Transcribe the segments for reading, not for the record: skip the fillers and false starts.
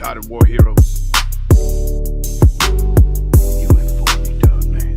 United War Heroes. You in for me, dog, man.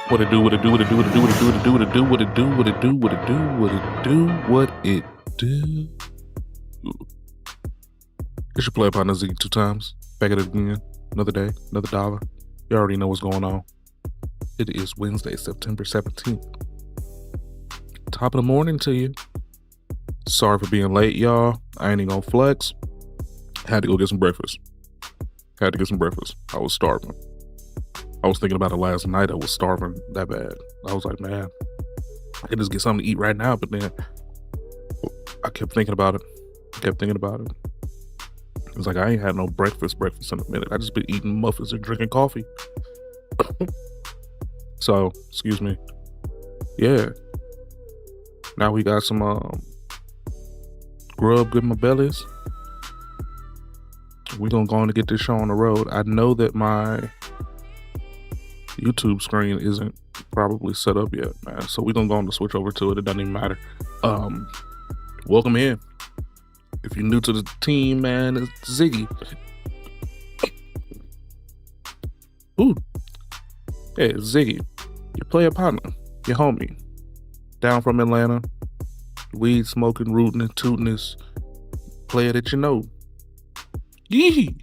What it do, what it do, what it do, what it do, what it do, what it do, what it do, what it do, what it do, what it do, what it do, what it do. It's your player partner Ziggy2x. Back at it again. Another day, another dollar. You already know what's going on. It is Wednesday, September 17th. Top of the morning to you. Sorry for being late, y'all. I ain't even gonna flex. Had to go get some breakfast. I was starving. I was thinking about it last night. I was starving that bad. I was like, man, I could just get something to eat right now. But then I kept thinking about it. It was like, I ain't had no breakfast in a minute. I just been eating muffins and drinking coffee. So, excuse me. Yeah. Now we got some grub good in my bellies. We're gonna go on to get this show on the road. I know that my YouTube screen isn't probably set up yet, man. So we're gonna go on to switch over to it. It doesn't even matter. Welcome in. If you're new to the team, man, it's Ziggy. Ooh. Hey, Ziggy. Your player partner. Your homie. Down from Atlanta. Weed smoking, rooting and tooting this player that you know. Yee.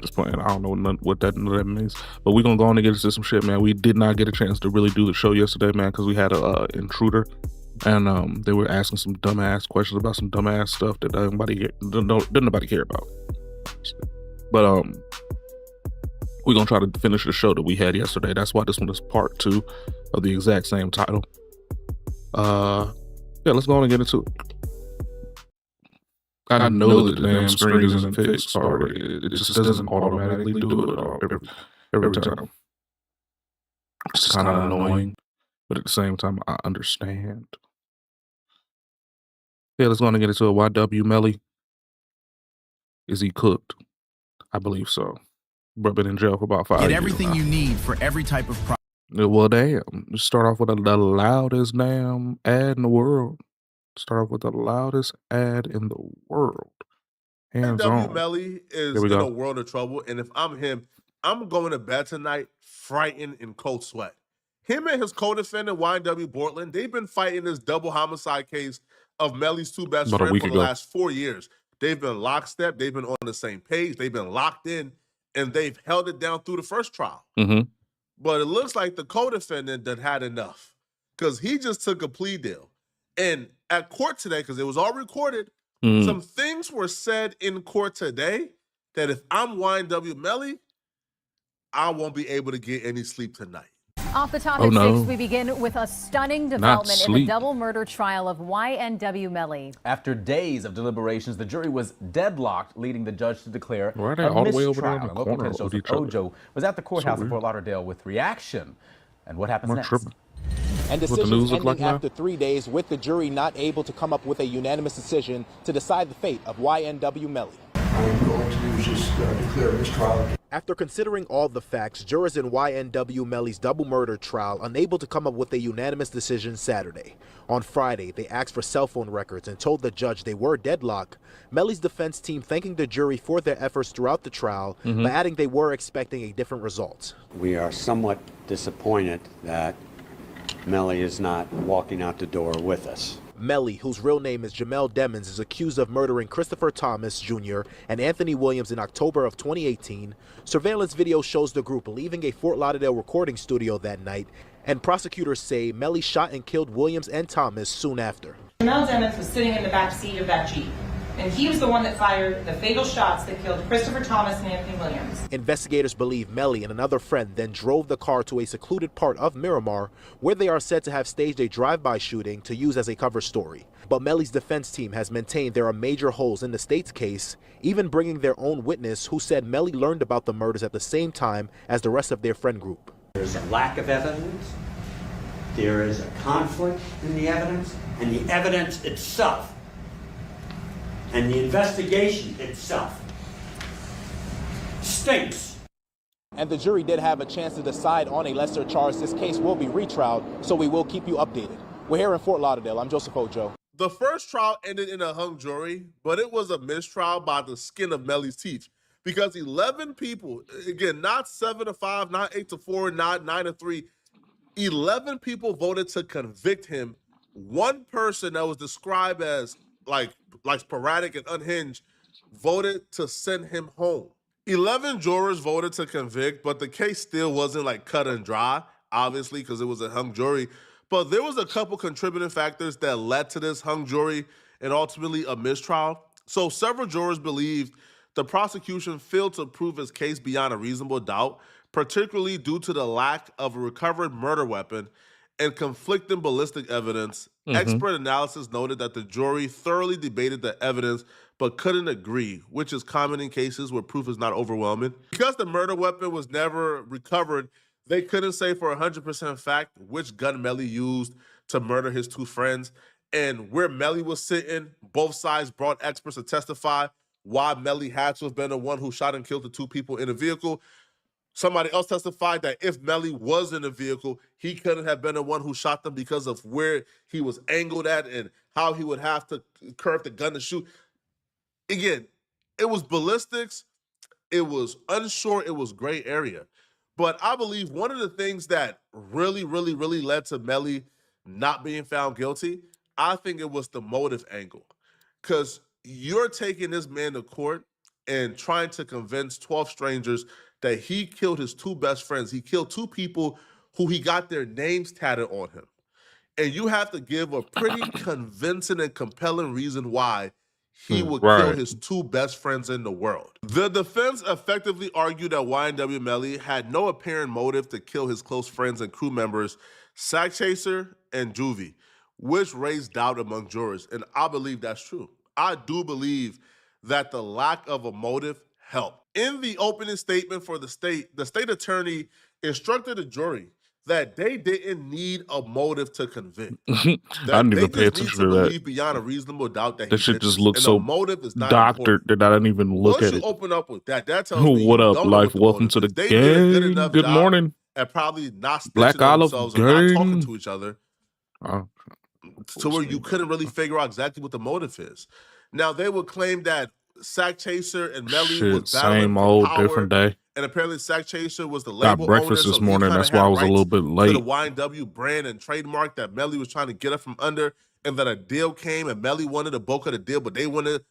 Just playing. I don't know what that means. But we're going to go on and get into some shit, man. We did not get a chance to really do the show yesterday, man, because we had a intruder. And they were asking some dumbass questions about some dumbass stuff that didn't nobody care about. But we're going to try to finish the show that we had yesterday. That's why this one is part 2 of the exact same title. Yeah, let's go on and get into it. I know that the damn screen isn't fixed. Sorry, it just doesn't automatically do it every time. It's kind of annoying, but at the same time, I understand. Yeah, let's go on and get into it. YNW Melly. Is he cooked? I believe so. But been in jail for about 5 years. Get everything you need for every type of product. Well, damn. Let's start off with the loudest damn ad in the world. Start off with the loudest ad in the world. Hands on. Melly is in a world of trouble, and if I'm him, I'm going to bed tonight frightened and cold sweat. Him and his co-defendant, YNW Portland, they've been fighting this double homicide case of Melly's two best friends for the last 4 years. They've been lockstep. They've been on the same page. They've been locked in, and they've held it down through the first trial. Mm-hmm. But it looks like the co-defendant that had enough. because he just took a plea deal. And at court today, because it was all recorded, Mm. some things were said in court today that if I'm YNW Melly, I won't be able to get any sleep tonight. Off the top Oh, at no. 6, we begin with a stunning development in the sleep. double murder trial of YNW Melly. After days of deliberations, the jury was deadlocked, leading the judge to declare Why are they a all the way over there mistrial. in the Local corner 10 shows with each other? Ojo was at the courthouse in weird. Fort Lauderdale with reaction. And what happens I'm next? tripping. And What the decisions news look ending like now? after 3 days with the jury not able to come up with a unanimous decision to decide the fate of YNW Melly. I'm going to just declare a mistrial. After considering all the facts, jurors in YNW Melly's double murder trial unable to come up with a unanimous decision Saturday. On Friday, they asked for cell phone records and told the judge they were deadlocked. Melly's defense team thanking the jury for their efforts throughout the trial, but adding they were expecting a different result. We are somewhat disappointed that Melly is not walking out the door with us. Melly, whose real name is Jamel Demmons, is accused of murdering Christopher Thomas Jr. and Anthony Williams in October of 2018. Surveillance video shows the group leaving a Fort Lauderdale recording studio that night, and prosecutors say Melly shot and killed Williams and Thomas soon after. Jamel Demmons was sitting in the back seat of that Jeep, and he was the one that fired the fatal shots that killed Christopher Thomas and Anthony Williams. Investigators believe Melly and another friend then drove the car to a secluded part of Miramar, where they are said to have staged a drive-by shooting to use as a cover story. But Melly's defense team has maintained there are major holes in the state's case, even bringing their own witness who said Melly learned about the murders at the same time as the rest of their friend group. There's a lack of evidence, there is a conflict in the evidence, and the evidence itself, and the investigation itself stinks. And the jury did have a chance to decide on a lesser charge. This case will be retrialed, so we will keep you updated. We're here in Fort Lauderdale. I'm Joseph Ojo. The first trial ended in a hung jury, but it was a mistrial by the skin of Melly's teeth because 11 people, again, not 7-5, not 8-4, not 9-3, 11 people voted to convict him. One person that was described as like sporadic and unhinged voted to send him home. 11 jurors voted to convict, but the case still wasn't like cut and dry, obviously, because it was a hung jury. But there was a couple contributing factors that led to this hung jury and ultimately a mistrial. So several jurors believed the prosecution failed to prove its case beyond a reasonable doubt, particularly due to the lack of a recovered murder weapon and conflicting ballistic evidence. Expert analysis noted that the jury thoroughly debated the evidence but couldn't agree, which is common in cases where proof is not overwhelming. Because the murder weapon was never recovered, they couldn't say for 100% fact which gun Melly used to murder his two friends. And where Melly was sitting, both sides brought experts to testify why Melly had to have been the one who shot and killed the two people in the vehicle. Somebody else testified that if Melly was in the vehicle, he couldn't have been the one who shot them because of where he was angled at and how he would have to curve the gun to shoot. Again, it was ballistics, it was unsure, it was gray area. But I believe one of the things that really led to Melly not being found guilty, I think it was the motive angle. Because you're taking this man to court and trying to convince 12 strangers that he killed his two best friends. He killed two people who he got their names tatted on him. And you have to give a pretty convincing and compelling reason why he would kill his two best friends in the world. The defense effectively argued that YNW Melly had no apparent motive to kill his close friends and crew members, Sack Chaser and Juvie, which raised doubt among jurors. And I believe that's true. I do believe that the lack of a motive helped. In the opening statement for the state attorney instructed the jury that they didn't need a motive to convict. I didn't even pay attention to that. Believe beyond a reasonable doubt that That shit just looks so motive is not doctored that I didn't even look Once at you it. open up with that tells me What you up, don't know life? what the Welcome motive to the is. They did a good gang. enough Good job morning. at probably not Black snitching on Olive themselves or not talking gang. to each other Oh, to where you couldn't really figure out exactly what the motive is. Now, they would claim that Sack Chaser and Melly shit, was battling same for old, power, different day. and apparently Sack Chaser was the Got label breakfast owner, this so morning. he That's kinda why I had was a little rights bit to late. the YNW brand and trademark that Melly was trying to get up from under, and that a deal came and Melly wanted a bulk of the deal, but they wanted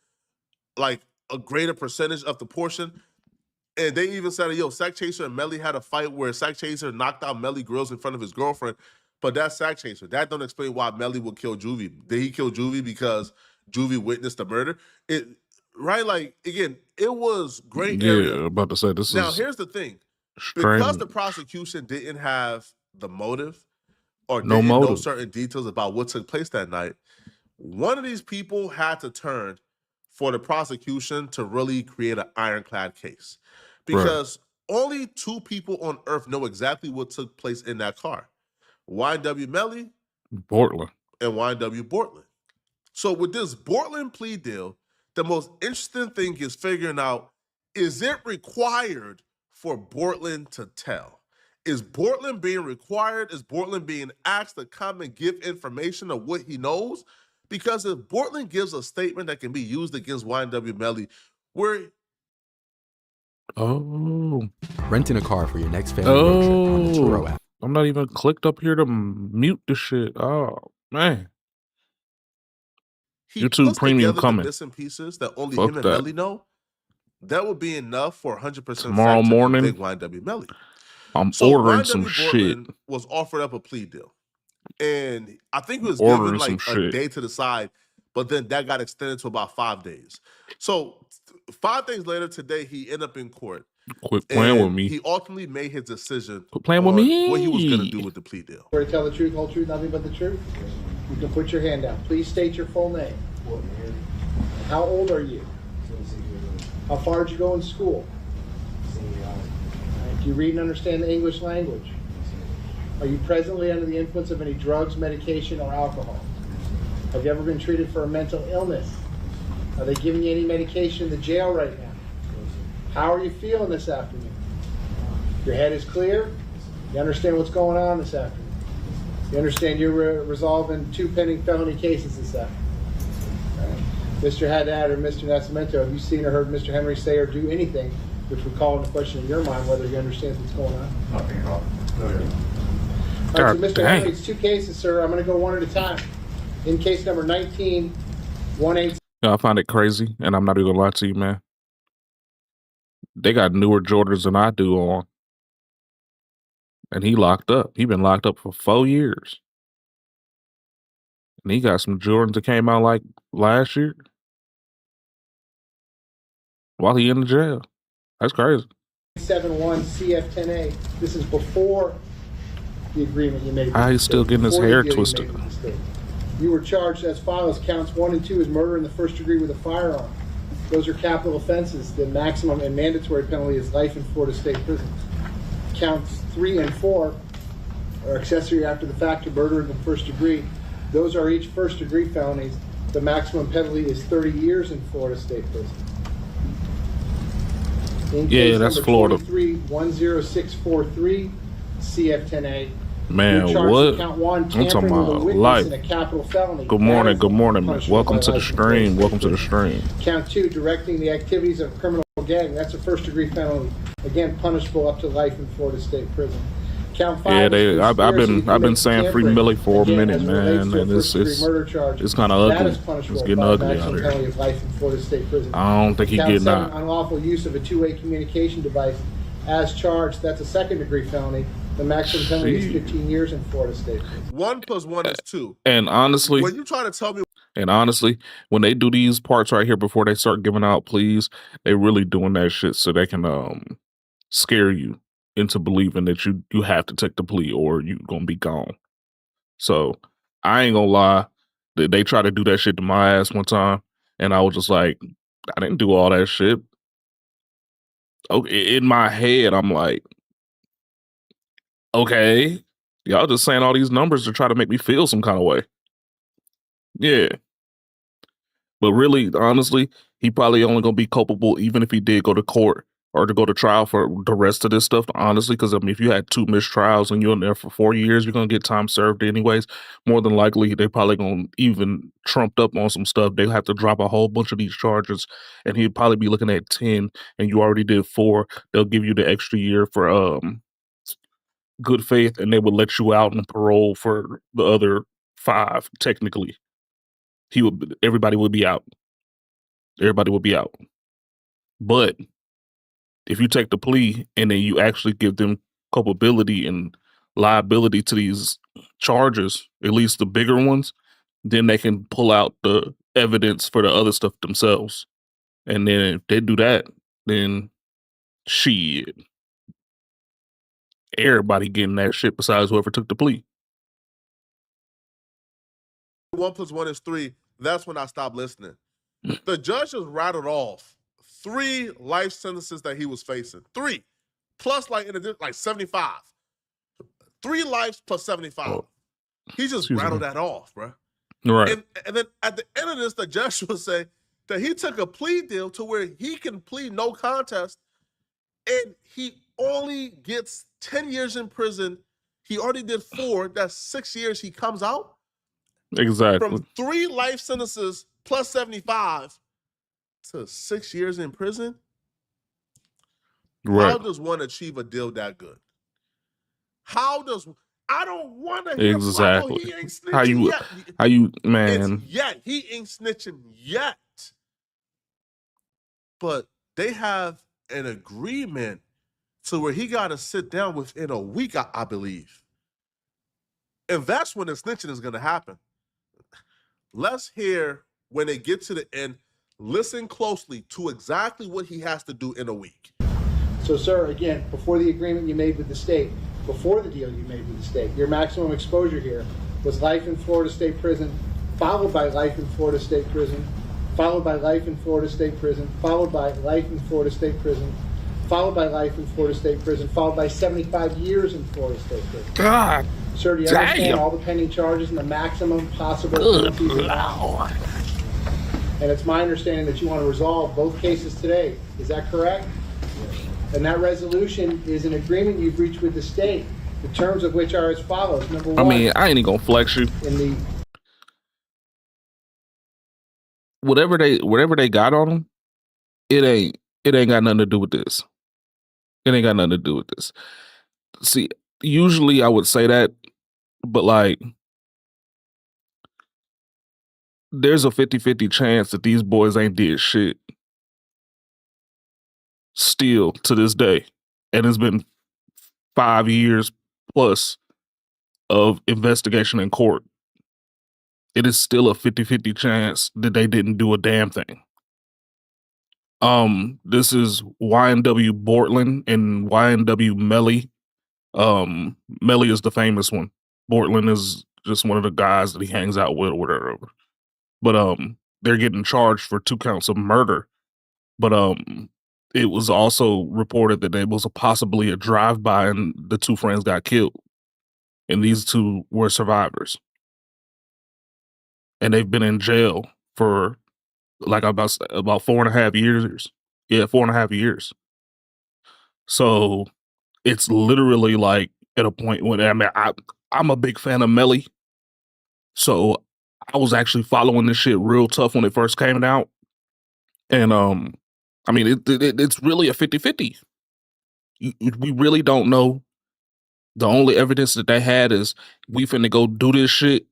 like a greater percentage of the portion. And they even said, yo, Sack Chaser and Melly had a fight where Sack Chaser knocked out Melly grills in front of his girlfriend. But that's sack chaser. That don't explain why Melly would kill Juvie. Did he kill Juvie because Juvie witnessed the murder? Right? Like, again, it was gray area. Yeah, about to say this Now, is here's the thing. strange. Because the prosecution didn't have the motive or No didn't know motive. certain details about what took place that night, one of these people had to turn for the prosecution to really create an ironclad case. Because only two people on earth know exactly what took place in that car. YNW Melly Portland. and YNW Bortland. So with this Bortland plea deal, the most interesting thing is figuring out, is it required for Bortland to tell? Is Bortland being required? Is Bortland being asked to come and give information of what he knows? Because if Bortland gives a statement that can be used against YNW Melly, where Renting a car for your next family road trip on the Turo app. I'm not even clicked up here to mute the shit. Oh, man. he YouTube puts Premium together coming. the missing pieces that only Fuck him and that. Melly know, that would be enough for 100% Tomorrow fact to morning, convict YNW Melly. I'm So ordering YNW some shit. Bortland was offered up a plea deal. And I think he was Ordering given like some a shit. day to decide, but then that got extended to about 5 days. So 5 days later today, he ended up in court. Quit playing with And me. he ultimately made his decision Quit playing with on me. what he was going to do with the plea deal. Swear to tell the truth, whole truth, nothing but the truth? You can put your hand down. Please state your full name. How old are you? How far did you go in school? Do you read and understand the English language? Are you presently under the influence of any drugs, medication, or alcohol? Have you ever been treated for a mental illness? Are they giving you any medication in the jail right now? How are you feeling this afternoon? Your head is clear? You understand what's going on this afternoon? You understand you're resolving 2 pending felony cases this afternoon? All right. Mr. Haddad or Mr. Nascimento, have you seen or heard Mr. Henry say or do anything which would call into question in your mind whether he understands what's going on? Nothing at all. No, All right, so God Mr. dang. Henry, it's 2 cases, sir. I'm going to go one at a time. In case number 19-187. I find it crazy, and I'm not even gonna lie to you, man. They got newer Jordans than I do on. And he locked up. He been locked up for 4 years. And he got some Jordans that came out like last year. While he in the jail. That's crazy. 71 CF10A. This is before the agreement you made. with How the he's still state, getting his before the hair deal you twisted. made with the state. You were charged as follows. Counts 1 and 2 is murder in the first degree with a firearm. Those are capital offenses. The maximum and mandatory penalty is life in Florida State Prison. Counts 3 and 4 are accessory after the fact to murder in the first degree. Those are each first degree felonies. The maximum penalty is 30 years in Florida State Prison. In Yeah, case that's number Florida. 10643 CF10A. Man, You're charged what? with count 1, I'm talking tampering with a about witness life. in a capital felony. Good That morning, is good morning, man. punishable Welcome by to the life in Florida stream. State Welcome to the Prison. stream. Count 2, directing the activities of a criminal gang. That's a first degree felony. Again, punishable up to life in Florida State Prison. Count 5 Yeah, is I've conspiracy to been commit saying free tampering. Millie for a Again, minute, as it relates man, to a and it's first-degree murder charge. it's kind of That ugly. is punishable It's getting by a ugly out maximum here. penalty of life in Florida State Prison. I don't think he Count getting 7, out. unlawful use of a two-way communication device as charged. That's a second degree felony. The maximum penalty is 15 years in Florida State Prison. 1 + 1 is 2. And honestly, When you try to tell me when they do these parts right here before they start giving out pleas, they really doing that shit so they can scare you into believing that you have to take the plea or you gonna be gone. So I ain't gonna lie, they tried to do that shit to my ass one time, and I was just like, I didn't do all that shit. Okay, in my head, I'm like, okay, y'all just saying all these numbers to try to make me feel some kind of way. Yeah. But really, honestly, he probably only gonna be culpable even if he did go to court or to go to trial for the rest of this stuff. Honestly, because I mean, if you had 2 missed trials and you're in there for 4 years, you're gonna get time served anyways. More than likely, they probably gonna even trumped up on some stuff. They have to drop a whole bunch of these charges, and he'd probably be looking at 10, and you already did 4. They'll give you the extra year for good faith, and they would let you out on parole for the other 5. Technically, everybody would be out. Everybody would be out. But if you take the plea and then you actually give them culpability and liability to these charges, at least the bigger ones, then they can pull out the evidence for the other stuff themselves. And then if they do that, then shit, everybody getting that shit besides whoever took the plea. 1 + 1 is 3. That's when I stopped listening. The judge just rattled off 3 life sentences that he was facing. 3 plus like 75. 3 lives plus 75. Oh, He just rattled that off, bro. Right. And then at the end of this, the judge will say that he took a plea deal to where he can plead no contest, and he only gets 10 years in prison. He already did 4. That's 6 years. He comes out. Exactly. From 3 life sentences plus 75 to 6 years in prison. Right. How does one achieve a deal that good? How does I don't want to hear Exactly. he ain't snitching yet. How you man? He ain't snitching yet. But they have an agreement to where he got to sit down within a week, I believe. And that's when the snitching is going to happen. Let's hear when they get to the end. Listen closely to exactly what he has to do in a week. So, sir, again, before the agreement you made with the state, before the deal you made with the state, your maximum exposure here was life in Florida State Prison, followed by life in Florida State Prison, followed by life in Florida State Prison, followed by life in Florida State Prison, followed by life in Florida State Prison, followed by 75 years in Florida State Prison. God. Sir, do you understand all the pending charges and the maximum possible penalties involved? And it's my understanding that you want to resolve both cases today. Is that correct? And that resolution is an agreement you've reached with the state, the terms of which are as follows. Number 1. I mean, I ain't even gonna flex you. In the whatever they got on them, it ain't got nothing to do with this. It ain't got nothing to do with this. See, usually I would say that, but like, there's a 50-50 chance that these boys ain't did shit. Still to this day. And it's been 5 years plus of investigation in court. It is still a 50-50 chance that they didn't do a damn thing. This is YNW Bortland and YNW Melly. Melly is the famous one. Bortland is just one of the guys that he hangs out with or whatever. But they're getting charged for 2 counts of murder. But it was also reported that there was possibly a drive-by and the 2 friends got killed. And these 2 were survivors. And they've been in jail for like about 4.5 years. Yeah, 4.5 years. So it's literally like at a point when I'm a big fan of Melly. So I was actually following this shit real tough when it first came out. And I mean, it's really a 50-50. We really don't know. The only evidence that they had is we finna go do this shit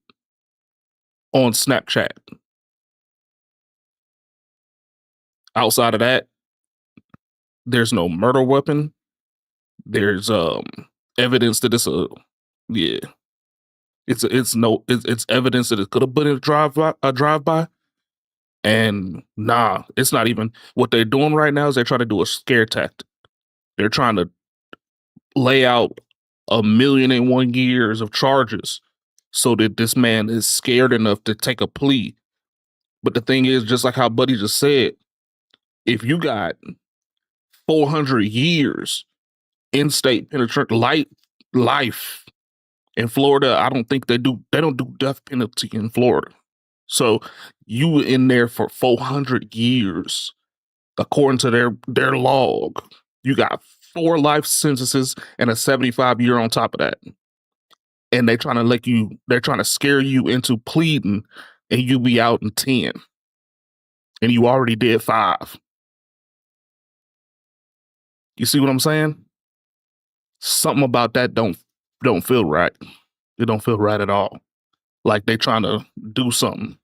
on Snapchat. Outside of that, there's no murder weapon. There's evidence that it's evidence that it could have been a drive-by. And nah, it's not even. What they're doing right now is they're trying to do a scare tactic. They're trying to lay out 1,000,001 years of charges so that this man is scared enough to take a plea. But the thing is, just like how Buddy just said, if you got 400 years in-state penitentiary life in Florida, I don't think they don't do death penalty in Florida. So you were in there for 400 years, according to their log. You got 4 life sentences and a 75-year on top of that. And they're trying to scare you into pleading, and you be out in 10. And you already did 5. You see what I'm saying? Something about that don't feel right. It don't feel right at all. Like they trying to do something.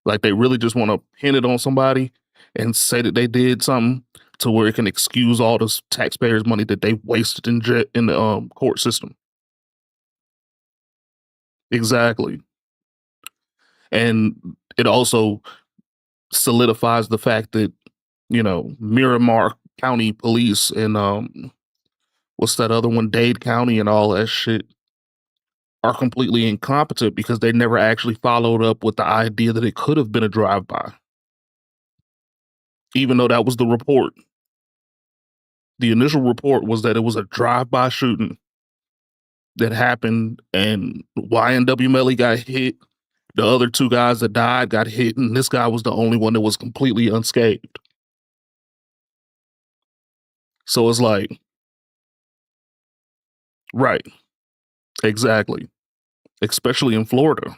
Like they really just want to pin it on somebody and say that they did something to where it can excuse all this taxpayers' money that they wasted in the court system. Exactly. And it also solidifies the fact that, Miramar County Police and what's that other one, Dade County and all that shit are completely incompetent because they never actually followed up with the idea that it could have been a drive-by. Even though that was the report. The initial report was that it was a drive-by shooting that happened and YNW Melly got hit. The other two guys that died got hit, and this guy was the only one that was completely unscathed. So it's like, right, exactly. Especially in Florida.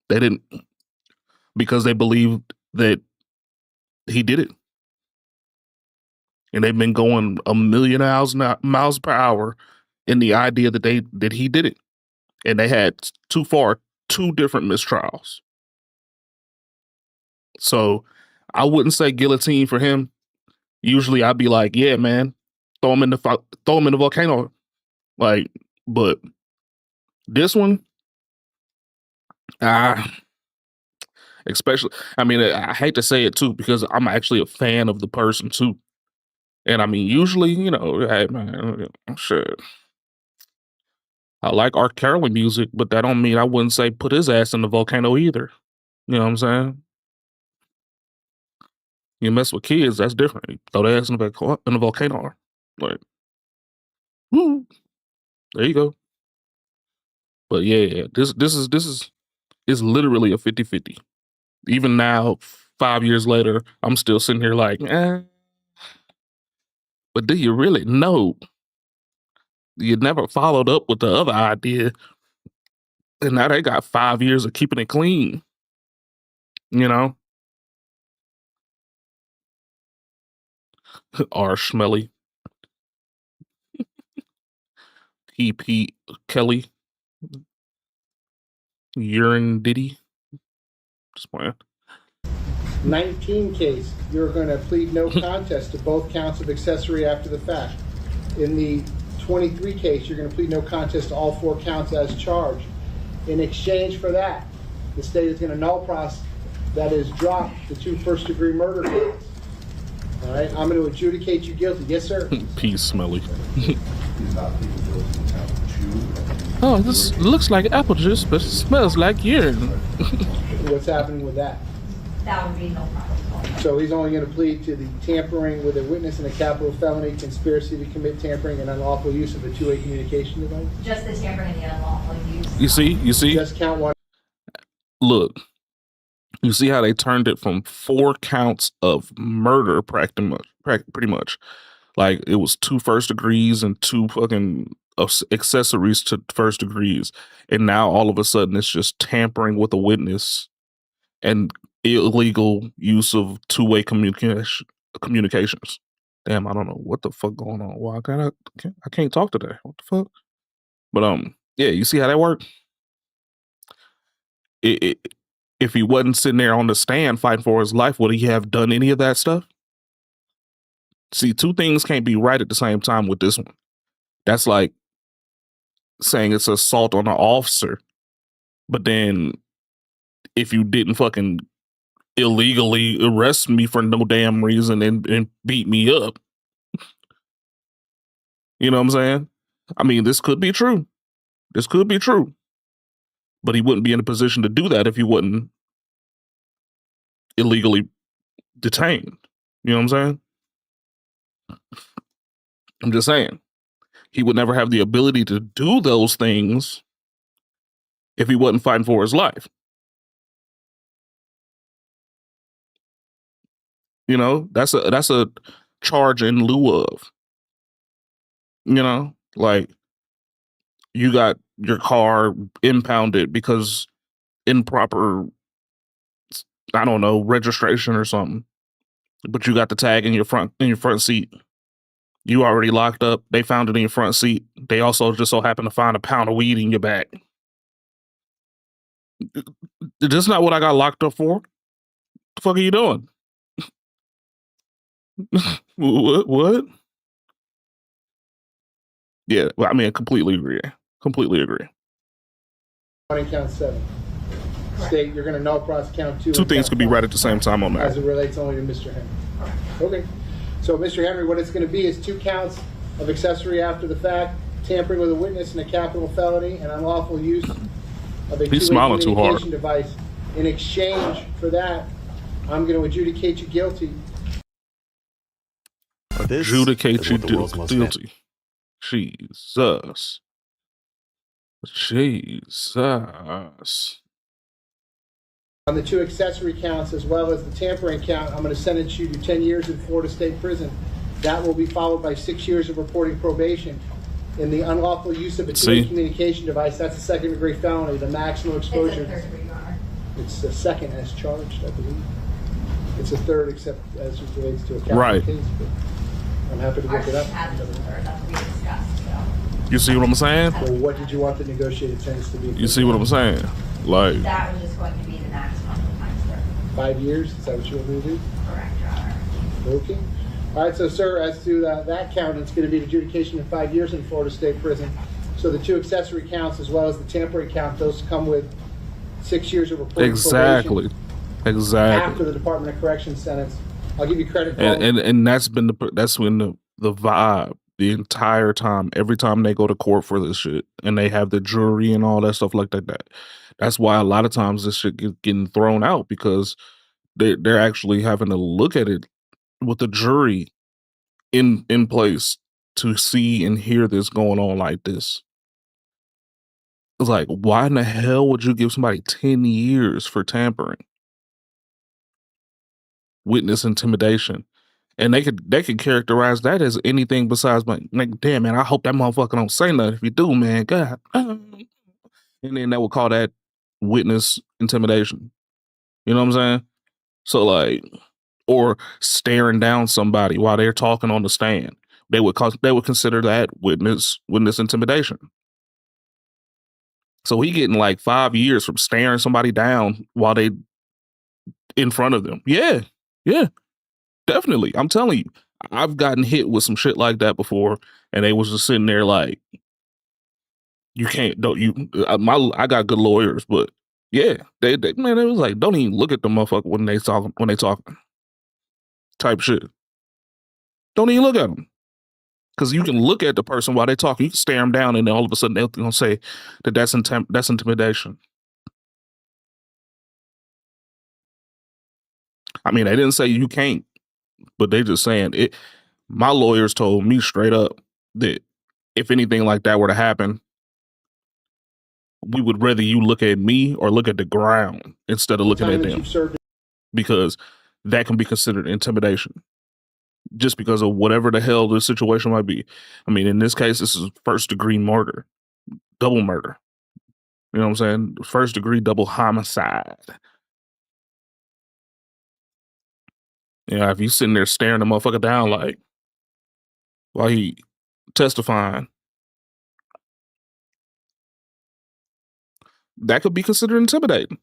They didn't, because they believed that he did it. And they've been going a million miles per hour in the idea that he did it. And they had two different mistrials. So I wouldn't say guillotine for him. Usually I'd be like, yeah, man, throw him in the volcano. Like, but this one, especially, I mean, I hate to say it too, because I'm actually a fan of the person too. And I mean, usually, hey man, shit. I like R. Kelly music, but that don't mean I wouldn't say put his ass in the volcano either. You know what I'm saying? You mess with kids, that's different. You throw their ass in the volcano. Like, woo, there you go. But yeah, this is literally a 50-50. Even now, 5 years later, I'm still sitting here like, but do you really know? You never followed up with the other idea. And now they got 5 years of keeping it clean. R. Schmelly. P. Kelly. Urine Diddy. Just playing. 19 case, you're going to plead no contest to both counts of accessory after the fact. In the 23 case, you're going to plead no contest to all 4 counts as charged. In exchange for that, the state is going to null process, that is, drop the 2 first-degree murder counts. All right, I'm going to adjudicate you guilty. Yes, sir. Peace, Smelly. Oh, this looks like apple juice, but it smells like urine. What's happening with that? That would be no problem. So he's only going to plead to the tampering with a witness in a capital felony, conspiracy to commit tampering and unlawful use of a two-way communication device? Just the tampering and the unlawful use. You see? Just count 1. Look, you see how they turned it from 4 counts of murder, pretty much. Like, it was 2 first degrees and 2 fucking accessories to first degrees. And now all of a sudden it's just tampering with a witness and illegal use of two-way communications. Damn, I don't know what the fuck going on. Why I can't talk today. What the fuck? But yeah, you see how that worked? If he wasn't sitting there on the stand fighting for his life, would he have done any of that stuff? See, 2 things can't be right at the same time with this one. That's like saying it's assault on an officer, but then if you didn't fucking illegally arrest me for no damn reason and beat me up. You know what I'm saying? I mean, this could be true. This could be true. But he wouldn't be in a position to do that if he wasn't illegally detained. You know what I'm saying? I'm just saying. He would never have the ability to do those things if he wasn't fighting for his life. You know, that's a charge in lieu of. You know, like, you got your car impounded because improper, I don't know, registration or something. But you got the tag in your front seat. You already locked up. They found it in your front seat. They also just so happen to find a pound of weed in your back. This is not what I got locked up for. What the fuck are you doing? What? Yeah, well, I mean, I completely agree. Completely agree. On count 7. State you're going to null process count 2. Two things could be right at the same time on As that. it relates only to Mr. Henry. Okay. So, Mr. Henry, what it's going to be is 2 counts of accessory after the fact, tampering with a witness in a capital felony, and unlawful use of a He's two-way smiling too hard. communication device. In exchange for that, I'm going to adjudicate you guilty. Adjudicate you guilty. Jesus. Jesus. On the 2 accessory counts as well as the tampering count, I'm going to sentence you to 10 years in Florida State Prison. That will be followed by 6 years of reporting probation. In the unlawful use of a two-way communication device, that's a second-degree felony. The maximum exposure. It's a third degree, Your Honor. It's the second as charged, I believe. It's a third, except as it relates to a capital Right. case. But I'm happy to Our look it up. had it as a third, that's what we discussed, so. You see what I'm saying? Well, what did you want the negotiated sentence to be? You see what I'm saying? Like, That was just going to be the maximum times third. 5 years? Is that what you want me to do? Correct, Your Honor. Okay. All right, so, sir, as to that count, it's going to be adjudication of 5 years in Florida State Prison. So the 2 accessory counts as well as the tampering count, those come with 6 years of reporting exactly. probation Exactly. after the Department of Corrections sentence. I'll give you credit for And that's been the vibe the entire time. Every time they go to court for this shit and they have the jury and all that stuff like that. That's why a lot of times this shit getting thrown out, because they're actually having to look at it with the jury in place to see and hear this going on like this. It's like, why in the hell would you give somebody 10 years for tampering? Witness intimidation. And they could characterize that as anything besides like, damn man, I hope that motherfucker don't say nothing. If you do, man, God. And then they would call that witness intimidation. You know what I'm saying? So like, or staring down somebody while they're talking on the stand. They would consider that witness intimidation. So he getting like 5 years from staring somebody down while they in front of them. Yeah. Definitely. I'm telling you, I've gotten hit with some shit like that before, and they was just sitting there like, you can't, I got good lawyers, but yeah, they man, it was like, don't even look at the motherfucker when they talking type shit. Don't even look at them. Because you can look at the person while they talking, you can stare them down, and then all of a sudden they're gonna say that that's intimidation. I mean, they didn't say you can't, but they just saying it. My lawyers told me straight up that if anything like that were to happen, we would rather you look at me or look at the ground instead of looking at them, because that can be considered intimidation. Just because of whatever the hell the situation might be. I mean, in this case, this is first degree murder, double murder. You know what I'm saying? First degree double homicide. Yeah, if you sitting there staring the motherfucker down like while he testifying, that could be considered intimidating.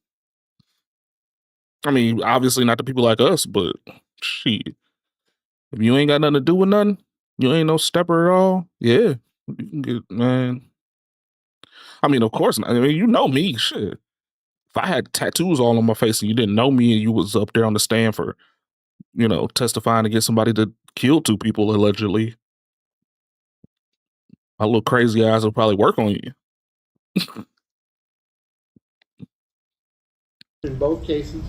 I mean, obviously not to people like us, but shit. If you ain't got nothing to do with nothing, you ain't no stepper at all, yeah, you can get, man. I mean, of course not. I mean, you know me, shit. If I had tattoos all on my face and you didn't know me and you was up there on the stand for, testifying against somebody that killed 2 people allegedly, my little crazy eyes will probably work on you. in both cases.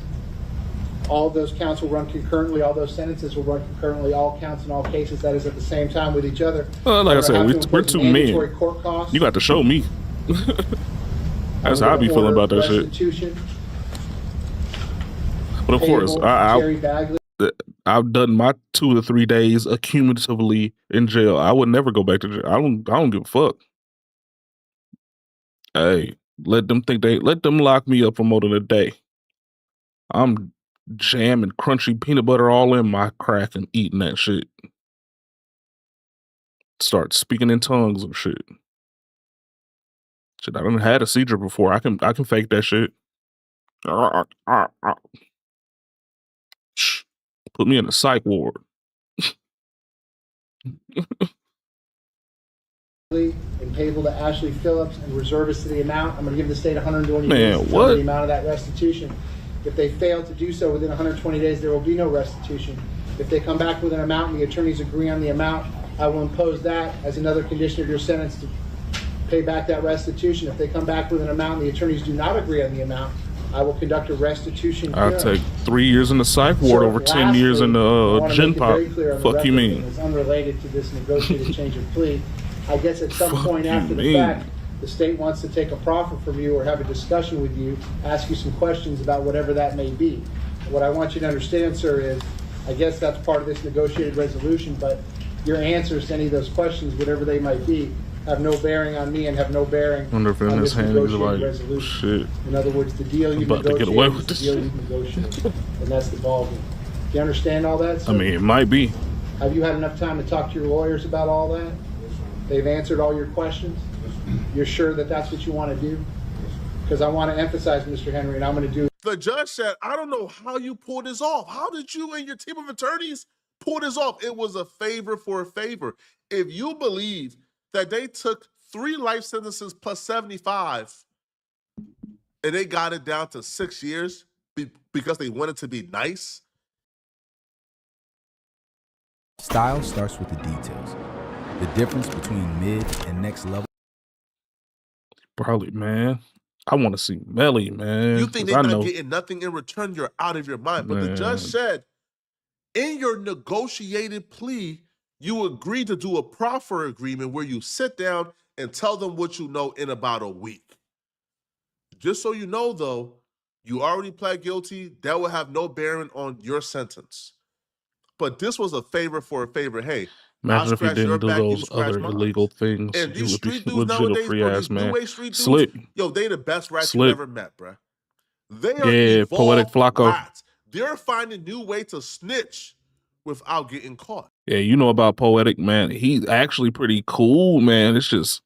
All of those counts will run concurrently. All those sentences will run concurrently. All counts in all cases, that is at the same time with each other. Well, like I said, we're 2 men. Court costs. You got to show me. That's how I be feeling about that shit. But of course, I've done my 2 to 3 days accumulatively in jail. I would never go back to jail. I don't give a fuck. Hey, let them lock me up for more than a day. I'm jamming crunchy peanut butter all in my crack and eating that shit. Start speaking in tongues and shit. Shit, I done had a seizure before. I can fake that shit. Put me in a psych ward. In payable to Ashley Phillips and reservists to the amount. I'm going to give the state 120 Man, days to tell what? the amount of that restitution. If they fail to do so within 120 days, there will be no restitution. If they come back with an amount and the attorneys agree on the amount, I will impose that as another condition of your sentence to pay back that restitution. If they come back with an amount and the attorneys do not agree on the amount, I will conduct a restitution I'll hearing. take 3 years in the psych ward over 10 years in the gin pop. Fuck you mean? It's unrelated to this negotiated change of plea. I guess at some Fuck point you after the mean? fact, the state wants to take a proffer from you or have a discussion with you, ask you some questions about whatever that may be. What I want you to understand, sir, is I guess that's part of this negotiated resolution, but your answers to any of those questions, whatever they might be, have no bearing on me and have no bearing Wonder if in on his this hand he's negotiated like, resolution. shit. In other words, the deal I'm you've about to get away negotiated with is the this deal you've negotiated, and that's the ballgame. Do you understand all that, sir? I mean, it might be. Have you had enough time to talk to your lawyers about all that? They've answered all your questions? You're sure that that's what you want to do? Because I want to emphasize, Mr. Henry, and I'm going to do. The judge said, I don't know how you pulled this off. How did you and your team of attorneys pull this off? It was a favor for a favor. If you believe that they took 3 life sentences plus 75 and they got it down to 6 years because they wanted to be nice. Style starts with the details. The difference between mid and next level. Probably, man. I want to see Melly, man. You think 'cause they're I not know, getting nothing in return, you're out of your mind. But the judge man. said, in your negotiated plea, you agree to do a proffer agreement where you sit down and tell them what you know in about a week. Just so you know, though, you already pled guilty. That will have no bearing on your sentence. But this was a favor for a favor. Hey, Imagine if he didn't do back, you those scratch other mine. illegal things. And He these would be street dudes legit a nowadays, free bro, ass these man. new age street dudes, Slip. yo, they the best rats Slip. you ever met, bro. They are Yeah, Poetic evolved Flacco. rats. They're finding new way to snitch without getting caught. Yeah, you know about Poetic, man. He's actually pretty cool, man. It's just,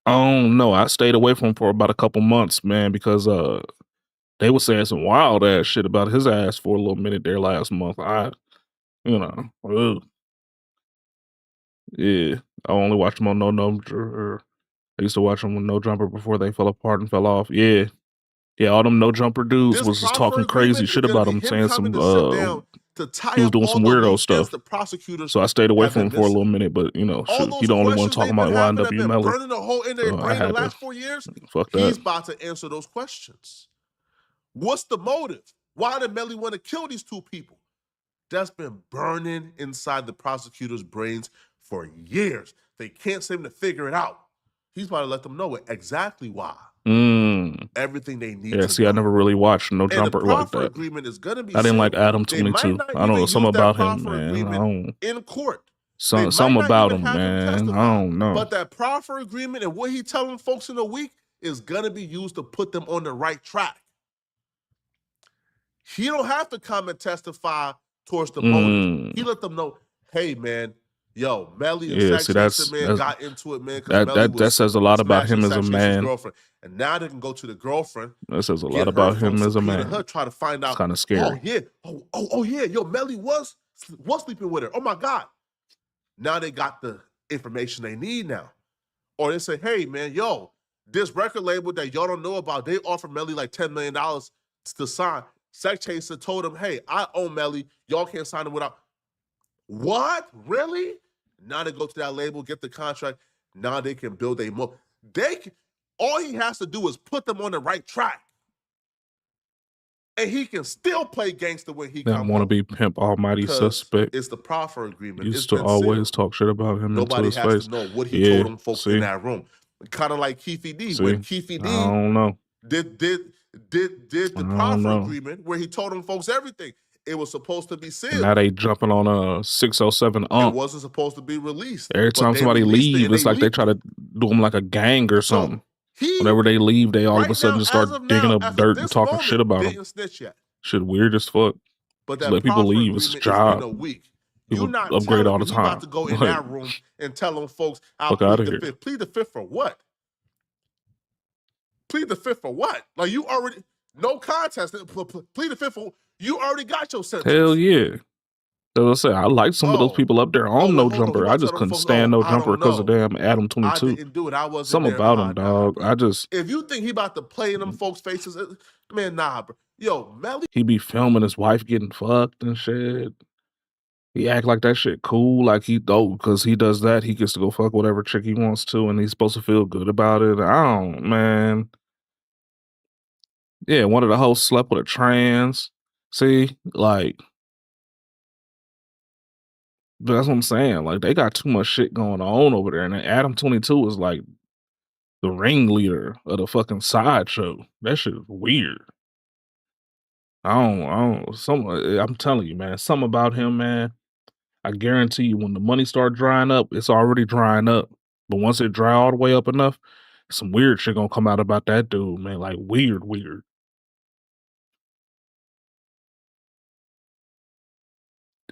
I don't know. I stayed away from him for about a couple months, man, because they were saying some wild ass shit about his ass for a little minute there last month. Yeah. I only watched him on No Jumper. I used to watch him with No Jumper before they fell apart and fell off. Yeah. Yeah, all them No Jumper dudes This was just proffer talking crazy agreement shit is gonna about be him, saying coming some to sit down to tie he was up doing all some the weirdo loose stuff. ends the prosecutors So I stayed away have from been him for a missing. little minute, but you know, All shoot, those he the only one questions talking they've about been having that YNW been Melly. burning a hole in their So I brain the had to last 4 years. fuck He's that. about to answer those questions. What's the motive? Why did Melly want to kill these 2 people? That's been burning inside the prosecutor's brains for years. They can't seem to figure it out. He's about to let them know exactly why. Everything they need Yeah, to see, know. I never really watched No And the Jumper like proffer that. agreement is going to be I didn't like sealed. Adam They might 22. not I don't know, even something use that about him, proffer man. agreement in court. Something might not about even him, have him man. I testify. don't know. But that proffer agreement and what he telling folks in a week is going to be used to put them on the right track. He don't have to come and testify towards the motive. He let them know, hey, man, yo, Melly and Yeah, Sex see, Chaser, man, got into it, man, because that Melly was says a lot about smashing him as a Sex Chaser's man. girlfriend. And now they can go to the girlfriend, That says a get lot her about phone, him as a subpoena man. her, try to find It's out, kind of oh, scary. yeah, oh, yeah, yo, Melly was sleeping with her. Oh, my God. Now they got the information they need now. Or they say, hey, man, yo, this record label that y'all don't know about, they offered Melly like $10 million to sign. Sex Chaser told him, hey, I own Melly. Y'all can't sign it without. What? Really? Now they go to that label, get the contract. Now they can build a more. All he has to do is put them on the right track. And he can still play gangster when he That comes want to home. be Pimp Almighty Because Suspect. it's the proffer agreement. Used It's to been always sealed. talk shit about him Nobody into his has face. to know what he Yeah, told them folks see? in that room. Kind of like Keefe D. See? When Keefe D I don't know. did I the don't proffer know. agreement where he told them folks everything. It was supposed to be And sealed. now they jumping on a 607 It ump. wasn't supposed to be released. Every but time they somebody released it leave, and it's they like they leaked try to do them like a gang or So something. he, Whenever they leave, they all of a right sudden now, just start as of digging now, up as of dirt and this talking moment, shit about them. didn't snitch yet. Shit weird as fuck. But Just that let people proffer leave. It's a agreement is in job. a week. People You're not upgrade telling all me the he about time. to go in Like, that room and tell them folks, I'll fuck outta plead the here. fifth. Plead the fifth for what? Plead the fifth for what? Like you already, no contest. Plead the fifth for, you already got your sentence. hell yeah. As I said, I like some of those people up there on No hold on. Who Jumper. I about just them couldn't folks? stand No I Jumper don't because of know. damn Adam I 22. didn't do it. I wasn't Something there. about Ma, him, dog. bro. I just If you think he about to play in them folks' faces, man, nah, bro. Yo, Melly. he be filming his wife getting fucked and shit. He act like that shit cool, like he dope because he does that. He gets to go fuck whatever chick he wants to, and he's supposed to feel good about it. I don't, man. Yeah, one of the hosts slept with a trans. See, like that's what I'm saying. Like they got too much shit going on over there, and then Adam 22 is like the ringleader of the fucking sideshow. That shit is weird. I'm telling you, man, something about him, man. I guarantee you, when the money start drying up, it's already drying up. But once it dry all the way up enough, some weird shit gonna come out about that dude, man. Like weird.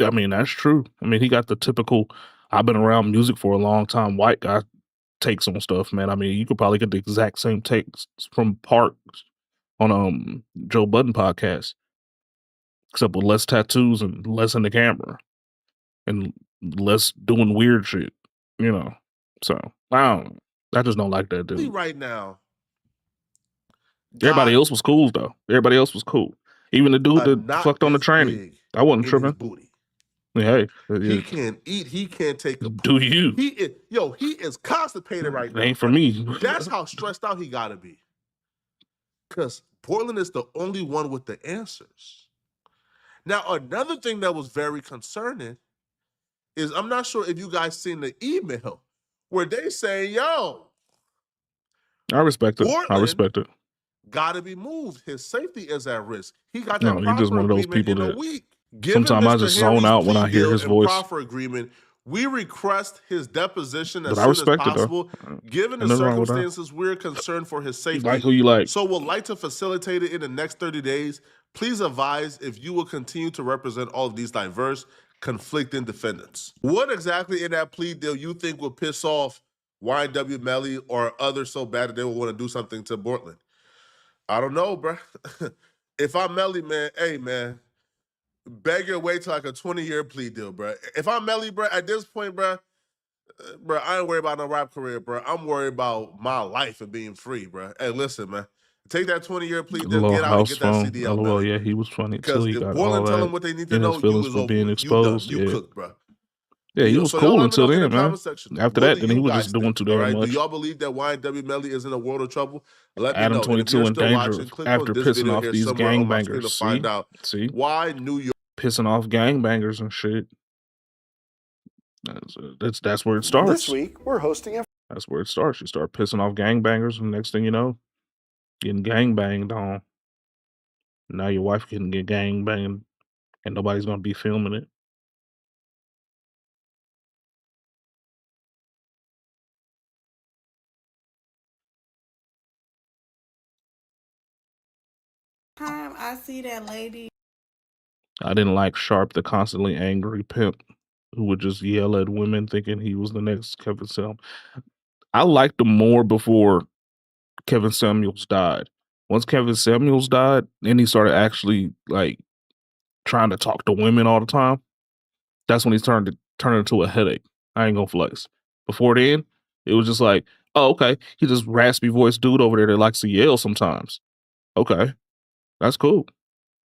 I mean, that's true. I mean, he got the typical I've been around music for a long time white guy takes on stuff, man. I mean, you could probably get the exact same takes from Parks on Joe Budden podcast, except with less tattoos and less in the camera and less doing weird shit, you know. So I just don't like that dude. Right now, Everybody else was cool though. Everybody else was cool. Even the dude that not fucked on the this tranny. big I wasn't in tripping. his booty. Hey, He can't eat. He can't take a do you? He is constipated right It now. ain't for me. That's how stressed out he gotta be. Because Portland is the only one with the answers. Now, another thing that was very concerning is I'm not sure if you guys seen the email where they say, yo, I respect it. Portland I respect it. gotta be moved. His safety is at risk. He got that No, you're just proper one of those agreement people in a that week. Given sometimes I Mr. just zone Henry's out when plea I hear deal his and voice. proffer agreement, we request his deposition as But I soon as respect it though. possible. Given the Ain't nothing wrong with that. circumstances, we're concerned for his You safety. like who you like. So would like to facilitate it in the next 30 days. Please advise if you will continue to represent all of these diverse, conflicting defendants. What exactly in that plea deal you think will piss off YNW Melly or others so bad that they will want to do something to Portland? I don't know, bro. If I'm Melly, man, hey, man, beg your way to like a 20-year plea deal, bro. If I'm Melly, bro, at this point, bro, I ain't worried about no rap career, bro. I'm worried about my life and being free, bro. Hey, listen, man. Take that 20-year plea deal, Little get out and house get that phone. CDL, LOL, Melly. yeah, he was funny too. Because He if got all Portland tell that them what they need to in know, his feelings you is for over being with. You done. exposed. You Yeah. cooked, bro. Yeah, he was So y'all cool let me until know in the then, man. comment section. After What that, do then he you was guys just doing think, too all damn right? much. Do y'all believe that YNW Melly is in a world of trouble? Let me Adam know. And if 22 you're in still danger watching, click after on this pissing video off here these somewhere on my screen to gangbangers. find out See? why New York. Pissing off gangbangers and shit. That's where it starts. This week, we're hosting a... That's where it starts. You start pissing off gangbangers, and next thing you know, getting gangbanged on. Now your wife can get gangbanged, and nobody's gonna be filming it. Time I see that lady. I didn't like Sharp, the constantly angry pimp who would just yell at women thinking he was the next Kevin Samuels. I liked him more before Kevin Samuels died. Once Kevin Samuels died, then he started actually like trying to talk to women all the time. That's when he turned into a headache. I ain't gonna flex. Before then, it was just like, oh, okay, he just raspy voiced dude over there that likes to yell sometimes. Okay, that's cool.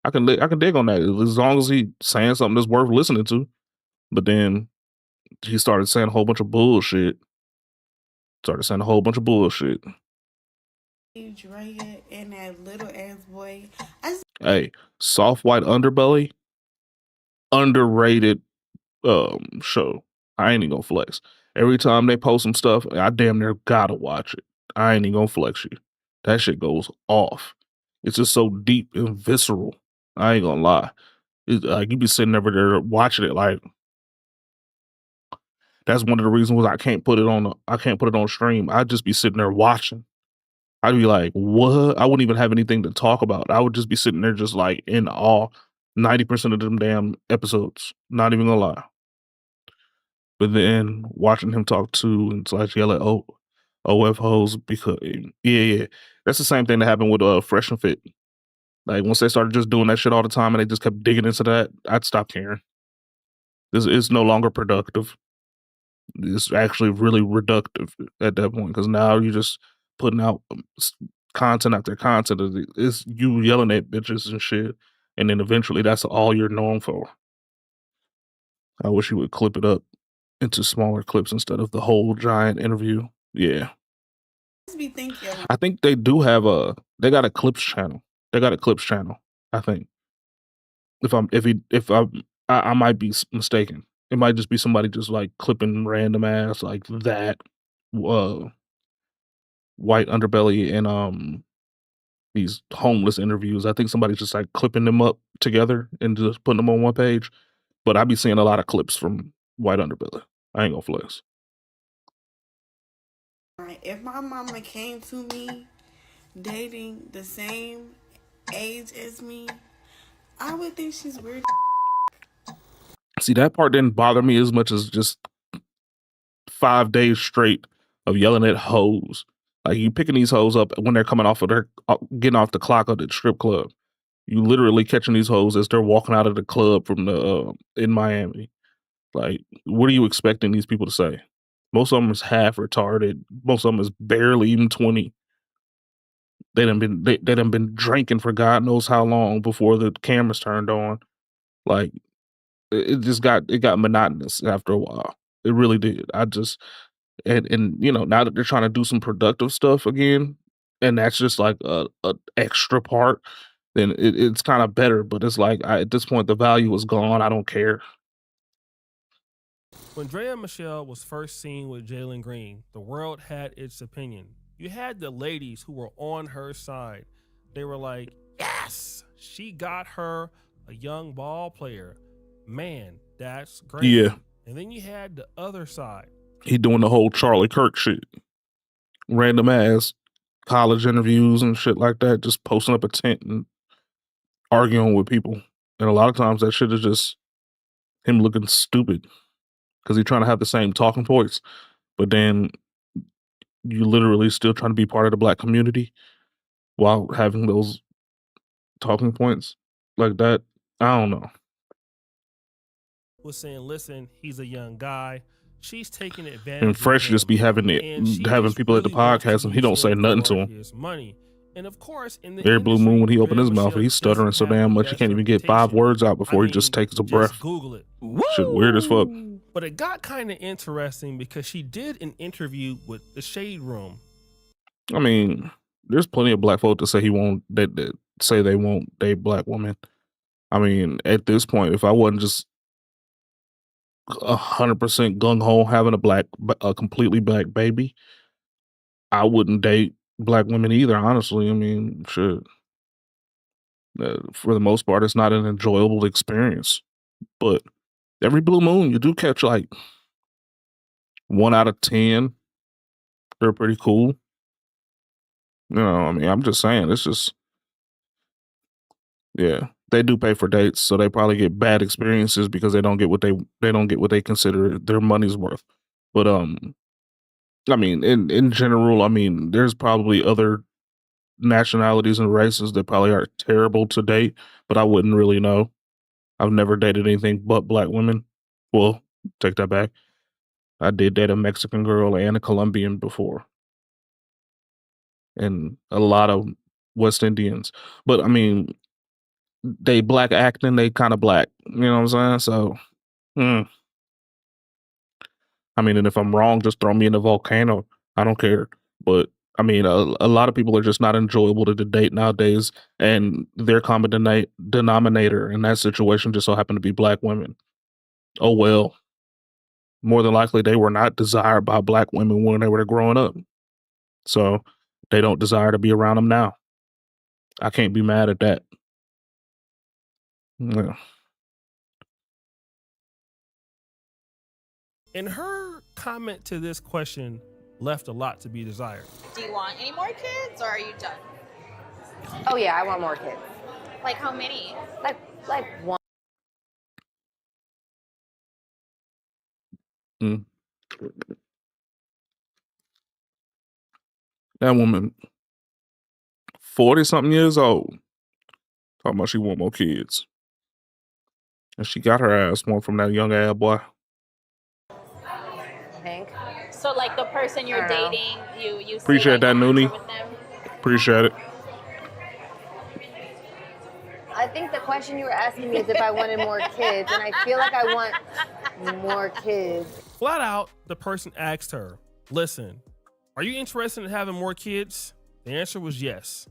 I can dig on that as long as he saying something that's worth listening to. But then he started saying a whole bunch of bullshit. Draya and that little ass boy. Hey, soft white underbelly, underrated show. I ain't even gonna flex. Every time they post some stuff, I damn near gotta watch it. I ain't even gonna flex you. That shit goes off. It's just so deep and visceral. I ain't gonna lie. It's like you be sitting over there watching it like that's one of the reasons why I can't put it on stream. I'd just be sitting there watching. I'd be like, what? I wouldn't even have anything to talk about. I would just be sitting there just like in awe 90% of them damn episodes. Not even gonna lie. But then watching him talk to and slash yell at OF hoes because yeah. That's the same thing that happened with Fresh and Fit. Like once they started just doing that shit all the time and they just kept digging into that, I'd stop caring. It's no longer productive. It's actually really reductive at that point because now you're just putting out content after content. It's you yelling at bitches and shit, and then eventually that's all you're known for. I wish you would clip it up into smaller clips instead of the whole giant interview. Yeah. Be thinking. I think they do have they got a clips channel. They got a clips channel. I think I might be mistaken. It might just be somebody just like clipping random ass like that white underbelly and these homeless interviews. I think somebody's just like clipping them up together and just putting them on one page. But I be seeing a lot of clips from white underbelly. I ain't gonna flex. If my mama came to me dating the same age as me, I would think she's weird. See, that part didn't bother me as much as just 5 days straight of yelling at hoes. Like you picking these hoes up when they're coming off of their getting off the clock of the strip club. You literally catching these hoes as they're walking out of the club from the in Miami. Like, what are you expecting these people to say? Most of them is half retarded. Most of them is barely even 20. They done been drinking for God knows how long before the cameras turned on. Like, it got monotonous after a while. It really did. And you know, now that they're trying to do some productive stuff again, and that's just like a extra part, then it's kind of better. But it's like at this point, the value is gone. I don't care. When Draya Michelle was first seen with Jalen Green, the world had its opinion. You had the ladies who were on her side. They were like, yes, she got her a young ball player. Man, that's great. Yeah. And then you had the other side. He doing the whole Charlie Kirk shit. Random ass college interviews and shit like that, just posting up a tent and arguing with people. And a lot of times that shit is just him looking stupid because he's trying to have the same talking points, but then you literally still trying to be part of the black community while having those talking points like that. I don't know. Was saying, listen, he's a young guy. She's taking advantage And of Fresh him. just be having people at the podcast and he don't say nothing to him. His money. And of course, in the Every blue moon when he opened his Draya mouth, Michelle he's stuttering so doesn't have damn the much he best can't even get 5 words out before he just takes a breath. Google it. Shit weird as fuck. But it got kind of interesting because she did an interview with the Shade Room. I mean, there's plenty of black folk to say that say they won't date black women. I mean, at this point, if I wasn't just 100% gung ho having a completely black baby, I wouldn't date black women either. Honestly, I mean, shit. For the most part, it's not an enjoyable experience. But every blue moon, you do catch like 1 out of 10. They're pretty cool. You know, I mean, I'm just saying, it's just, yeah, they do pay for dates, so they probably get bad experiences because they don't get what they consider their money's worth. But I mean, in general, I mean, there's probably other nationalities and races that probably are terrible to date, but I wouldn't really know. I've never dated anything but black women. Well, take that back. I did date a Mexican girl and a Colombian before, and a lot of West Indians. But I mean, they black acting, they kind of black. You know what I'm saying? So, I mean, and if I'm wrong, just throw me in the volcano. I don't care. But I mean, a lot of people are just not enjoyable to date nowadays, and their common denominator in that situation just so happened to be black women. Oh well. More than likely, they were not desired by black women when they were growing up, so they don't desire to be around them now. I can't be mad at that. Yeah. And her comment to this question left a lot to be desired. Do you want any more kids, or are you done? Oh yeah, I want more kids. Like how many? Like one. Mm. That woman, 40 something years old, talking about she want more kids. And she got her ass one from that young ass boy. Hank. So like the person you're I don't know. dating, you Appreciate say, that, like, Noonie. with them? Appreciate it. I think the question you were asking me is if I wanted more kids, and I feel like I want more kids. Flat out, the person asked her, listen, are you interested in having more kids? The answer was yes.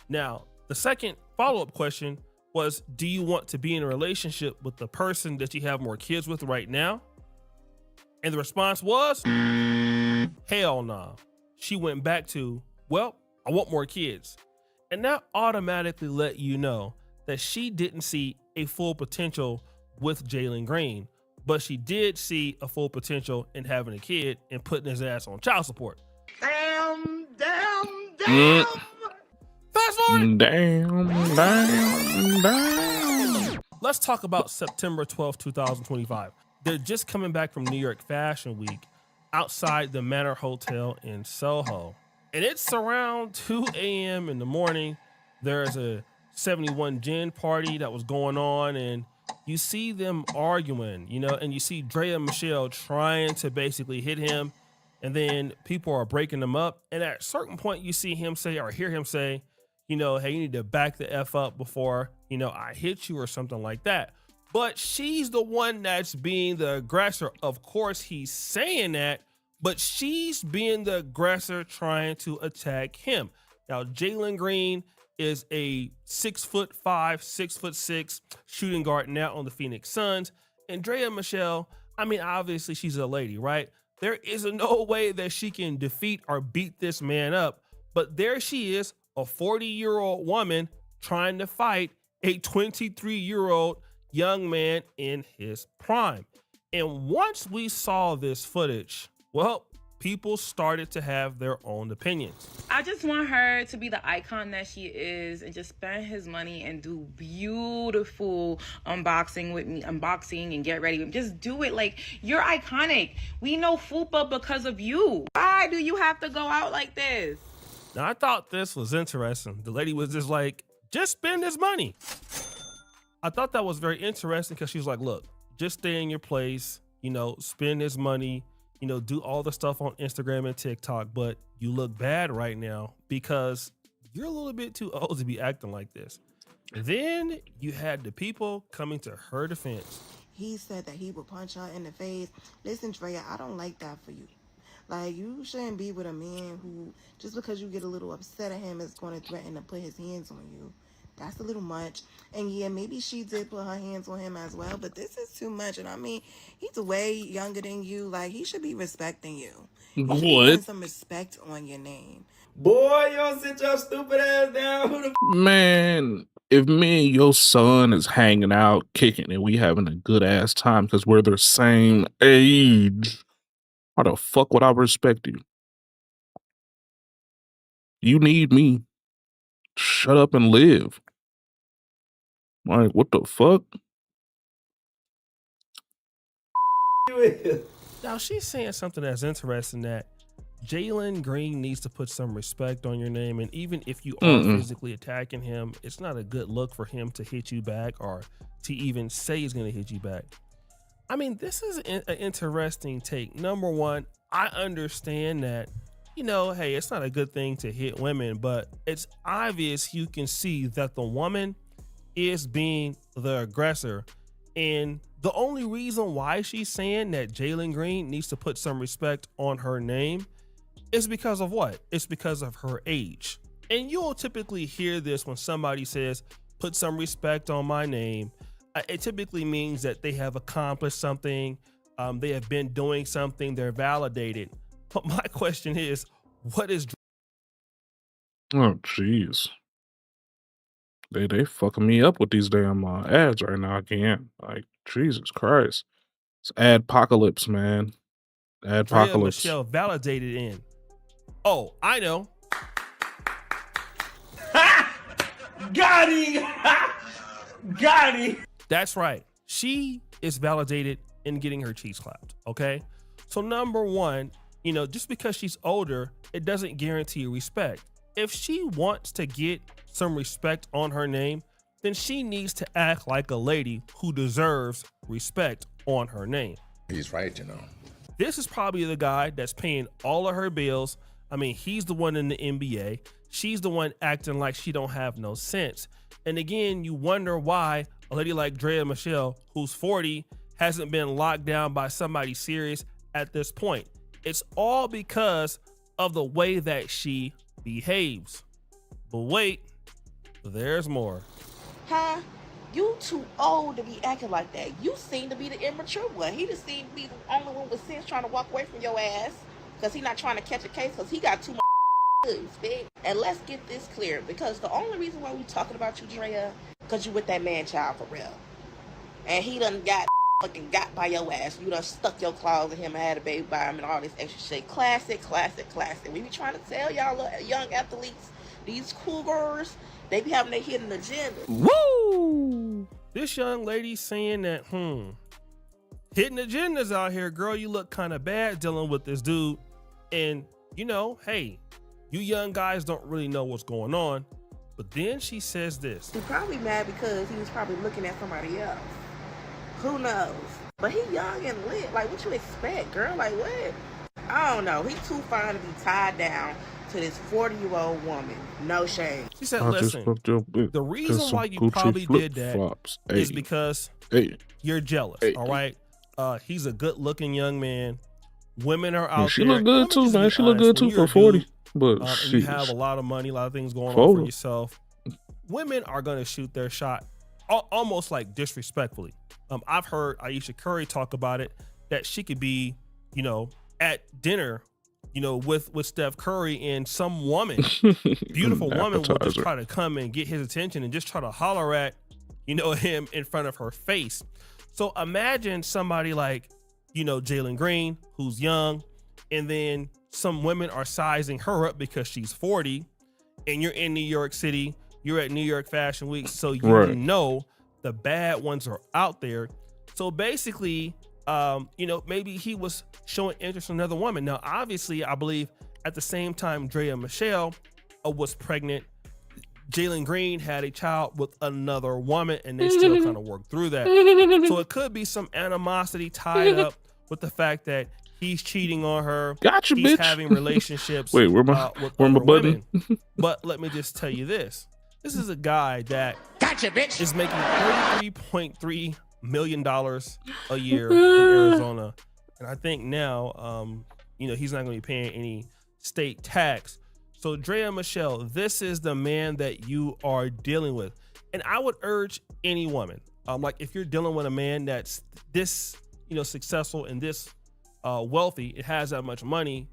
Now, the second follow-up question was, do you want to be in a relationship with the person that you have more kids with right now? And the response was, hell nah. She went back to, well, I want more kids. And that automatically let you know that she didn't see a full potential with Jalen Green, but she did see a full potential in having a kid and putting his ass on child support. Damn. Fast forward. Damn. Let's talk about September 12th, 2025. They're just coming back from New York Fashion Week outside the Manor Hotel in Soho. And it's around 2 a.m. in the morning. There's a 71 gin party that was going on, and you see them arguing, and you see Draya and Michelle trying to basically hit him, and then people are breaking them up. And at a certain point, you see him say, or hear him say, hey, you need to back the F up before, I hit you or something like that. But she's the one that's being the aggressor. Of course, he's saying that, but she's being the aggressor trying to attack him. Now, Jalen Green is a 6'5", 6'6" shooting guard now on the Phoenix Suns. And Draya Michelle, obviously she's a lady, right? There is no way that she can defeat or beat this man up. But there she is, a 40-year-old woman trying to fight a 23-year-old young man in his prime. And once we saw this footage, well, people started to have their own opinions. I just want her to be the icon that she is and just spend his money and do beautiful unboxing with me, unboxing and get ready. Just do it. Like, you're iconic. We know FUPA because of you. Why do you have to go out like this? Now, I thought this was interesting. The lady was just like, just spend his money. I thought that was very interesting because she was like, look, just stay in your place, spend his money, do all the stuff on Instagram and TikTok, but you look bad right now because you're a little bit too old to be acting like this. Then you had the people coming to her defense. He said that he would punch her in the face. Listen, Draya, I don't like that for you. Like, you shouldn't be with a man who, just because you get a little upset at him, is going to threaten to put his hands on you. That's a little much. And yeah, maybe she did put her hands on him as well, but this is too much. And he's way younger than you. Like, he should be respecting you. He should be putting some respect on your name. Boy, you don't sit your stupid ass down. Who the Man, if me and your son is hanging out, kicking, and we having a good ass time because we're the same age, how the fuck would I respect you? You need me. Shut up and live. Like, what the fuck? Now, she's saying something that's interesting, that Jalen Green needs to put some respect on your name. And even if you are physically attacking him, it's not a good look for him to hit you back or to even say he's going to hit you back. This is an interesting take. Number one, I understand that, hey, it's not a good thing to hit women, but it's obvious you can see that the woman is being the aggressor. And the only reason why she's saying that Jalen Green needs to put some respect on her name is because of what? It's because of her age. And you'll typically hear this when somebody says, put some respect on my name. It typically means that they have accomplished something. They have been doing something. They're validated. But my question is, what is... Oh, jeez. They fucking me up with these damn ads right now again. Like, Jesus Christ. It's adpocalypse, man. Adpocalypse. Michelle validated in? Oh, I know. Got him! Got him! That's right. She is validated in getting her cheeks clapped, okay? So number one, just because she's older, it doesn't guarantee respect. If she wants to get some respect on her name, then she needs to act like a lady who deserves respect on her name. He's right, you know. This is probably the guy that's paying all of her bills. I mean, he's the one in the NBA. She's the one acting like she don't have no sense. And again, you wonder why a lady like Draya Michelle, who's 40, hasn't been locked down by somebody serious at this point. It's all because of the way that she behaves. But wait, there's more. Huh? You too old to be acting like that. You seem to be the immature one. He just seemed to be the only one with sense trying to walk away from your ass because he not trying to catch a case because he got too much goods, bitch. And let's get this clear, because the only reason why we talking about you, Draya, because you with that man child for real. And he done got by your ass. You done stuck your claws in him and had a baby by him and all this extra shit. Classic. We be trying to tell y'all little young athletes, these cougars, they be having their hidden agenda. Woo! This young lady saying that, hidden agendas out here, girl, you look kind of bad dealing with this dude. And, you know, hey, you young guys don't really know what's going on. But then she says this. He probably mad because he was probably looking at somebody else. Who knows? But he young and lit. Like, what you expect, girl? Like, what? I don't know. He too fine to be tied down to this 40-year-old woman. No shame. She said, listen, the reason why you probably did that is because you're jealous, all right? He's a good-looking young man. Women are out there. She look good too, man. She look good too for 40. But you have a lot of money, a lot of things going on for yourself. Women are going to shoot their shot almost like disrespectfully. I've heard Ayesha Curry talk about it, that she could be, you know, at dinner, you know, with Steph Curry, and some woman, beautiful woman, will just try to come and get his attention and just try to holler at, you know, him in front of her face. So imagine somebody like, you know, Jalen Green, who's young, and then some women are sizing her up because she's 40, and you're in New York City, you're at New York Fashion Week, so you know the bad ones are out there. So basically, you know, maybe he was showing interest in another woman. Now, obviously, I believe at the same time Draya Michelle was pregnant, Jalen Green had a child with another woman, and they still kind of worked through that. So it could be some animosity tied up with the fact that he's cheating on her. Gotcha, he's bitch. having relationships Wait, with my other button? women. But let me just tell you this. This is a guy that is making $33.3 million a year in Arizona. And I think now, you know, he's not going to be paying any state tax. So Draya Michelle, this is the man that you are dealing with. And I would urge any woman, like if you're dealing with a man that's this, you know, successful and this wealthy, it has that much money,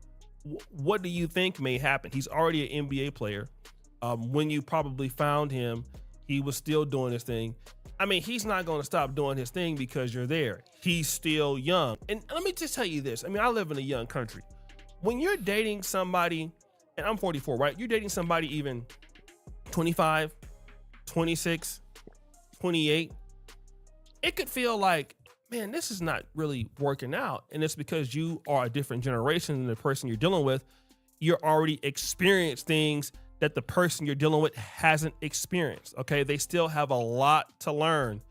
what do you think may happen? He's already an NBA player. When you probably found him, he was still doing his thing. I mean, he's not going to stop doing his thing because you're there. He's still young. And let me just tell you this. I mean, I live in a young country. When you're dating somebody, and I'm 44, right? You're dating somebody even 25, 26, 28. It could feel like, man, this is not really working out. And it's because you are a different generation than the person you're dealing with. You're already experienced things that the person you're dealing with hasn't experienced, okay? They still have a lot to learn.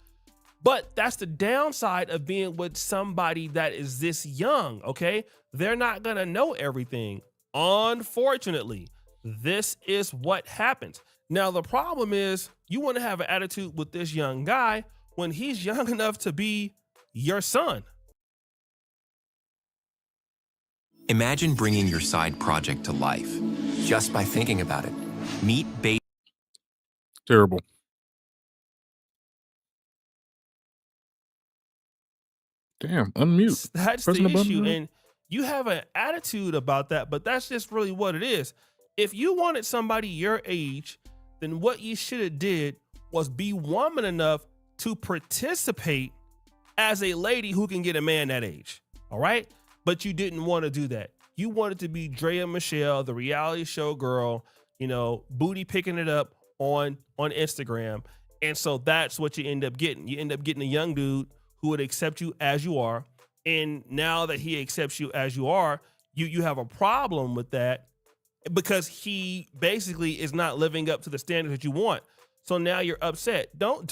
But that's the downside of being with somebody that is this young, okay? They're not gonna know everything. Unfortunately, this is what happens. Now, the problem is you wanna have an attitude with this young guy when he's young enough to be your son. Imagine bringing your side project to life just by thinking about it. Meet bait. Terrible. Damn, unmute. That's Pressing the the button, issue. bro. And you have an attitude about that, but that's just really what it is. If you wanted somebody your age, then what you should have did was be woman enough to participate as a lady who can get a man that age. All right. But you didn't want to do that. You wanted to be Draya Michelle, the reality show girl, you know, booty picking it up on Instagram. And so that's what you end up getting. You end up getting a young dude who would accept you as you are. And now that he accepts you as you are, you have a problem with that because he basically is not living up to the standards that you want. So now you're upset. Don't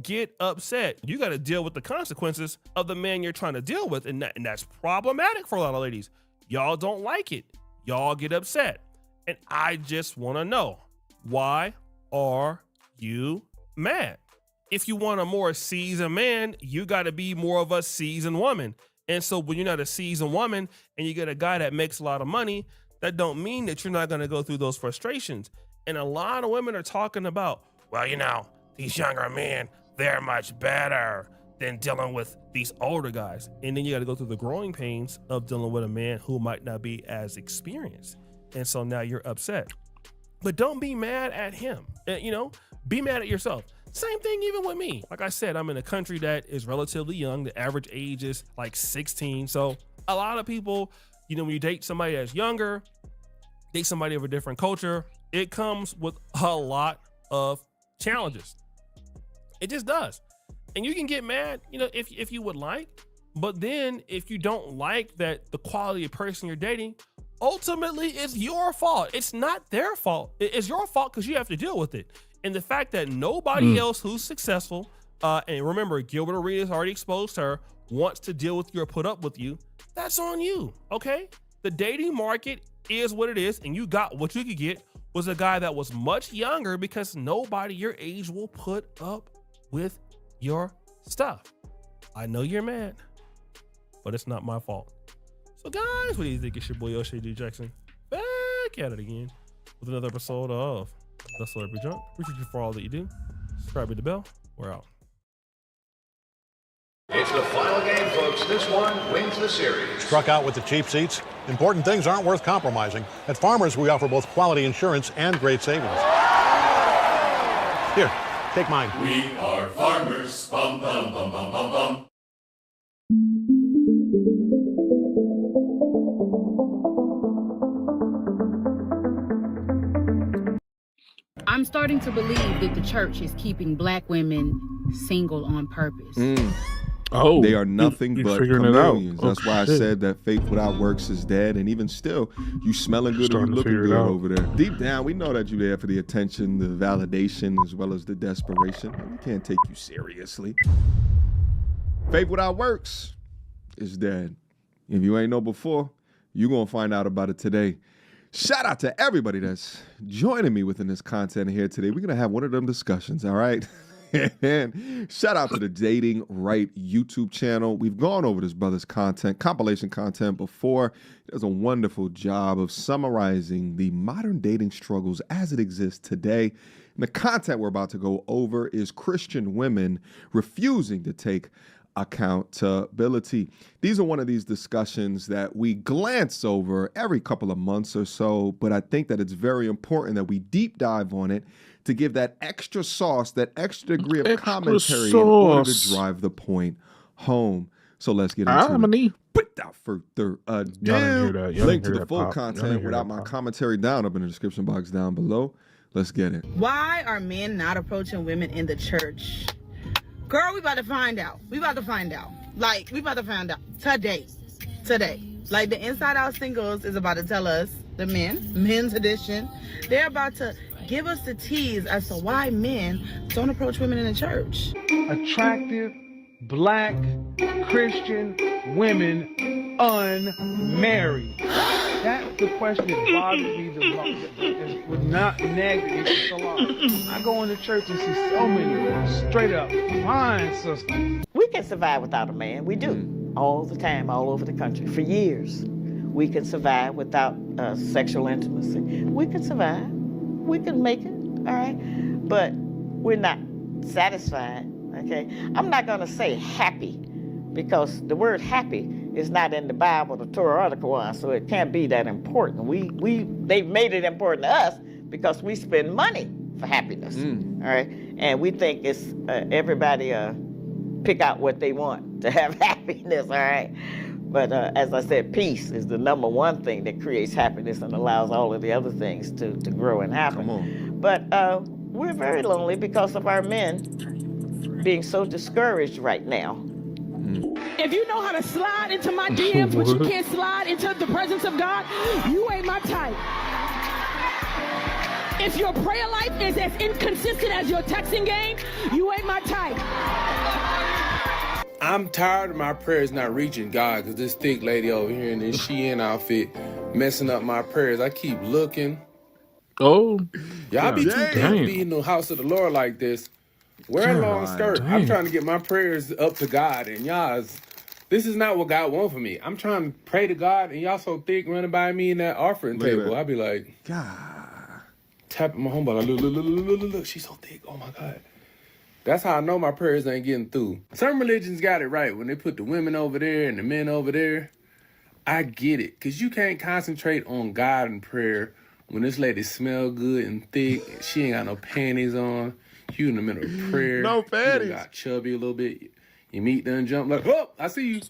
get upset. You got to deal with the consequences of the man you're trying to deal with. And that's problematic for a lot of ladies. Y'all don't like it. Y'all get upset. And I just want to know, why are you mad? If you want a more seasoned man, you got to be more of a seasoned woman. And so when you're not a seasoned woman and you get a guy that makes a lot of money, that don't mean that you're not going to go through those frustrations. And a lot of women are talking about, well, you know, these younger men, they're much better than dealing with these older guys. And then you got to go through the growing pains of dealing with a man who might not be as experienced. And so now you're upset. But don't be mad at him. You know, be mad at yourself. Same thing even with me. Like I said, I'm in a country that is relatively young. The average age is like 16. So a lot of people, you know, when you date somebody that's younger, date somebody of a different culture, it comes with a lot of challenges. It just does. And you can get mad, you know, if you would like, but then if you don't like that the quality of person you're dating, ultimately it's your fault. It's not their fault. It's your fault because you have to deal with it. And the fact that nobody else who's successful, and remember, Gilbert Arenas already exposed her, wants to deal with you or put up with you, that's on you, okay? The dating market is what it is, and you got what you could get was a guy that was much younger because nobody your age will put up with your stuff. I know you're mad, but it's not my fault. So guys, what do you think? It's your boy YNW Jackson back at it again with another episode of The Celebrity Junk. Appreciate you for all that you do. Subscribe to the bell. We're out. It's the final game, folks. This one wins the series. Struck out with the cheap seats? Important things aren't worth compromising. At Farmers, we offer both quality insurance and great savings. Here, take mine. We are farmers. Bum, bum, bum, bum, bum, bum. I'm starting to believe that the church is keeping black women single on purpose. Oh, they are nothing but figuring it out. chameleons. That's why I said that faith without works is dead. And even still, you smelling good and you looking good over there. Deep down, we know that you're there for the attention, the validation, as well as the desperation. We can't take you seriously. Faith without works is dead. If you ain't know before, you're going to find out about it today. Shout out to everybody that's joining me within this content here today. We're going to have one of them discussions, all right? And shout out to the Dating Right YouTube channel. We've gone over this brother's content, compilation content before. He does a wonderful job of summarizing the modern dating struggles as it exists today. And the content we're about to go over is Christian women refusing to take accountability. These are one of these discussions that we glance over every couple of months or so, but I think that it's very important that we deep dive on it to give that extra sauce, that extra degree of commentary in order to drive the point home. So let's get into it. Without further ado, link to the full content without my commentary down up in the description box down below. Let's get it. Why are men not approaching women in the church? Girl, we about to find out. We about to find out. Like, we about to find out today. Like, the Inside Out Singles is about to tell us, the men's edition, they're about to give us the tease as to why men don't approach women in the church. Attractive, black, Christian women unmarried. That's the question that bothers me the most. It was not negative so long. I go into church and see so many straight up fine sisters. We can survive without a man. We do. All the time, all over the country. For years. We can survive without sexual intimacy. We can survive. We can make it, all right? But we're not satisfied, okay? I'm not gonna say happy because the word happy is not in the Bible, the Torah, or the Quran, so it can't be that important. They've made it important to us because we spend money for happiness, all right? And we think it's everybody pick out what they want to have happiness, all right? But as I said, peace is the number one thing that creates happiness and allows all of the other things to grow and happen. Come on. But we're very lonely because of our men being so discouraged right now. If you know how to slide into my DMs, but you can't slide into the presence of God, you ain't my type. If your prayer life is as inconsistent as your texting game, you ain't my type. I'm tired of my prayers not reaching God because this thick lady over here in this Shein outfit messing up my prayers. I keep looking. Oh. Y'all be too thick to Damn. be in the house of the Lord like this. Wear a long skirt. damn. I'm trying to get my prayers up to God, and this is not what God wants for me. I'm trying to pray to God, and y'all so thick running by me in that offering table. I be like, God, tapping my homeboy. Like, look, she's so thick. Oh my God. That's how I know my prayers ain't getting through. Some religions got it right when they put the women over there and the men over there. I get it, because you can't concentrate on God and prayer when this lady smell good and thick. She ain't got no panties on. You in the middle of prayer. No panties. You done got chubby a little bit. Your meat done jump like, oh, I see you.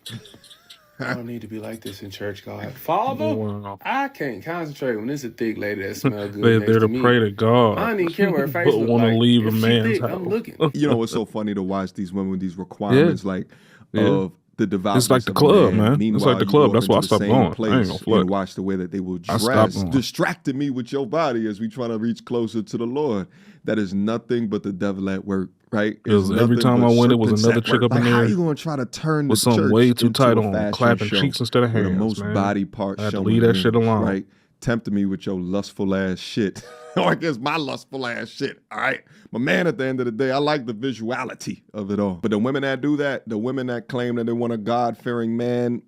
I don't need to be like this in church, God. Father, I can't concentrate when it's a thick lady that smell good They're next there to to me. pray to God. I don't even care what her face but look want to like. leave If a she man's thick, house. I'm looking. You know, it's so funny to watch these women with these requirements, like of the devoutness It's like the of a club, man. It's Meanwhile, like the you club. walk That's why I into the stopped same going. I ain't place gonna flex. and watch the way that they will I stopped dress, going. distracting me with your body as we trying to reach closer to the Lord. That is nothing but the devil at work, right? Because every time I went, it was another chick up in Like, how there are you going to try to turn the with something church way too into tight a on, fashion clapping show cheeks instead of where hands, the most man. body parts I had to showing leave that shit limbs, alone. right? Tempting me with your lustful ass shit. Or I guess my lustful ass shit, all right? But man, at the end of the day, I like the visuality of it all. But the women that do that, the women that claim that they want a God-fearing man,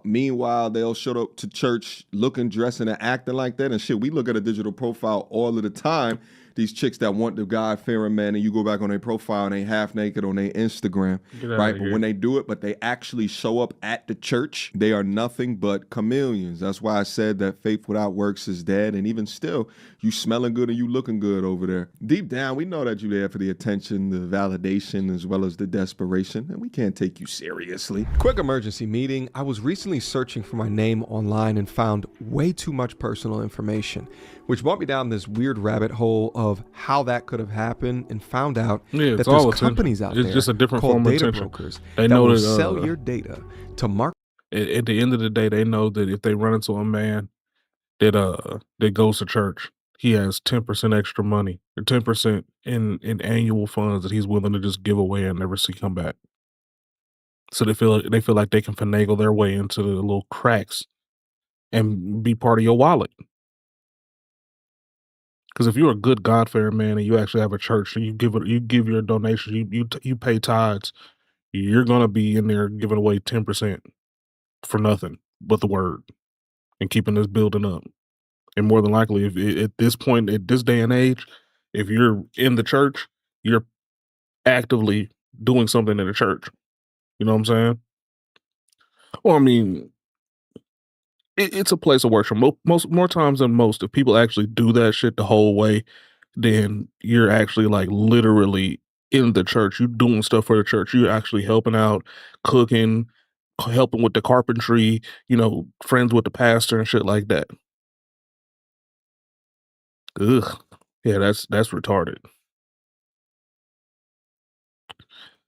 meanwhile, they'll show up to church looking, dressing, and acting like that. And shit, we look at a digital profile all of the time. These chicks that want the God-fearing man, and you go back on their profile and they half naked on their Instagram, Get outta right? But here. when they do it, but they actually show up at the church, they are nothing but chameleons. That's why I said that faith without works is dead. And even still, you smelling good and you looking good over there. Deep down, we know that you're there for the attention, the validation, as well as the desperation, and we can't take you seriously. Quick emergency meeting. I was recently searching for my name online and found way too much personal information, which brought me down this weird rabbit hole of how that could have happened, and found out Yeah, that it's all there's attention. companies out It's there just a different called form of data attention. brokers They that know will that, sell your data to market. At the end of the day, they know that if they run into a man that goes to church, he has 10% extra money, or 10% in annual funds that he's willing to just give away and never see come back. So they feel like they can finagle their way into the little cracks and be part of your wallet. Because if you're a good God-fearing man and you actually have a church and you give your donation, you pay tithes, you're gonna be in there giving away 10% for nothing but the word and keeping this building up. And more than likely, if at this point, at this day and age, if you're in the church, you're actively doing something in the church. You know what I'm saying? Well, I mean, it's a place of worship. More times than most, if people actually do that shit the whole way, then you're actually like literally in the church. You're doing stuff for the church. You're actually helping out, cooking, helping with the carpentry, friends with the pastor and shit like that. Ugh. Yeah, that's retarded.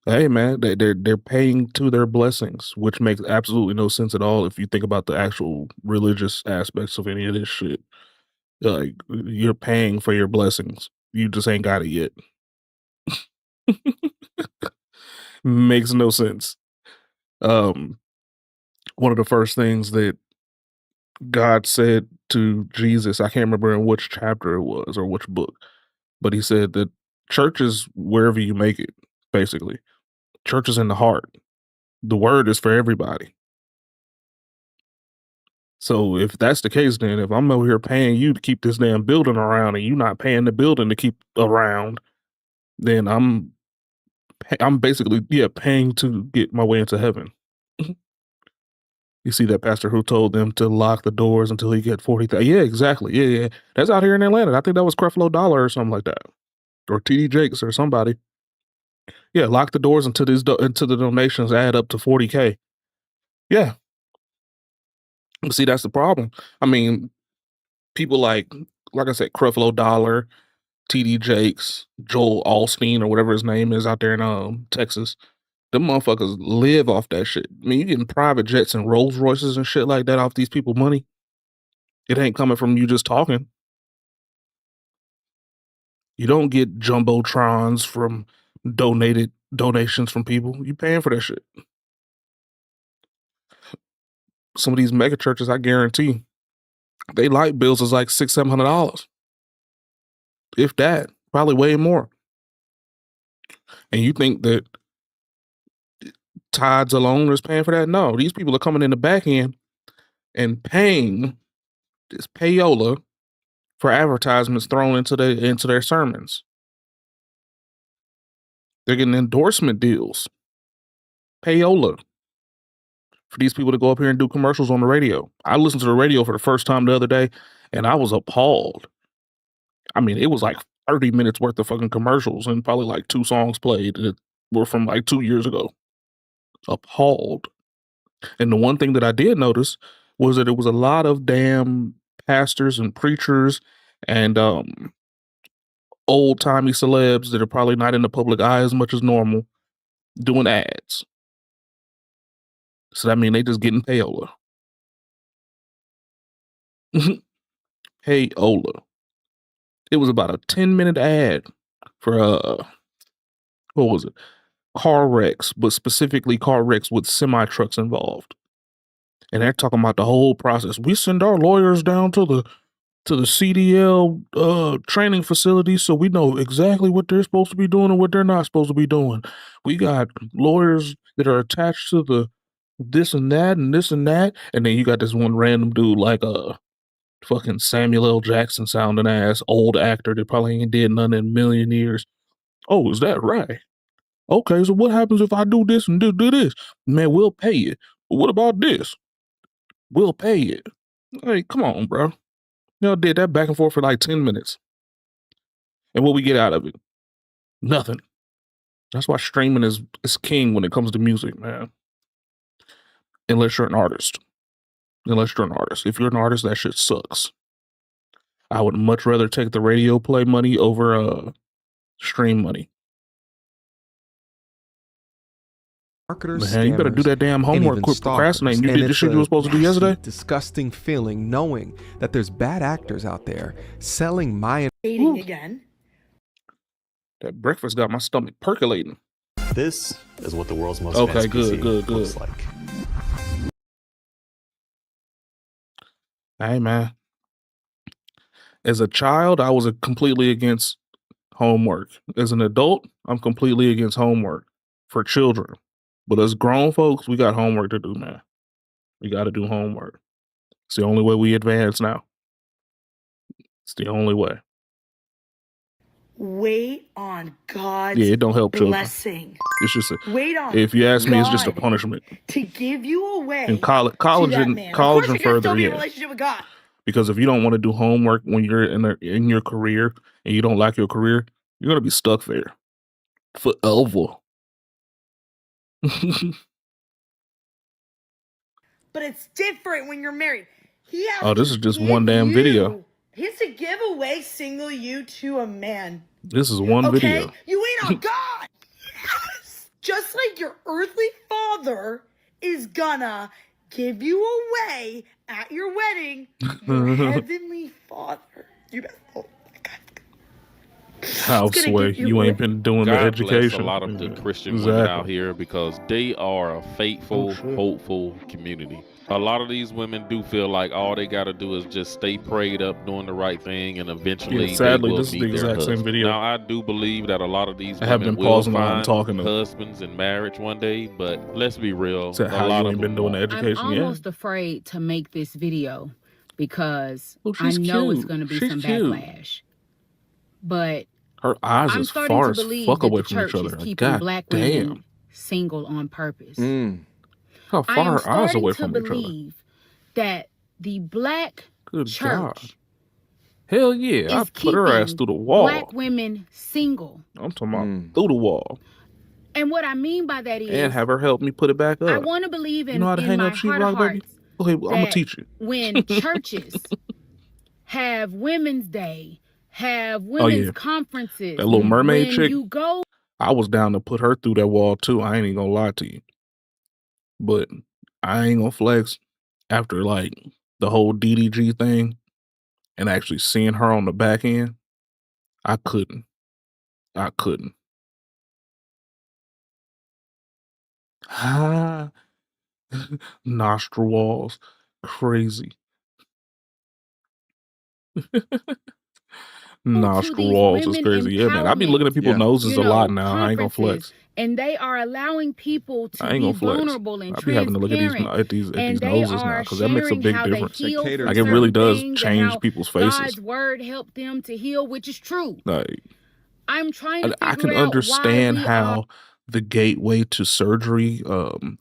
Hey man, they're paying to their blessings, which makes absolutely no sense at all if you think about the actual religious aspects of any of this shit. Like, you're paying for your blessings. You just ain't got it yet. Makes no sense. One of the first things that God said to Jesus, I can't remember in which chapter it was or which book, but he said that church is wherever you make it, basically. Church is in the heart. The word is for everybody. So if that's the case, then if I'm over here paying you to keep this damn building around and you not paying the building to keep around, then I'm basically paying to get my way into heaven. You see that pastor who told them to lock the doors until he get 40,000. Yeah, exactly. Yeah. That's out here in Atlanta. I think that was Creflo Dollar or something like that, or TD Jakes or somebody. Yeah, lock the doors until until the donations add up to 40K. Yeah. See, that's the problem. I mean, people like I said, Creflo Dollar, TD Jakes, Joel Osteen, or whatever his name is out there in Texas. Them motherfuckers live off that shit. I mean, you getting private jets and Rolls Royces and shit like that off these people money. It ain't coming from you just talking. You don't get jumbotrons from donations from people. You paying for that shit. Some of these mega churches, I guarantee, they light bills is like $600-700, if that, probably way more. And you think that tithes alone is paying for that? No, these people are coming in the back end and paying this payola for advertisements thrown into their sermons. They're getting endorsement deals, payola, for these people to go up here and do commercials on the radio. I listened to the radio for the first time the other day, and I was appalled. I mean, it was like 30 minutes worth of fucking commercials and probably like 2 songs played that were from like 2 years ago. Appalled. And the one thing that I did notice was that it was a lot of damn pastors and preachers and old-timey celebs that are probably not in the public eye as much as normal doing ads. So that means they just getting payola. Payola. It was about a 10-minute ad for what was it? Car wrecks, but specifically car wrecks with semi-trucks involved. And they're talking about the whole process. We send our lawyers down to the CDL training facility so we know exactly what they're supposed to be doing and what they're not supposed to be doing. We got lawyers that are attached to the this and that and this and that. And then you got this one random dude like fucking Samuel L. Jackson sounding ass old actor that probably ain't did nothing in a million years. Oh, is that right? Okay, so what happens if I do this and do this? Man, we'll pay you. But what about this? We'll pay you. Like, come on, bro. Y'all did that back and forth for like 10 minutes. And what we get out of it? Nothing. That's why streaming is king when it comes to music, man. Unless you're an artist. If you're an artist, that shit sucks. I would much rather take the radio play money over stream money. Marketers, man, you better do that damn homework. Quit procrastinating. You did the shit you were supposed to do yesterday. Disgusting feeling knowing that there's bad actors out there selling my Dating again. That breakfast got my stomach percolating. This is what the world's most okay, advanced good. looks like. Hey, man. As a child, I was completely against homework. As an adult, I'm completely against homework for children. But as grown folks, we got homework to do, man. We got to do homework. It's the only way we advance now. It's the only way. Wait on God's it don't help blessing. Children. It's just wait on if you ask me, it's just a God punishment. to give you away. In college and further, yeah. Relationship with God. Because if you don't want to do homework when you're in your career and you don't like your career, you're gonna be stuck there forever. But it's different when you're married. He has this is just one damn video. He has to give away single you to a man. This is one video. You wait on God. Yes. Just like your earthly father is gonna give you away at your wedding, your heavenly father. You better. Oh my God. Houseway, you ain't been doing the education. Bless a lot of the Christian women out here because they are a faithful, hopeful community. A lot of these women do feel like all they got to do is just stay prayed up, doing the right thing, and eventually sadly, they will this is meet the their exact husband. same video. Now, I do believe that a lot of these I have women been will pausing while I'm find talking to husbands in marriage one day, but let's be real. So how you ain't been doing the education I'm almost afraid to make this video because I know it's going to be some backlash. But her eyes I'm as starting far to as believe fuck that away the from each church other. is keeping God black damn. women single on purpose. How I far am her eyes away starting from to each other. believe that the black Good church God. Hell yeah, I is put her ass keeping through the wall. black women single. I'm talking about through the wall. And what I mean by that is, And have her help me put it back up. I want to believe in, You know how to in hang my up heart of sheetrock, baby? hearts Okay, well, I'm gonna that teach you. when churches have Women's Day, have women's conferences, That Little Mermaid when chick, you go, I was down to put her through that wall too. I ain't even gonna lie to you. But I ain't gonna flex after like the whole DDG thing and actually seeing her on the back end. I couldn't. Ah, nostril walls, crazy. To Nostril these walls is women crazy. Yeah, man. I be looking at empowerment, people's noses a lot now. I ain't gonna conferences, flex. and they are allowing people to I ain't be gonna flex. vulnerable and I be having to look at these and they noses now are because that makes a sharing big how they difference. heal from Like it really certain does things and change how people's faces. God's word helped them to heal, which is true. Like I'm trying to I can figure out why understand we are. how the gateway to surgery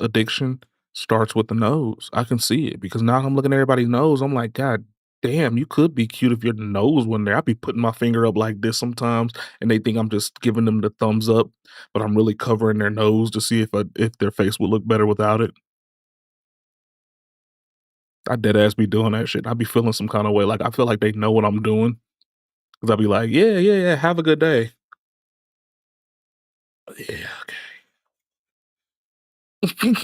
addiction starts with the nose. I can see it because now I'm looking at everybody's nose. I'm like, God damn, you could be cute if your nose wasn't there. I be putting my finger up like this sometimes, and they think I'm just giving them the thumbs up, but I'm really covering their nose to see if their face would look better without it. I dead ass be doing that shit. I be feeling some kind of way. Like I feel like they know what I'm doing. Cause I'll be like, yeah, have a good day. Yeah, okay.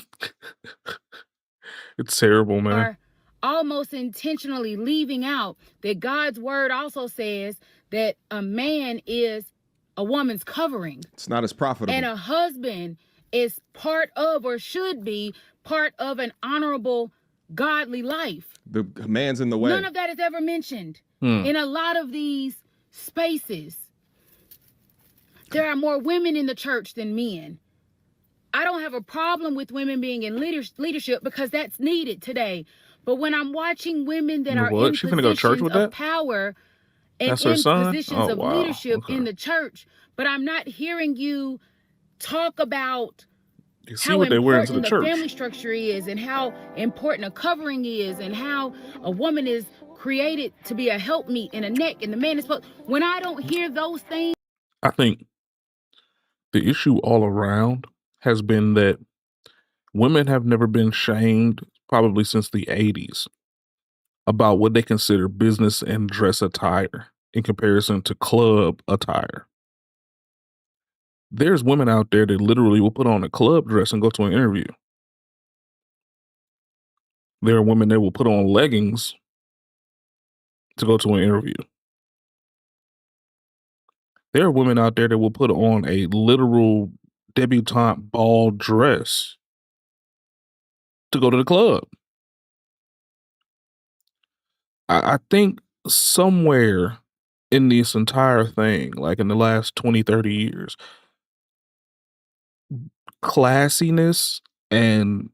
It's terrible, man. Are almost intentionally leaving out that God's word also says that a man is a woman's covering. It's not as profitable. And a husband is part of or should be part of an honorable, godly life. The man's in the way. None of that is ever mentioned in a lot of these spaces. There are more women in the church than men. I don't have a problem with women being in leadership because that's needed today. But when I'm watching women that are in She finna go to church positions with of that? power and That's her in son? positions Oh, of wow. leadership Okay. in the church, but I'm not hearing you talk about You see how what they wear into important the the church. family structure is and how important a covering is and how a woman is created to be a helpmeet and a neck and the man is supposed. When I don't hear those things. I think the issue all around has been that women have never been shamed, probably since the 80s, about what they consider business and dress attire in comparison to club attire. There's women out there that literally will put on a club dress and go to an interview. There are women that will put on leggings to go to an interview. There are women out there that will put on a literal debutante ball dress to go to the club. I think somewhere in this entire thing, like in the last 20, 30 years, classiness and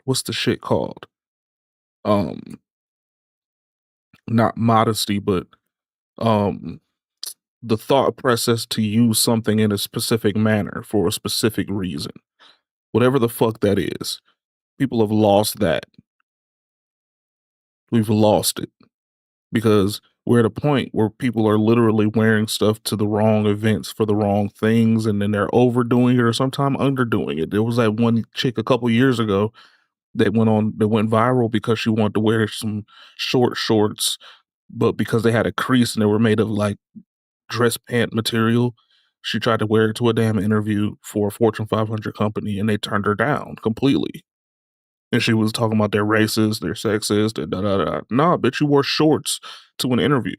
what's the shit called? Not modesty, but the thought process to use something in a specific manner for a specific reason. Whatever the fuck that is. People have lost that. We've lost it. Because we're at a point where people are literally wearing stuff to the wrong events for the wrong things, and then they're overdoing it or sometimes underdoing it. There was that one chick a couple years ago that went viral because she wanted to wear some short shorts, but because they had a crease and they were made of like dress pant material, she tried to wear it to a damn interview for a Fortune 500 company, and they turned her down completely. And she was talking about they're racist, they're sexist, and da da da. Nah, bitch, you wore shorts to an interview.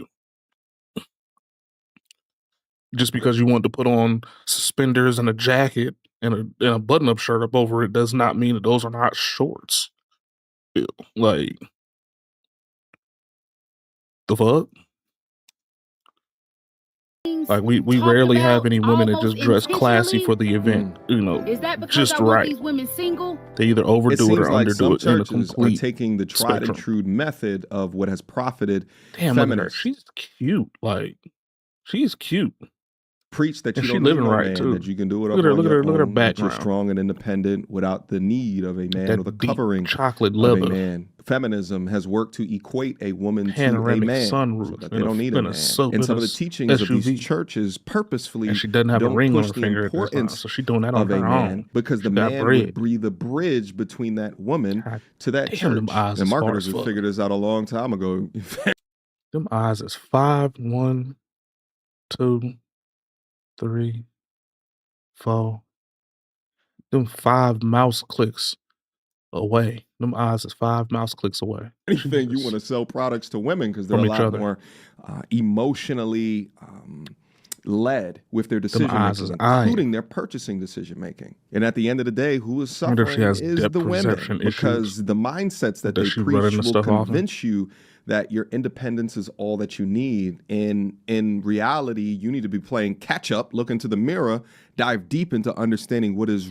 Just because you want to put on suspenders and a jacket and a button-up shirt up over it does not mean that those are not shorts. Ew. Like, the fuck? Like we rarely have any women that just dress classy for the event, Is that because just I want right. these women single? They either overdo it or like underdo some it in a churches are complete taking the tried spectrum. and true method of what has profited Damn, look at her. feminists. She's cute. Like, she's cute. Preach that And you she don't need living no right, man, too. that you can do it Look up at her, on look at your her, look at her own, that you're background. strong and independent without the need of a man That or the deep covering chocolate of leather. a man. Feminism has worked to equate a woman to a Panoramic man sunroof so that in they a- don't need a in a man. soap- And in some a of the teachings of these SUV. churches purposefully And she doesn't have a don't ring on push her the finger at this time, importance so she doing that on of a her man own. because She the got man bread. would be the bridge between that woman to that damn, church. them eyes And is far marketers as have fuck. figured this out a long time ago. Them eyes is 5, 1, 2, 3, 4. Them 5 mouse clicks away. Them eyes is 5 mouse clicks away. Anything you want to sell products to women because they're From a each lot other. more emotionally led with their decision eyes is making, eyeing. including their purchasing decision making. And at the end of the day, who is wonder if suffering she has is depth the women, perception because issues. the mindsets that they Does she run preach into will stuff often? convince you that your independence is all that you need. And in reality, you need to be playing catch up, look into the mirror, dive deep into understanding what is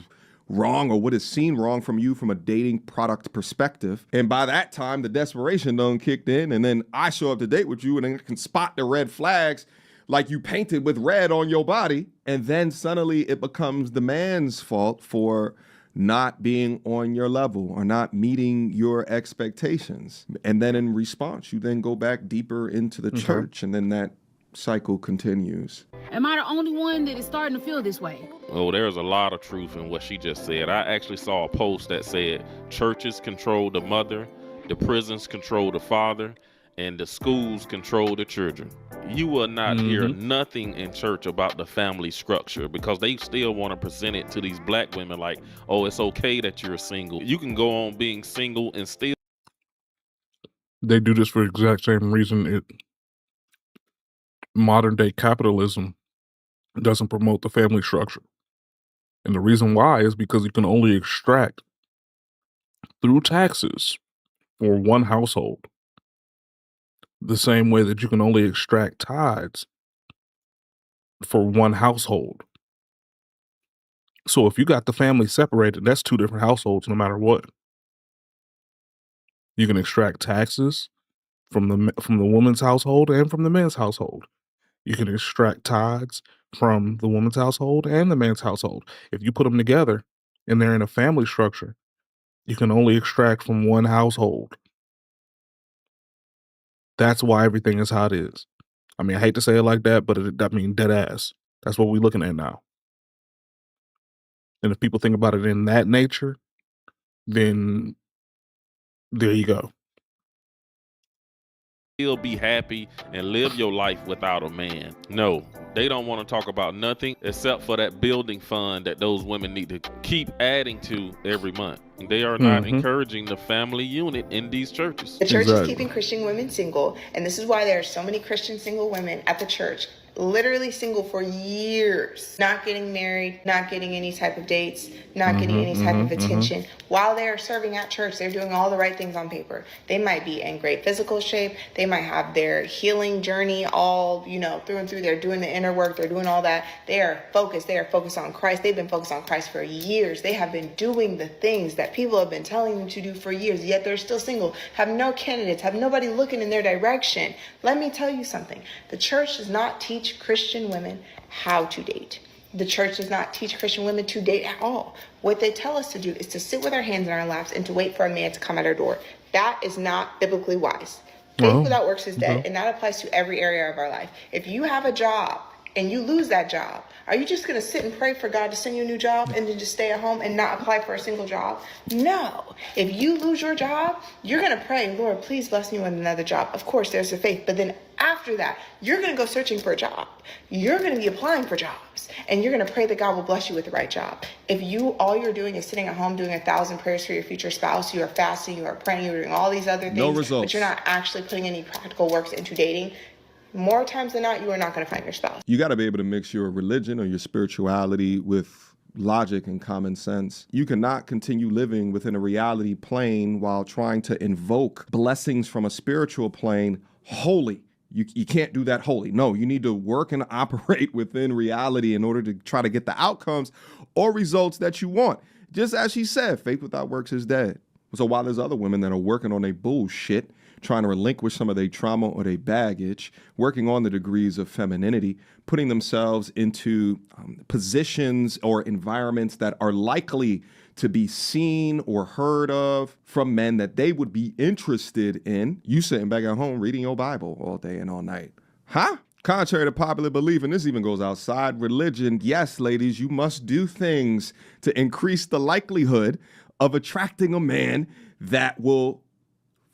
wrong or what is seen wrong from you from a dating product perspective. And by that time, the desperation done kicked in, and then I show up to date with you and I can spot the red flags like you painted with red on your body. And then suddenly it becomes the man's fault for not being on your level or not meeting your expectations. And then in response, you then go back deeper into the church, and then that cycle continues. Am I the only one that is starting to feel this way? Oh, there's a lot of truth in what she just said. I actually saw a post that said churches control the mother, the prisons control the father, and the schools control the children. You will not hear nothing in church about the family structure because they still want to present it to these black women like, oh, it's okay that you're single. You can go on being single and still. They do this for the exact same reason modern day capitalism doesn't promote the family structure. And the reason why is because you can only extract through taxes for one household the same way that you can only extract tithes for one household. So if you got the family separated, that's 2 different households no matter what. You can extract taxes from the woman's household and from the man's household. You can extract tithes from the woman's household and the man's household. If you put them together and they're in a family structure, you can only extract from one household. That's why everything is how it is. I mean, I hate to say it like that, but dead ass. That's what we're looking at now. And if people think about it in that nature, then there you go. Still be happy and live your life without a man. No, they don't want to talk about nothing except for that building fund that those women need to keep adding to every month. They are not encouraging the family unit in these churches. The church is keeping Christian women single, and this is why there are so many Christian single women at the church, literally single for years, not getting married, not getting any type of dates, not getting any type of attention. While they are serving at church, they're doing all the right things on paper. They might be in great physical shape. They might have their healing journey all, through and through. They're doing the inner work. They're doing all that. They are focused. They are focused on Christ. They've been focused on Christ for years. They have been doing the things that people have been telling them to do for years, yet they're still single, have no candidates, have nobody looking in their direction. Let me tell you something. The church does not teach Christian women how to date. The church does not teach Christian women to date at all. What they tell us to do is to sit with our hands in our laps and to wait for a man to come at our door. That is not biblically wise. Faith without works is dead, and that applies to every area of our life. If you have a job and you lose that job, are you just going to sit and pray for God to send you a new job and then just stay at home and not apply for a single job? No. If you lose your job, you're going to pray, Lord, please bless me with another job. Of course, there's the faith. But then after that, you're going to go searching for a job. You're going to be applying for jobs. And you're going to pray that God will bless you with the right job. If all you're doing is sitting at home doing 1,000 prayers for your future spouse, you are fasting, you are praying, you're doing all these other things, No results. but you're not actually putting any practical works into dating, more times than not, you are not going to find your spouse. You got to be able to mix your religion or your spirituality with logic and common sense. You cannot continue living within a reality plane while trying to invoke blessings from a spiritual plane wholly. You can't do that wholly. No, you need to work and operate within reality in order to try to get the outcomes or results that you want. Just as she said, faith without works is dead. So while there's other women that are working on their bullshit, trying to relinquish some of their trauma or their baggage, working on the degrees of femininity, putting themselves into positions or environments that are likely to be seen or heard of from men that they would be interested in. You sitting back at home reading your Bible all day and all night. Huh? Contrary to popular belief, and this even goes outside religion, yes, ladies, you must do things to increase the likelihood of attracting a man that will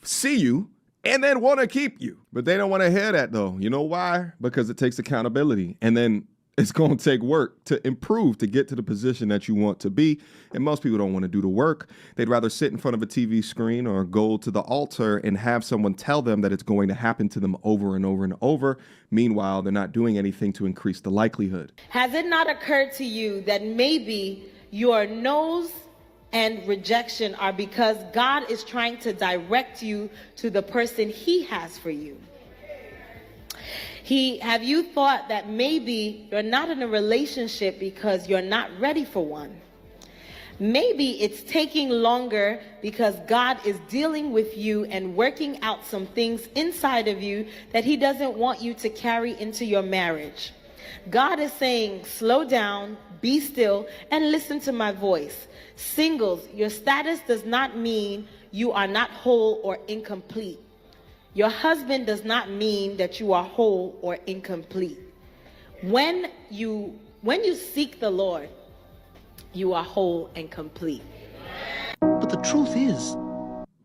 see you and then want to keep you. But they don't want to hear that, though. You know why? Because it takes accountability. And then It's going to take work to improve, to get to the position that you want to be. And most people don't want to do the work. They'd rather sit in front of a TV screen or go to the altar and have someone tell them that it's going to happen to them over and over and over. Meanwhile, they're not doing anything to increase the likelihood. Has it not occurred to you that maybe your no's and rejection are because God is trying to direct you to the person He has for you? Have you thought that maybe you're not in a relationship because you're not ready for one? Maybe it's taking longer because God is dealing with you and working out some things inside of you that He doesn't want you to carry into your marriage. God is saying, slow down, be still, and listen to my voice. Singles, your status does not mean you are not whole or incomplete. Your husband does not mean that you are whole or incomplete. When you seek the Lord, you are whole and complete. But the truth is,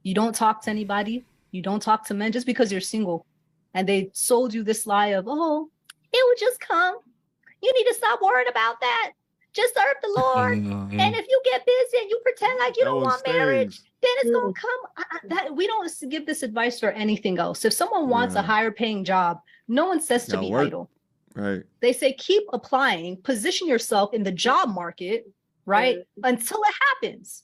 you don't talk to anybody. You don't talk to men just because you're single. And they sold you this lie of, oh, it will just come. You need to stop worrying about that. Just serve the Lord. And if you get busy and you pretend like you don't want marriage, then it's going to come. We don't give this advice for anything else. If someone wants a higher paying job, no one says to be idle. Right. They say, keep applying, position yourself in the job market, right? Until it happens.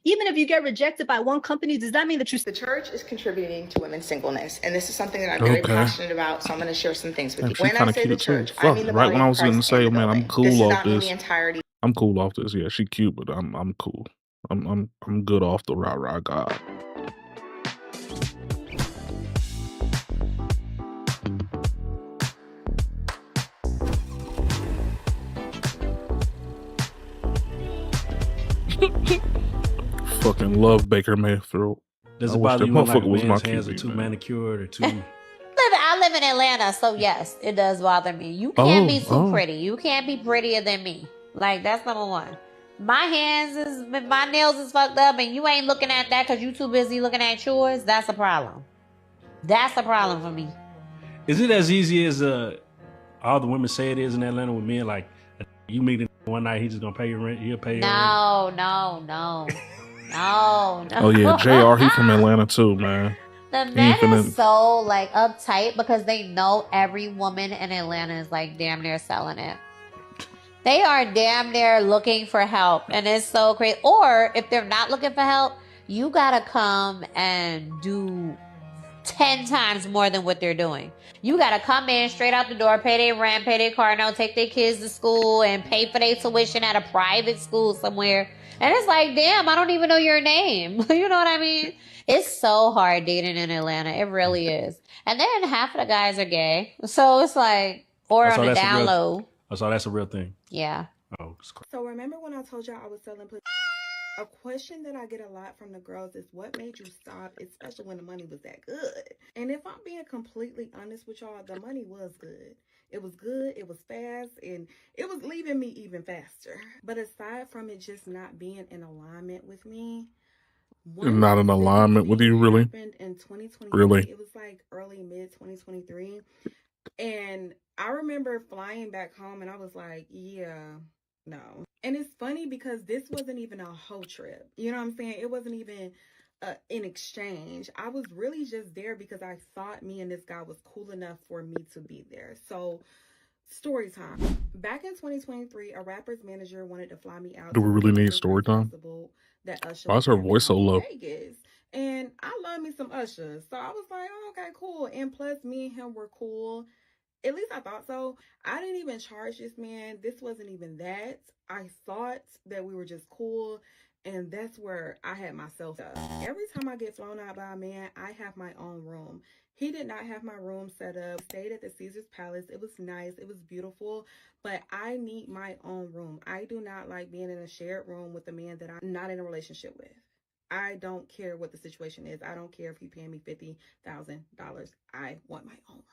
Even if you get rejected by one company, does that mean that The church is contributing to women's singleness, and this is something that I'm very passionate about, so I'm going to share some things with you. When I say the church, I mean the right body when I of was going to Christ say, in the man, I'm building. cool This is off not this. the entirety. I'm cool off this. Yeah, she cute, but I'm cool. I'm good off the rah God. Fucking love Baker Mayfield. Does I it wish bother that you when like a motherfucker was my man's hands are QB, too man. manicured or too? I live in Atlanta, so yes, it does bother me. You can't be too pretty. You can't be prettier than me. Like, that's number one. My nails is fucked up, and you ain't looking at that because you too busy looking at yours. That's a problem. That's a problem for me. Is it as easy as all the women say it is in Atlanta with men? Like, you meet him one night, he's just gonna pay your rent. He'll pay your rent. No. Oh yeah, JR, he from Atlanta too, man. The men are so like uptight because they know every woman in Atlanta is like damn near selling it. They are damn near looking for help, and it's so crazy. Or if they're not looking for help, you gotta come and do 10 times more than what they're doing. You gotta come in straight out the door, pay their rent, pay their car note, take their kids to school, and pay for their tuition at a private school somewhere. And it's like, damn, I don't even know your name. You know what I mean? It's so hard dating in Atlanta. It really is. And then half of the guys are gay. So it's like, or on the down low. So that's a real thing. Yeah. Oh, So remember when I told y'all I was selling pussy? A question that I get a lot from the girls is, what made you stop, especially when the money was that good? And if I'm being completely honest with y'all, the money was good. It was good, it was fast, and it was leaving me even faster. But aside from it just not being in alignment with me, Not in alignment with you, really? happened in 2023. Really? It was like early, mid 2023. And I remember flying back home and I was like, yeah, no. And it's funny because this wasn't even a whole trip. You know what I'm saying? It wasn't even in exchange. I was really just there because I thought me and this guy was cool enough for me to be there. So, story time. Back in 2023, a rapper's manager wanted to fly me out. Do we really need story time? Why is her voice so low? Vegas. And I love me some Usher. So I was like, oh, okay, cool. And plus, me and him were cool. At least I thought so. I didn't even charge this man. This wasn't even that. I thought that we were just cool. And that's where I had myself up. Every time I get flown out by a man, I have my own room. He did not have my room set up. Stayed at the Caesar's Palace. It was nice. It was beautiful. But I need my own room. I do not like being in a shared room with a man that I'm not in a relationship with. I don't care what the situation is. I don't care if he paying me $50,000. I want my own room.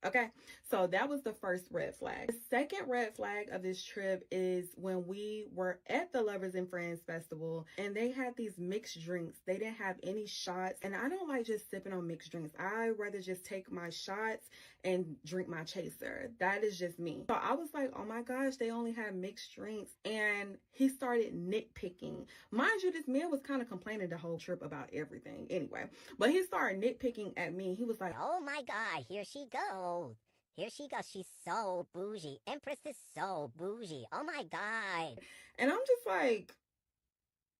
Okay, so that was the first red flag. The second red flag of this trip is when we were at the Lovers and Friends Festival and they had these mixed drinks. They didn't have any shots, and I don't like just sipping on mixed drinks. I rather just take my shots and drink my chaser. That is just me. So I was like, oh my gosh, they only had mixed drinks, and he started nitpicking. Mind you, this man was kind of complaining the whole trip about everything anyway, but he started nitpicking at me. He was like, oh my God, here she goes. Here she goes. She's so bougie. Empress is so bougie. Oh my God. And I'm just like,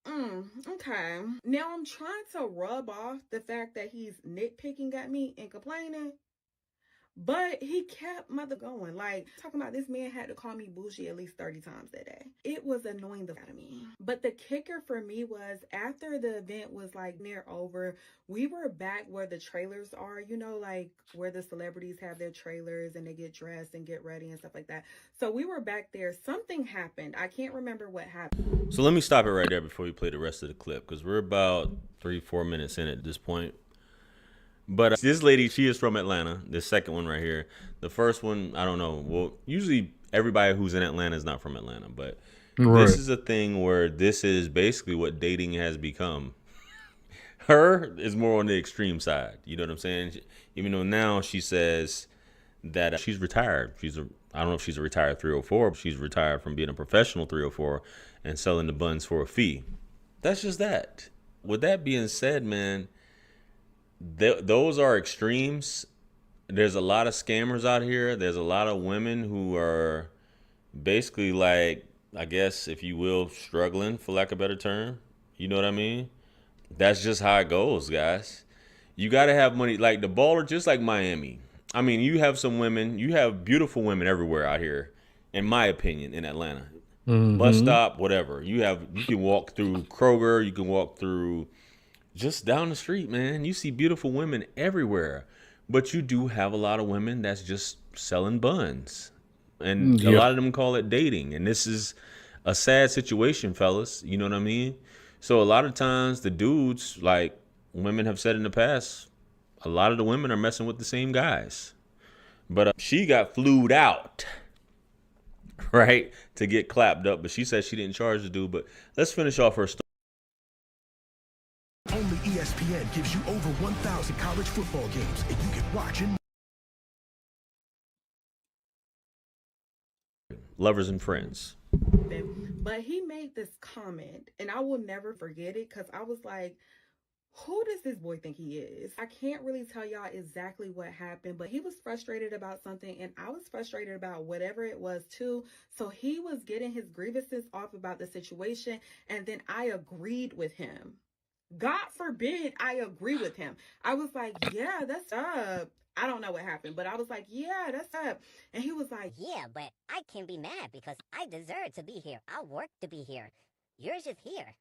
okay. Now I'm trying to rub off the fact that he's nitpicking at me and complaining, but he kept mother going. Like, talking about this man had to call me bougie at least 30 times that day. It was annoying the out of me. But the kicker for me was after the event was like near over, we were back where the trailers are, you know, like where the celebrities have their trailers and they get dressed and get ready and stuff like that. So we were back there. Something happened. I can't remember what happened. So let me stop it right there before we play the rest of the clip, because we're about 3-4 minutes in at this point. But this lady, she is from Atlanta. The second one right here. The first one, I don't know. Well, usually everybody who's in Atlanta is not from Atlanta. But this is a thing where this is basically what dating has become. Her is more on the extreme side. You know what I'm saying? Even though now she says that she's retired. I don't know if she's a retired 304, but she's retired from being a professional 304 and selling the buns for a fee. That's just that. With that being said, man, those are extremes. There's a lot of scammers out here. There's a lot of women who are basically like, I guess, if you will, struggling, for lack of a better term. You know what I mean? That's just how it goes, guys. You got to have money. Like the baller, just like Miami. I mean, you have some women, you have beautiful women everywhere out here, in my opinion, in Atlanta. Bus stop, whatever. You can walk through Kroger, you can walk through just down the street, man. You see beautiful women everywhere. But you do have a lot of women that's just selling buns. And a lot of them call it dating. And this is a sad situation, fellas. You know what I mean? So a lot of times the dudes, like women have said in the past, a lot of the women are messing with the same guys. But she got flued out, right, to get clapped up. But she said she didn't charge the dude. But let's finish off her story. Only ESPN gives you over 1,000 college football games, and you can watch and Lovers and Friends. But he made this comment, and I will never forget it, because I was like, who does this boy think he is? I can't really tell y'all exactly what happened, but he was frustrated about something, and I was frustrated about whatever it was too. So he was getting his grievances off about the situation, and then I agreed with him. God forbid I agree with him. I was like, yeah, that's up. I don't know what happened, but I was like, yeah, that's up. And he was like, yeah, but I can be mad because I deserve to be here. I work to be here. You're just here.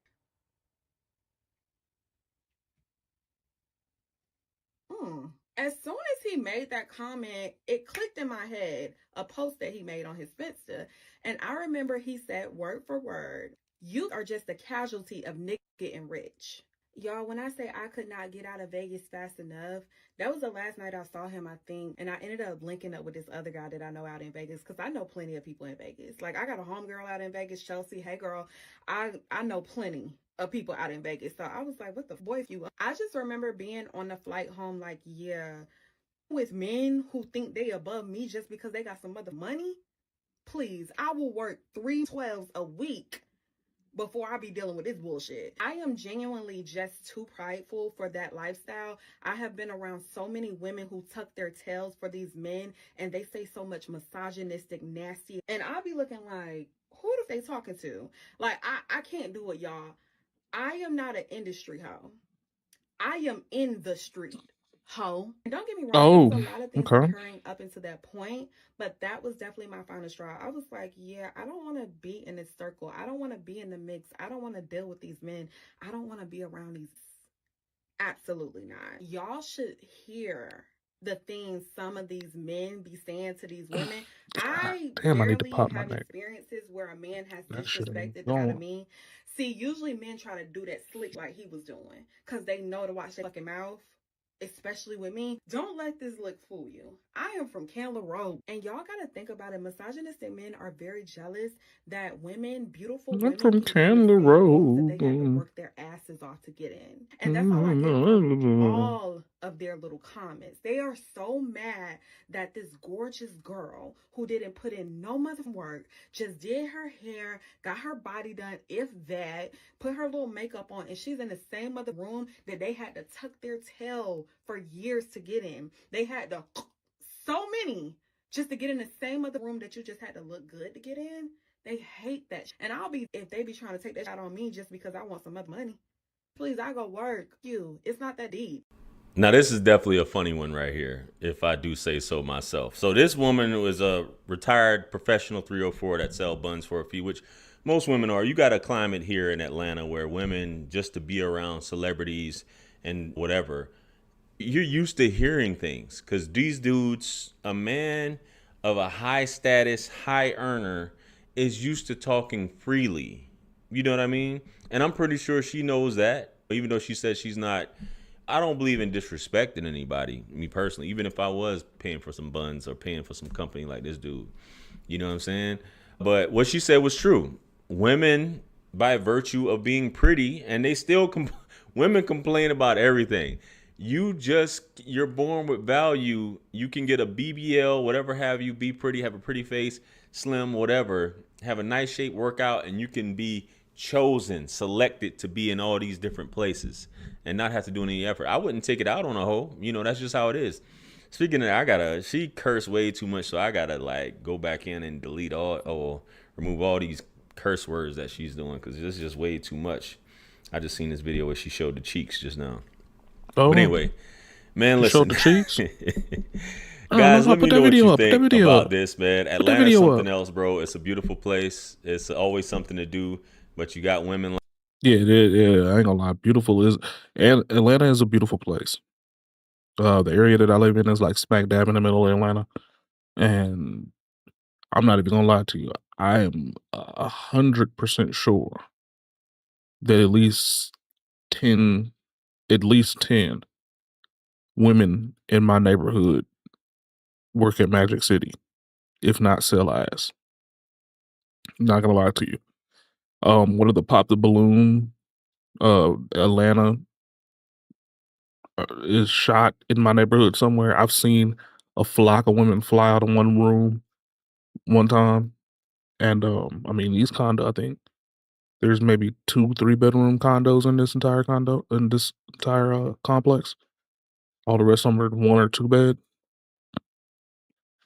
As soon as he made that comment, it clicked in my head, a post that he made on his Finsta. And I remember he said, word for word, you are just a casualty of niggas getting rich. Y'all, when I say I could not get out of Vegas fast enough, that was the last night I saw him, I think. And I ended up linking up with this other guy that I know out in Vegas, because I know plenty of people in Vegas. Like, I got a homegirl out in Vegas, Chelsea. Hey, girl, I know plenty of people out in Vegas. So I was like, what the boy, if you... I just remember being on the flight home like, yeah, with men who think they above me just because they got some other money, please, I will work 3 12s a week before I be dealing with this bullshit. I am genuinely just too prideful for that lifestyle. I have been around so many women who tuck their tails for these men, and they say so much misogynistic, nasty, and I'll be looking like, who are they talking to? Like, I can't do it, y'all. I am not an industry hoe. I am in the street hoe. And don't get me wrong, there's a lot of things occurring up until that point, but that was definitely my final straw. I was like, yeah, I don't want to be in this circle. I don't want to be in the mix. I don't want to deal with these men. I don't want to be around these. Absolutely not. Y'all should hear the things some of these men be saying to these women. I need to pop my neck. Experiences where a man has disrespected out of me. See, usually men try to do that slick like he was doing, because they know to watch their fucking mouth. especially with me. Don't let this look fool you. I am from Candler Road, and y'all gotta think about it. Misogynistic men are very jealous that women, beautiful I'm women, from can get in Candler the same rooms that they had to Road. work their asses off to get in. And that's all I get from all of their little comments. They are so mad that this gorgeous girl who didn't put in no mother work, just did her hair, got her body done, if that, put her little makeup on, and she's in the same other room that they had to tuck their tail for years to get in. They had to so many just to get in the same other room that you just had to look good to get in. They hate that. And I'll be, if they be trying to take that shot on me just because I want some other money, please, I go work. It's not that deep. Now, this is definitely a funny one right here, if I do say so myself. So this woman was a retired professional 304 that sell buns for a fee, which most women are. You got a climate here in Atlanta where women, just to be around celebrities and whatever, you're used to hearing things, because these dudes, a man of a high status, high earner, is used to talking freely. You know what I mean? And I'm pretty sure she knows that, even though she says she's not. I don't believe in disrespecting anybody, me personally, even if I was paying for some buns or paying for some company like this dude. You know what I'm saying? But what she said was true. Women, by virtue of being pretty, and they still women complain about everything. You're born with value. You can get a BBL, whatever have you, be pretty, have a pretty face, slim, whatever, have a nice shape, workout, and you can be chosen, selected to be in all these different places and not have to do any effort. I wouldn't take it out on a hoe. You know, that's just how it is. Speaking of that, she cursed way too much, so I gotta like go back in and delete remove all these curse words that she's doing, because this is just way too much. I just seen this video where she showed the cheeks just now. Oh, but anyway, man, listen. Showed the cheeks? Guys, let me know what you think about up. this, man. Atlanta's something else, bro. It's a beautiful place. It's always something to do, but you got women like. Yeah, I ain't gonna lie. Beautiful is, and Atlanta is a beautiful place. The area that I live in is like smack dab in the middle of Atlanta, and I'm not even gonna lie to you. I am 100% sure that at least 10 women in my neighborhood work at Magic City, if not sell ass. Not gonna lie to you. What are the Pop the Balloon? Atlanta is shot in my neighborhood somewhere. I've seen a flock of women fly out of one room one time, and I mean, these condo, I think there's maybe 2-3 bedroom condos in this entire complex. All the rest of them are 1 or 2 bed.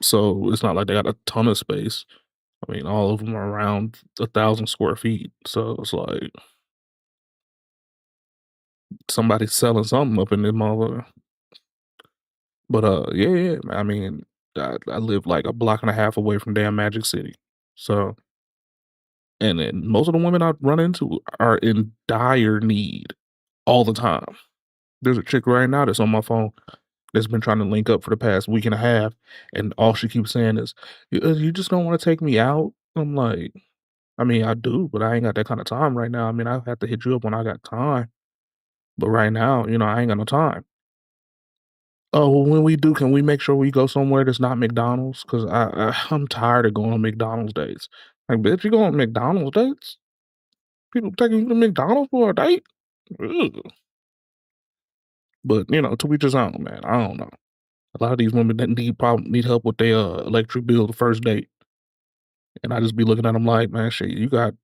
So it's not like they got a ton of space. I mean, all of them are around 1,000 square feet. So it's like somebody's selling something up in this motherfucker. But yeah, I mean, I live like a block and a half away from damn Magic City. So, and then most of the women I run into are in dire need all the time. There's a chick right now that's on my phone that's been trying to link up for the past week and a half, and all she keeps saying is, "You just don't want to take me out." I'm like, I mean, I do, but I ain't got that kind of time right now. I mean, I have to hit you up when I got time, but right now, I ain't got no time. Oh, well, when we do, can we make sure we go somewhere that's not McDonald's? Because I'm tired of going on McDonald's dates. Like, bitch, you go on McDonald's dates? People taking you to McDonald's for a date? Ugh. But to each his own, man. I don't know. A lot of these women that need help with their electric bill the first date, and I just be looking at them like, man, shit, you got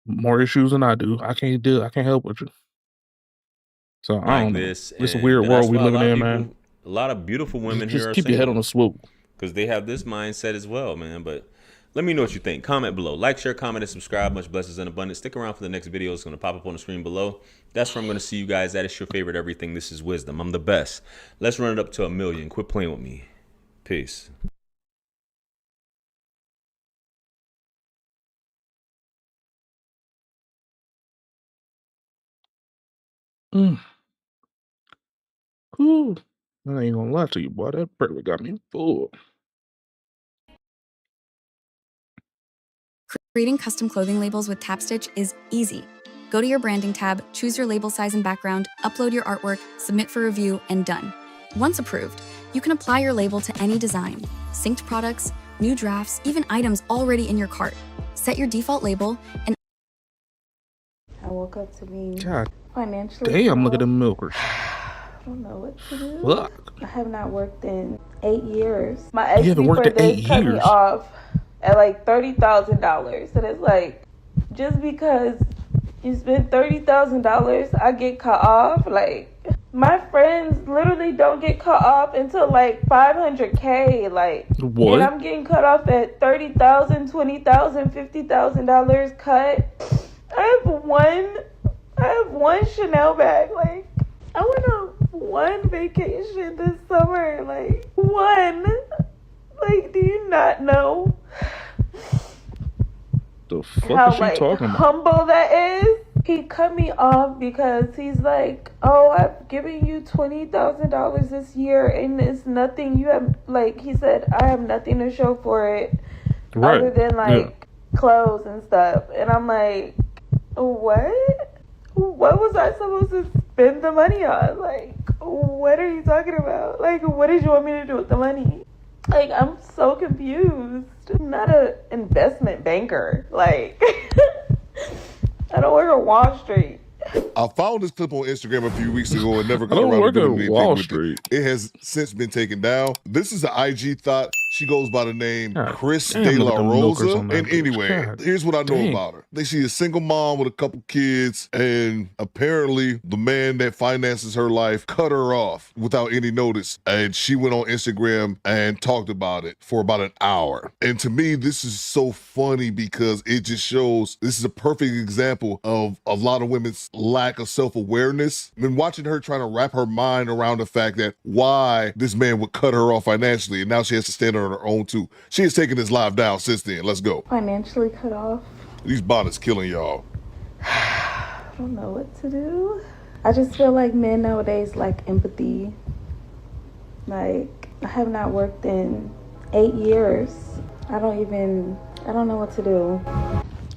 more issues than I do. I can't help with you. So I like don't know. this, It's a and weird that's world we why living in, man. a lot of beautiful women Just here are keep your head on single, a swivel. because they have this mindset as well, man. But let me know what you think. Comment below. Like, share, comment, and subscribe. Much blessings and abundance. Stick around for the next video. It's going to pop up on the screen below. That's where I'm going to see you guys at. It's your favorite everything. This is Wisdom. I'm the best. Let's run it up to 1 million. Quit playing with me. Peace. Ooh, I ain't gonna lie to you, boy. That burger got me full. Creating custom clothing labels with TapStitch is easy. Go to your branding tab, choose your label size and background, upload your artwork, submit for review, and done. Once approved, you can apply your label to any design, synced products, new drafts, even items already in your cart. Set your default label and I woke up to being God financially damn, look at broke. them milkers. I don't know what to do. Fuck. I have not worked in 8 years. My ex You haven't worked before in 8 this cut me years. off at like $30,000, and it's like, just because you spend $30,000, I get cut off. Like, my friends literally don't get cut off until like $500K. Like, What? and I'm getting cut off at $30,000, $20,000, $50,000 cut. I have one Chanel bag. Like, I went on one vacation this summer. Like, one. Like, do you not know The fuck how is she like talking about? humble that is? He cut me off because he's like, oh, I've given you $20,000 this year and it's nothing. You have, like, he said, I have nothing to show for it Right. other than like clothes and stuff. And I'm like, what? What was I supposed to spend the money on? Like, what are you talking about? Like, what did you want me to do with the money? Like, I'm so confused. I'm not an investment banker. Like, I don't work on Wall Street. I found this clip on Instagram a few weeks ago and never I got don't around to work doing at anything Wall with Street. it. It has since been taken down. This is an IG thought. She goes by the name Chris damn, De look La at them milkers Rosa. on that And bitch. anyway, God here's what I know dang. about her. She's a single mom with a couple kids, and apparently the man that finances her life cut her off without any notice. And she went on Instagram and talked about it for about an hour. And to me, this is so funny because it just shows this is a perfect example of a lot of women's lack of self-awareness. I've been watching her trying to wrap her mind around the fact that why this man would cut her off financially, and now she has to stand on her own too. She has taken his life down since then. Let's go. Financially cut off. These bonnets killing y'all. I don't know what to do. I just feel like men nowadays lack empathy. Like, I have not worked in 8 years. I don't know what to do.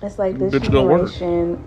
It's like this Bitch, go work. generation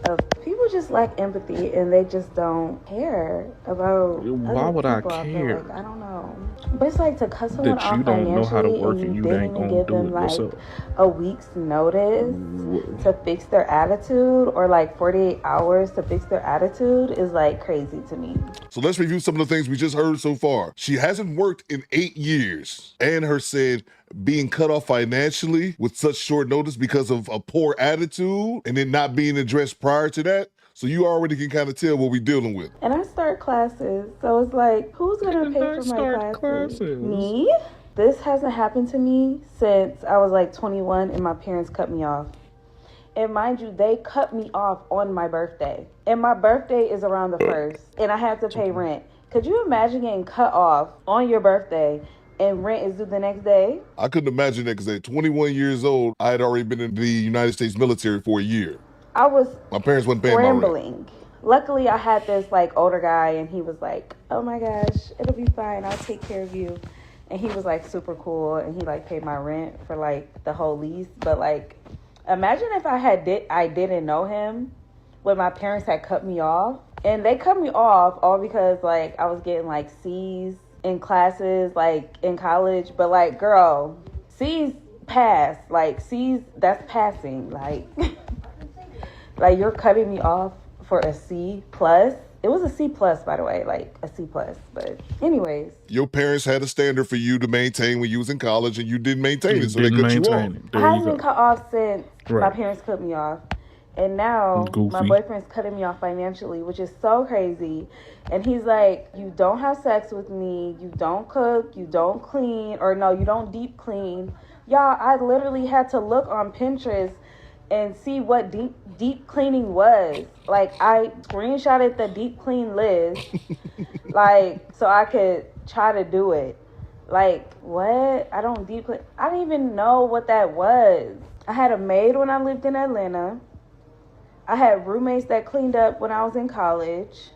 of people just lack empathy and they just don't care about Why other would I people, feel care? like. I don't know. But it's like to cut someone That off you don't know how to financially work and and you you didn't ain't even gonna give do them it like yourself. a week's notice to fix their attitude, or like 48 hours to fix their attitude, is like crazy to me. So let's review some of the things we just heard so far. She hasn't worked in 8 years. And her said being cut off financially with such short notice because of a poor attitude and it not being addressed prior to that. So you already can kind of tell what we're dealing with. And I start classes, so it's like, who's gonna pay for my classes? Me? This hasn't happened to me since I was like 21 and my parents cut me off. And mind you, they cut me off on my birthday. And my birthday is around the 1st, and I have to pay rent. Could you imagine getting cut off on your birthday and rent is due the next day? I couldn't imagine that because at 21 years old, I had already been in the United States military for a year. I was My parents wasn't paying my rent. scrambling. Luckily, I had this like older guy, and he was like, "Oh my gosh, it'll be fine. I'll take care of you." And he was like super cool, and he like paid my rent for like the whole lease. But like, imagine if I didn't know him when my parents had cut me off, and they cut me off all because like I was getting like C's in classes like in college. But like, girl, C's pass, like C's, that's passing, like. Like, you're cutting me off for a C plus. It was a C plus, by the way, like a C plus. But anyways, Your parents had a standard for you to maintain when you was in college and you didn't maintain it, so they cut you off. I haven't been cut off since my Right. parents cut me off. And now my Goofy. boyfriend's cutting me off financially, which is so crazy. And he's like, you don't have sex with me, you don't cook, you don't clean, or no, you don't deep clean. Y'all, I literally had to look on Pinterest and see what deep cleaning was. Like, I screenshotted the deep clean list, like, so I could try to do it. Like, what? I don't deep clean. I didn't even know what that was. I had a maid when I lived in Atlanta. I had roommates that cleaned up when I was in college.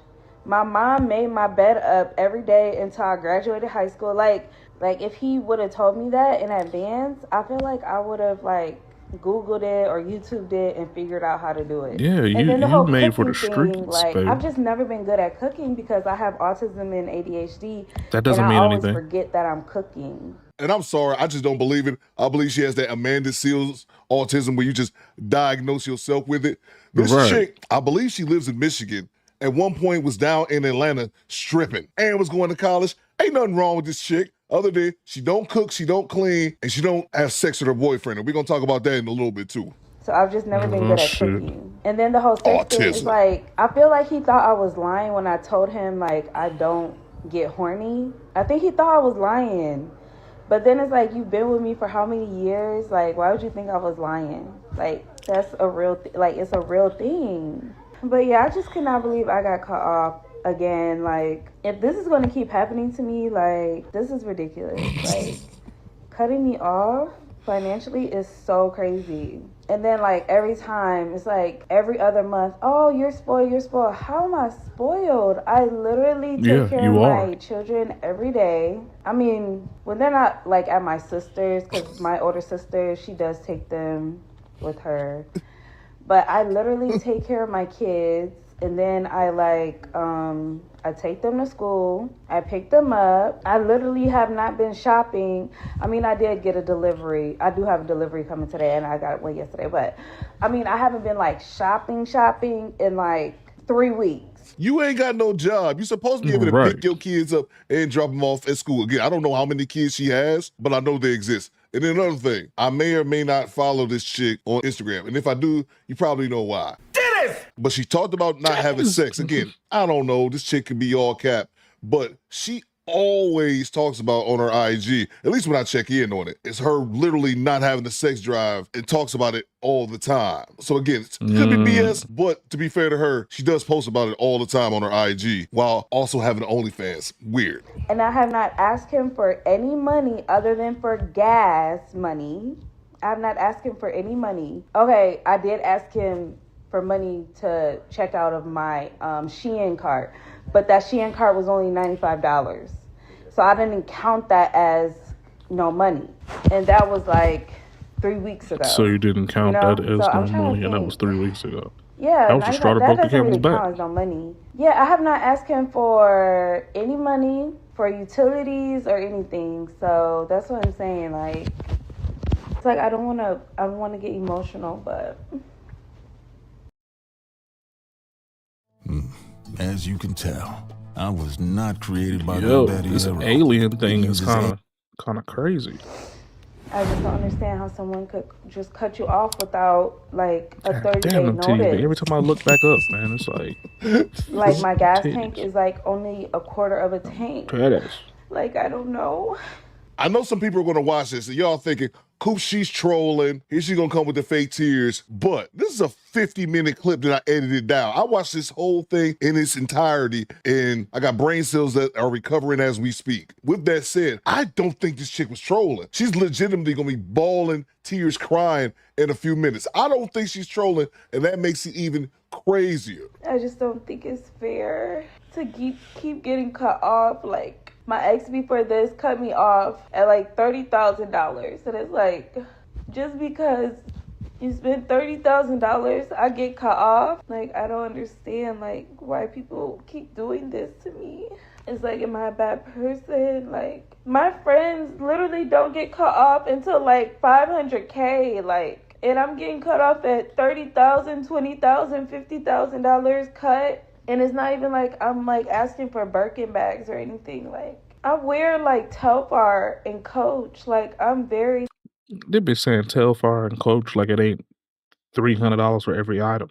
My mom made my bed up every day until I graduated high school. Like if he would have told me that in advance, I feel like I would have like Googled it or YouTubed it and figured out how to do it. Yeah, And then the you whole made for cooking the thing, streets, like baby. I've just never been good at cooking because I have autism and ADHD. That doesn't and I mean always anything. forget that I'm cooking. And I'm sorry, I just don't believe it. I believe she has that Amanda Seals autism where you just diagnose yourself with it. This Right. chick, I believe she lives in Michigan, at one point was down in Atlanta stripping and was going to college. Ain't nothing wrong with this chick other than she don't cook, she don't clean, and she don't have sex with her boyfriend. And we're going to talk about that in a little bit too. So I've just never been good at shit. cooking. And then the whole sex thing is Autism. like, I feel like he thought I was lying when I told him like I don't get horny. I think he thought I was lying. But then it's like, you've been with me for how many years? Like, why would you think I was lying? Like, that's a real, like, it's a real thing. But yeah, I just cannot believe I got cut off again. Like, if this is going to keep happening to me, like, this is ridiculous. Like, cutting me off financially is so crazy. And then like every time, it's like every other month, oh, you're spoiled, you're spoiled. How am I spoiled? I literally take care of my children every day. I mean, when they're not like at my sister's, because my older sister, she does take them with her. But I literally take care of my kids. And then I I take them to school. I pick them up. I literally have not been shopping. I mean, I did get a delivery. I do have a delivery coming today, and I got one yesterday. But I mean, I haven't been like shopping in like 3 weeks. You ain't got no job. You're supposed to be able to pick your kids up and drop them off at school. Again, I don't know how many kids she has, but I know they exist. And then another thing, I may or may not follow this chick on Instagram. And if I do, you probably know why. But she talked about not having sex. Again, I don't know. This chick can be all cap. But she always talks about on her IG, at least when I check in on it, it's her literally not having the sex drive and talks about it all the time. So again, it could be BS, but to be fair to her, she does post about it all the time on her IG while also having OnlyFans. Weird. And I have not asked him for any money other than for gas money. I have not asked him for any money. Okay, I did ask him for money to check out of my Shein cart, but that Shein cart was only $95. So I didn't count that as no money. And that was like 3 weeks ago. So you didn't count that as So no money, and that was 3 weeks ago. Yeah, that was the straw that broke the camel's back. Count as no money. Yeah, I have not asked him for any money, for utilities or anything. So that's what I'm saying. Like, it's like I don't want to get emotional, but As you can tell, I was not created by the daddy. This alien thing is kind of crazy. I just don't understand how someone could just cut you off without like a 30-day Damn them titties. notice. Every time I look back up, man, it's Like my gas titties. tank is like only a quarter of a tank. That is. Like, I don't know. I know some people are going to watch this and y'all thinking, Coop, she's trolling. Here she's going to come with the fake tears. But this is a 50-minute clip that I edited down. I watched this whole thing in its entirety, and I got brain cells that are recovering as we speak. With that said, I don't think this chick was trolling. She's legitimately going to be bawling, tears, crying in a few minutes. I don't think she's trolling, and that makes it even crazier. I just don't think it's fair to keep getting cut off. Like, my ex before this cut me off at like $30,000. And it's like, just because you spend $30,000, I get cut off? Like, I don't understand, like, why people keep doing this to me. It's like, am I a bad person? Like, my friends literally don't get cut off until like $500K. Like, and I'm getting cut off at $30,000, $20,000, $50,000 cut. And it's not even like I'm like asking for Birkin bags or anything. Like, I wear like Telfar and Coach. Like, I'm very. They be saying Telfar and Coach like it ain't $300 for every item.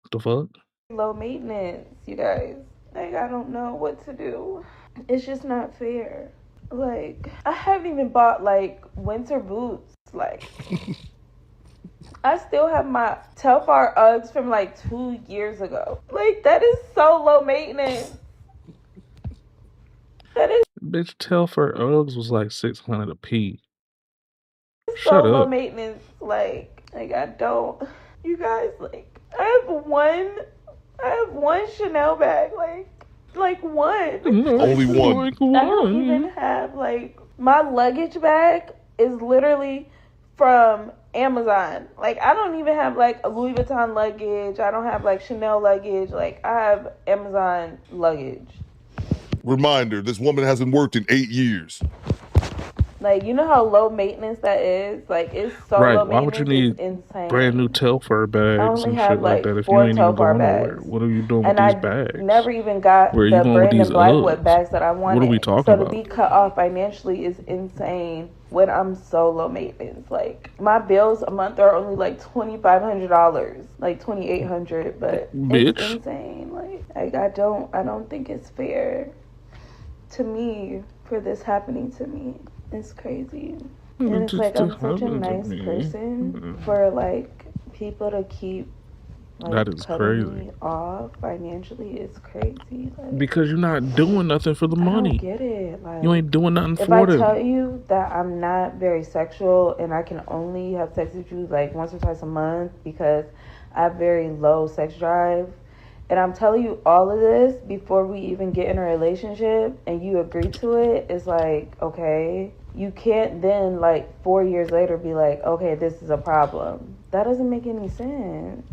What the fuck? Low maintenance, you guys. Like, I don't know what to do. It's just not fair. Like, I haven't even bought like winter boots. Like, I still have my Telfar Uggs from like 2 years ago. Like, that is so low maintenance. That is Bitch, Telfar Uggs was like $600 a piece. so Shut low up. maintenance. Like I don't. You guys, like, I have one Chanel bag. Like one. Only one. Like I don't even have, like, my luggage bag is literally from Amazon. Like, I don't even have like a Louis Vuitton luggage. I don't have like Chanel luggage. Like, I have Amazon luggage. Reminder, this woman hasn't worked in 8 years. Like, you know how low maintenance that is? Like, it's so Right. low Why would you maintenance, it's need insane. brand new Telfar I bags only and have shit like like that if you 4 ain't even Telfar going nowhere? bags. What are you doing with And these I bags? never even got Where are you the going with Brandon these Blackwood Uggs? bags that I wanted. What are we talking So to about? be cut off financially is insane when I'm so low maintenance. Like, my bills a month are only like $2,500, like $2,800, but Bitch. it's insane. Like I don't think it's fair to me for this happening to me. It's crazy. And it's like, I'm such a nice person for like people to keep like That is cutting crazy. me off financially. It's crazy. Like, Because you're not doing nothing for the I don't money. get it. Like, You ain't doing nothing if I for tell them. you that I'm not very sexual and I can only have sex with you like once or twice a month because I have very low sex drive, and I'm telling you all of this before we even get in a relationship and you agree to it, it's like, okay, you can't then like 4 years later be like, okay, this is a problem. That doesn't make any sense.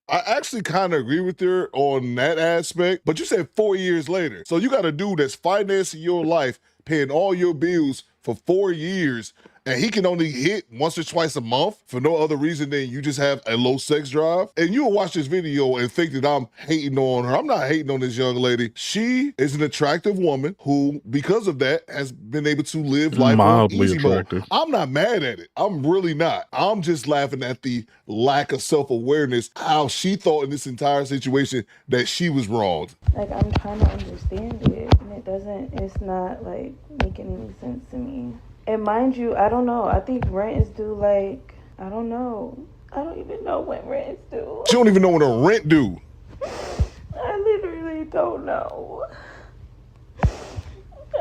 I actually kind of agree with her on that aspect, but you said 4 years later. So you got a dude that's financing your life, paying all your bills for 4 years, and he can only hit once or twice a month for no other reason than you just have a low sex drive. And you'll watch this video and think that I'm hating on her. I'm not hating on this young lady. She is an attractive woman who, because of that, has been able to live life on Mildly easy mode. attractive. I'm not mad at it. I'm really not. I'm just laughing at the lack of self-awareness, how she thought in this entire situation that she was wronged. Like, I'm trying to understand it, and it's not like making any sense to me. And mind you, I don't know. I think rent is due like, I don't know. I don't even know when rent is due. She don't even know when her rent due. I literally don't know.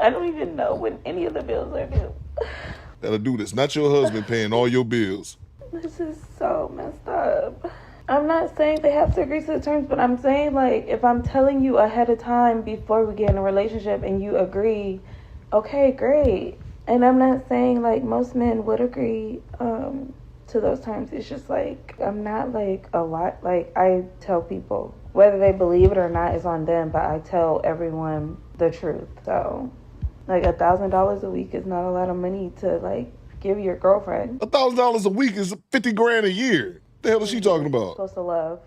I don't even know when any of the bills are due. That a dude that's not your husband paying all your bills. This is so messed up. I'm not saying they have to agree to the terms, but I'm saying, like, if I'm telling you ahead of time before we get in a relationship and you agree, okay, great. And I'm not saying, like, most men would agree to those terms. It's just, like, I'm not, like, a lot. Like, I tell people, whether they believe it or not is on them, but I tell everyone the truth. So, like, $1,000 a week is not a lot of money to, like, give your girlfriend. $1,000 a week is 50 grand a year. The hell is she talking about? Supposed to love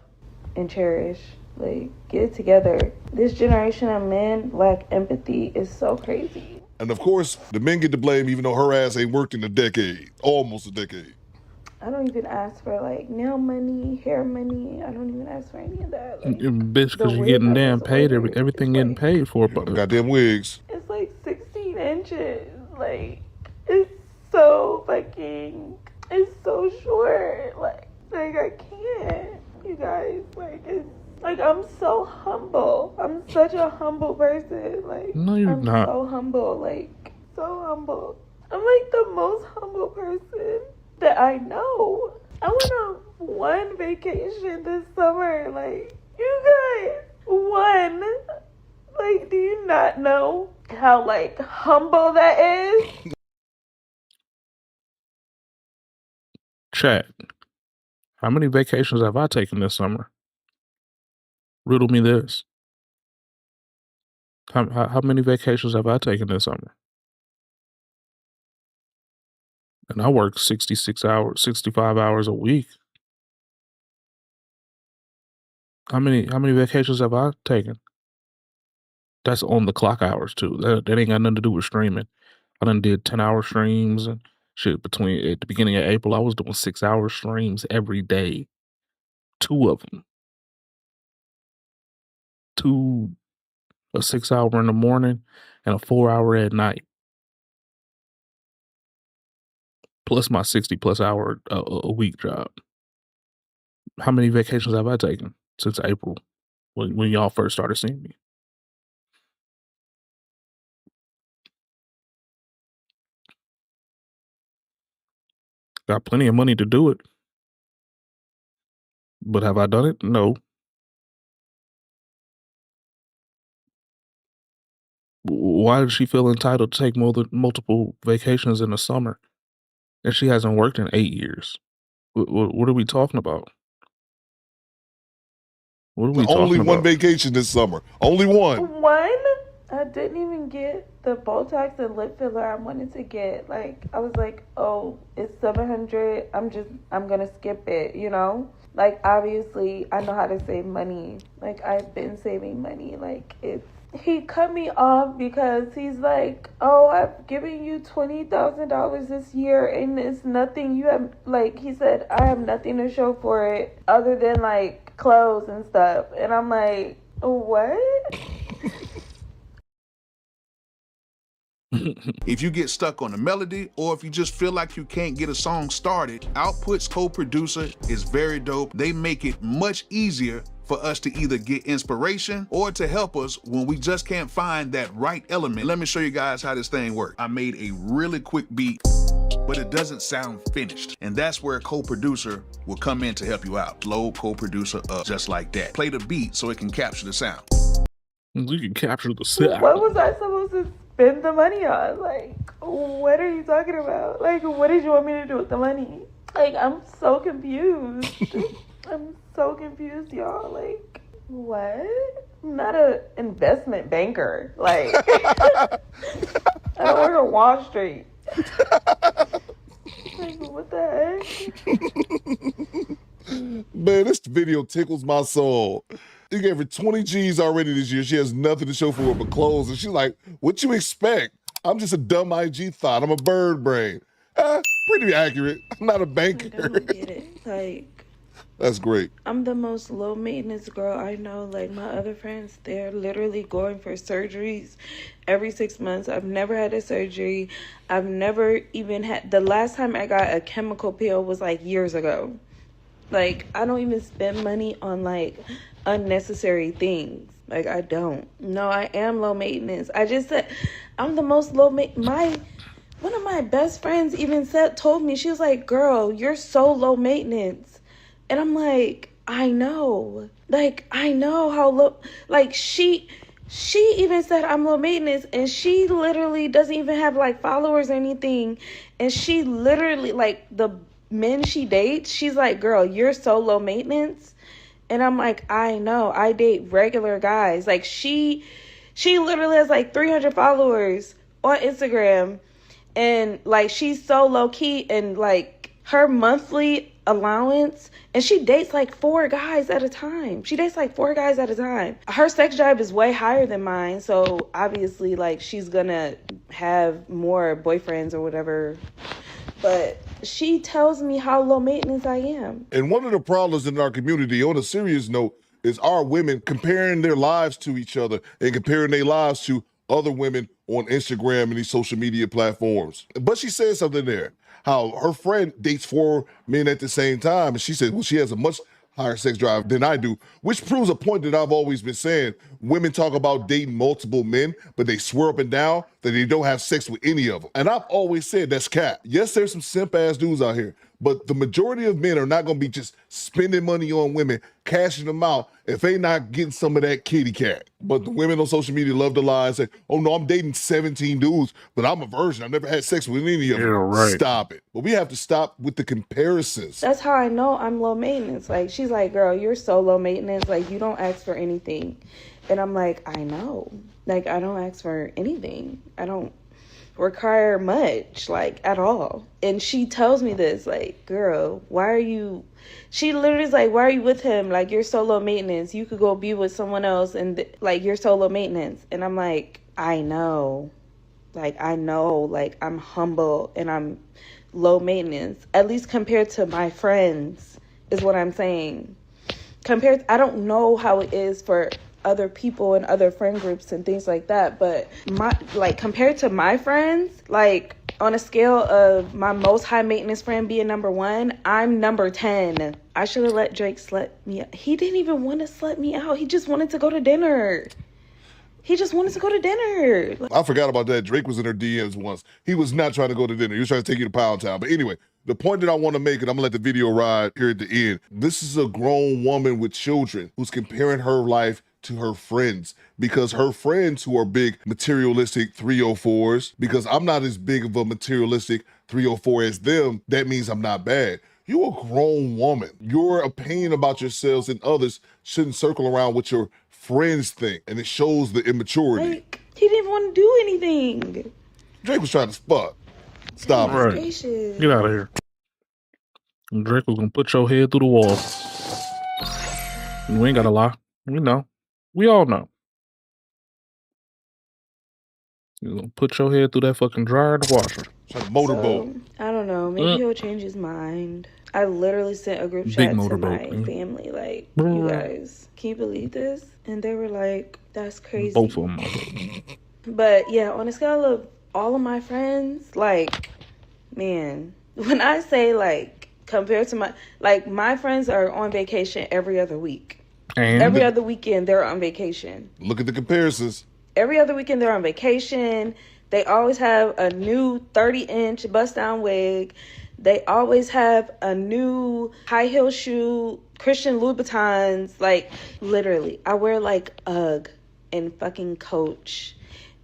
and cherish. Like, get it together. This generation of men lack empathy is so crazy. And of course, the men get to blame even though her ass ain't worked in a decade. Almost a decade. I don't even ask for like nail money, hair money. I don't even ask for any of that. Like, Bitch, because you're wig getting I damn just paid. ordered Everything getting paid for. But goddamn wigs. it's like 16 inches. Like, it's so fucking, it's so short. Like I can't. You guys, like, it's like, I'm so humble. I'm such a humble person. Like, no, you're I'm not. so humble. Like, so humble. I'm like the most humble person that I know. I went on one vacation this summer. Like, you guys, one. Like, do you not know how, like, humble that is? Chat. How many vacations have I taken this summer? Riddle me this. How many vacations have I taken this summer? And I work 66 hours, 65 hours a week. How many vacations have I taken? That's on the clock hours too. That ain't got nothing to do with streaming. I done did 10-hour streams and shit between at the beginning of April. I was doing 6-hour streams every day. 2 of them. 2, a 6-hour in the morning and a 4-hour at night. Plus my 60+ hour a week job. How many vacations have I taken since April when y'all first started seeing me? Got plenty of money to do it. But have I done it? No. Why does she feel entitled to take multiple vacations in the summer? And she hasn't worked in 8 years. What are we talking about? What are we Only talking one about? vacation this summer. Only one. One? I didn't even get the Botox and lip filler I wanted to get. Like, I was like, oh, it's $700. I'm gonna skip it, you know? Like, obviously, I know how to save money. Like, I've been saving money. Like, he cut me off because he's like, oh, I've given you $20,000 this year and it's nothing. You have, like, he said, I have nothing to show for it other than, like, clothes and stuff. And I'm like, what? If you get stuck on a melody or if you just feel like you can't get a song started, Output's co-producer is very dope. They make it much easier for us to either get inspiration or to help us when we just can't find that right element. Let me show you guys how this thing works. I made a really quick beat, but it doesn't sound finished. And that's where a co-producer will come in to help you out. Load co-producer up just like that. Play the beat so it can capture the sound. You can capture the sound. What was I supposed to spend the money on? Like, what are you talking about? Like, what did you want me to do with the money? Like, I'm so confused. I'm so confused, y'all. Like, what? I'm not an investment banker. Like, I don't work on Wall Street. Like, what the heck? Man, this video tickles my soul. You gave her 20 G's already this year. She has nothing to show for it but clothes. And she's like, what you expect? I'm just a dumb IG thought. I'm a bird brain. Pretty accurate. I'm not a banker. I don't get it. Like, that's great. I'm the most low maintenance girl I know. Like, my other friends, they're literally going for surgeries every 6 months. I've never had a surgery. I've never even had, the last time I got a chemical peel was like years ago. Like, I don't even spend money on like unnecessary things. Like, I don't. No, I am low maintenance. I just said I'm the most low maintenance. One of my best friends even told me, she was like, girl, you're so low maintenance. And I'm like, I know. Like, I know how low, like, she even said I'm low maintenance, and she literally doesn't even have like followers or anything. And she literally, like, the men she dates, she's like, girl, you're so low maintenance. And I'm like, I know, I date regular guys. Like, she literally has like 300 followers on Instagram, and like, she's so low key, and like, her monthly allowance, and she dates like 4 guys at a time. Her sex drive is way higher than mine, so obviously, like, she's gonna have more boyfriends or whatever. But she tells me how low maintenance I am. And one of the problems in our community, on a serious note, is our women comparing their lives to each other and comparing their lives to other women on Instagram and these social media platforms. But she said something there, how her friend dates 4 men at the same time. And she said, well, she has a much higher sex drive than I do, which proves a point that I've always been saying. Women talk about dating multiple men, but they swear up and down that they don't have sex with any of them. And I've always said that's cap. Yes, there's some simp-ass dudes out here, but the majority of men are not gonna be just spending money on women, cashing them out, if they not getting some of that kitty cat. But the women on social media love to lie and say, oh no, I'm dating 17 dudes, but I'm a virgin. I've never had sex with any of them. Right. Stop it. But we have to stop with the comparisons. That's how I know I'm low maintenance. Like, she's like, girl, you're so low maintenance. Like, you don't ask for anything. And I'm like, I know. Like, I don't ask for anything. I don't require much, like, at all. And she tells me this, like, girl, why are you, she literally is like, why are you with him? Like, you're so low maintenance. You could go be with someone else and, like, you're so low maintenance. And I'm like, I know. Like, I know. Like, I'm humble and I'm low maintenance, at least compared to my friends, is what I'm saying. I don't know how it is for other people and other friend groups and things like that, but compared to my friends, like, on a scale of my most high maintenance friend being number 1, I'm number 10. I should have let Drake slut me out. He didn't even want to slut me out. He just wanted to go to dinner. I forgot about that. Drake was in her DMs once. He was not trying to go to dinner. He was trying to take you to Pound Town. But anyway, the point that I want to make, and I'm going to let the video ride here at the end. This is a grown woman with children who's comparing her life to her friends, because her friends who are big materialistic 304s, because I'm not as big of a materialistic 304 as them, that means I'm not bad. You a grown woman. Your opinion about yourselves and others shouldn't circle around what your friends think, and it shows the immaturity. Like, he didn't want to do anything. Drake was trying to fuck. Stop Right. Gracious. Get out of here. And Drake was gonna put your head through the wall. You ain't gotta lie. We know. We all know. You're gonna put your head through that fucking dryer and washer. It's like a motorboat. I don't know. Maybe he'll change his mind. I literally sent a group Big chat to motorboat, my man. family, like, you guys, can you believe this? And they were like, that's crazy. Both of them. But yeah, on a scale of all of my friends, like, man, when I say like compared to my friends are on vacation every other week. And every other weekend they're on vacation. Look at the comparisons. Every other weekend they're on vacation. They always have a new 30-inch bust-down wig. They always have a new high-heel shoe, Christian Louboutins. Like, literally, I wear like UGG and fucking Coach.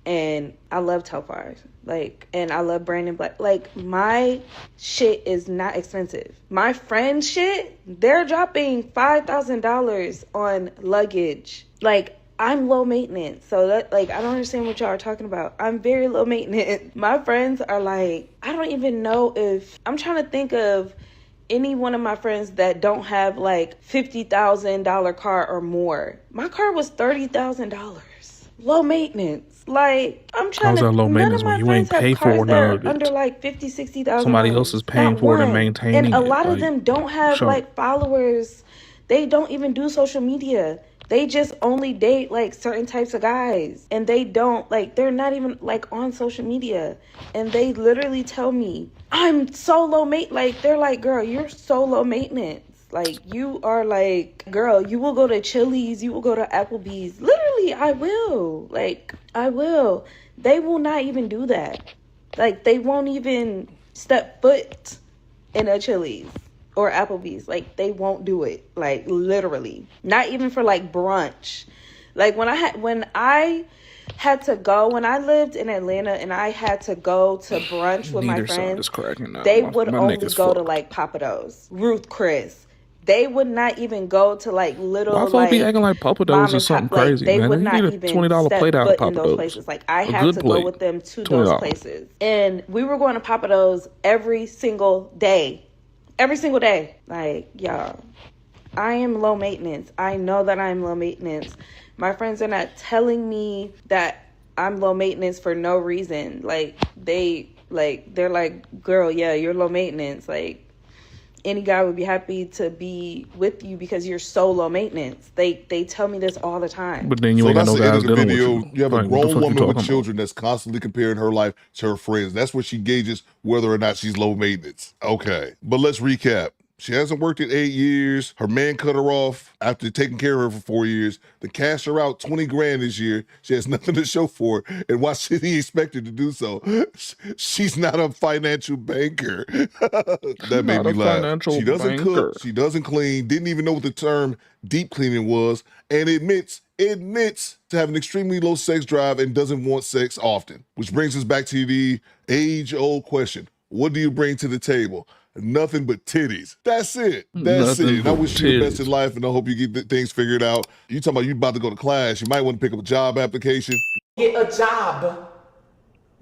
And I love Telfar. Like, and I love Brandon Black. Like, my shit is not expensive. My friend's shit, they're dropping $5,000 on luggage. Like, I'm low maintenance. So that, like, I don't understand what y'all are talking about. I'm very low maintenance. My friends are like, I don't even know if, I'm trying to think of any one of my friends that don't have like $50,000 car or more. My car was $30,000. Low maintenance. Like, I'm trying How's to. that low maintenance when you ain't paid for none of it? Under like $50,000-$60,000. Somebody else is paying for it and maintaining it. And a lot of like, them don't have sure. like followers. They don't even do social media. They just only date like certain types of guys. And they don't like, they're not even like on social media. And they literally tell me, I'm so low maintenance. Like, they're like, girl, you're so low maintenance. Like, you are like, girl, you will go to Chili's, you will go to Applebee's. Literally, I will. Like, I will. They will not even do that. Like, they won't even step foot in a Chili's or Applebee's. Like, they won't do it. Like, literally. Not even for like brunch. Like, when I lived in Atlanta and I had to go to brunch with my friends, they would only go to like Papados, Ruth Chris. They would not even go to like little Why folks be acting like Papados or something crazy, they man? would You not need a even $20 step plate out foot of in those Papados. places. Like, I A had good to plate, go with them to $20. those places. And we were going to Papados every single day. Every single day. Like, y'all, I am low maintenance. I know that I'm low maintenance. My friends are not telling me that I'm low maintenance for no reason. Like, they're like, girl, yeah, you're low maintenance. Like, any guy would be happy to be with you because you're so low maintenance. They tell me this all the time. But then you ain't got no guys dealing with you. You have a Like, what the grown fuck you woman with talking children that's constantly comparing her life to her friends. That's where she gauges whether or not she's low maintenance. Okay, but let's recap. She hasn't worked in 8 years. Her man cut her off after taking care of her for 4 years. They cashed her out $20,000 this year. She has nothing to show for it. And why should he expect her to do so? She's not a financial banker. That made me laugh. She doesn't cook. She doesn't clean. Didn't even know what the term deep cleaning was. And admits to having extremely low sex drive and doesn't want sex often. Which brings us back to the age-old question. What do you bring to the table? Nothing but titties. That's it. That's Nothing it. And I but wish you the best titties. in life, and I hope you get things figured out. You talking about you about to go to class. You might want to pick up a job application. Get a job.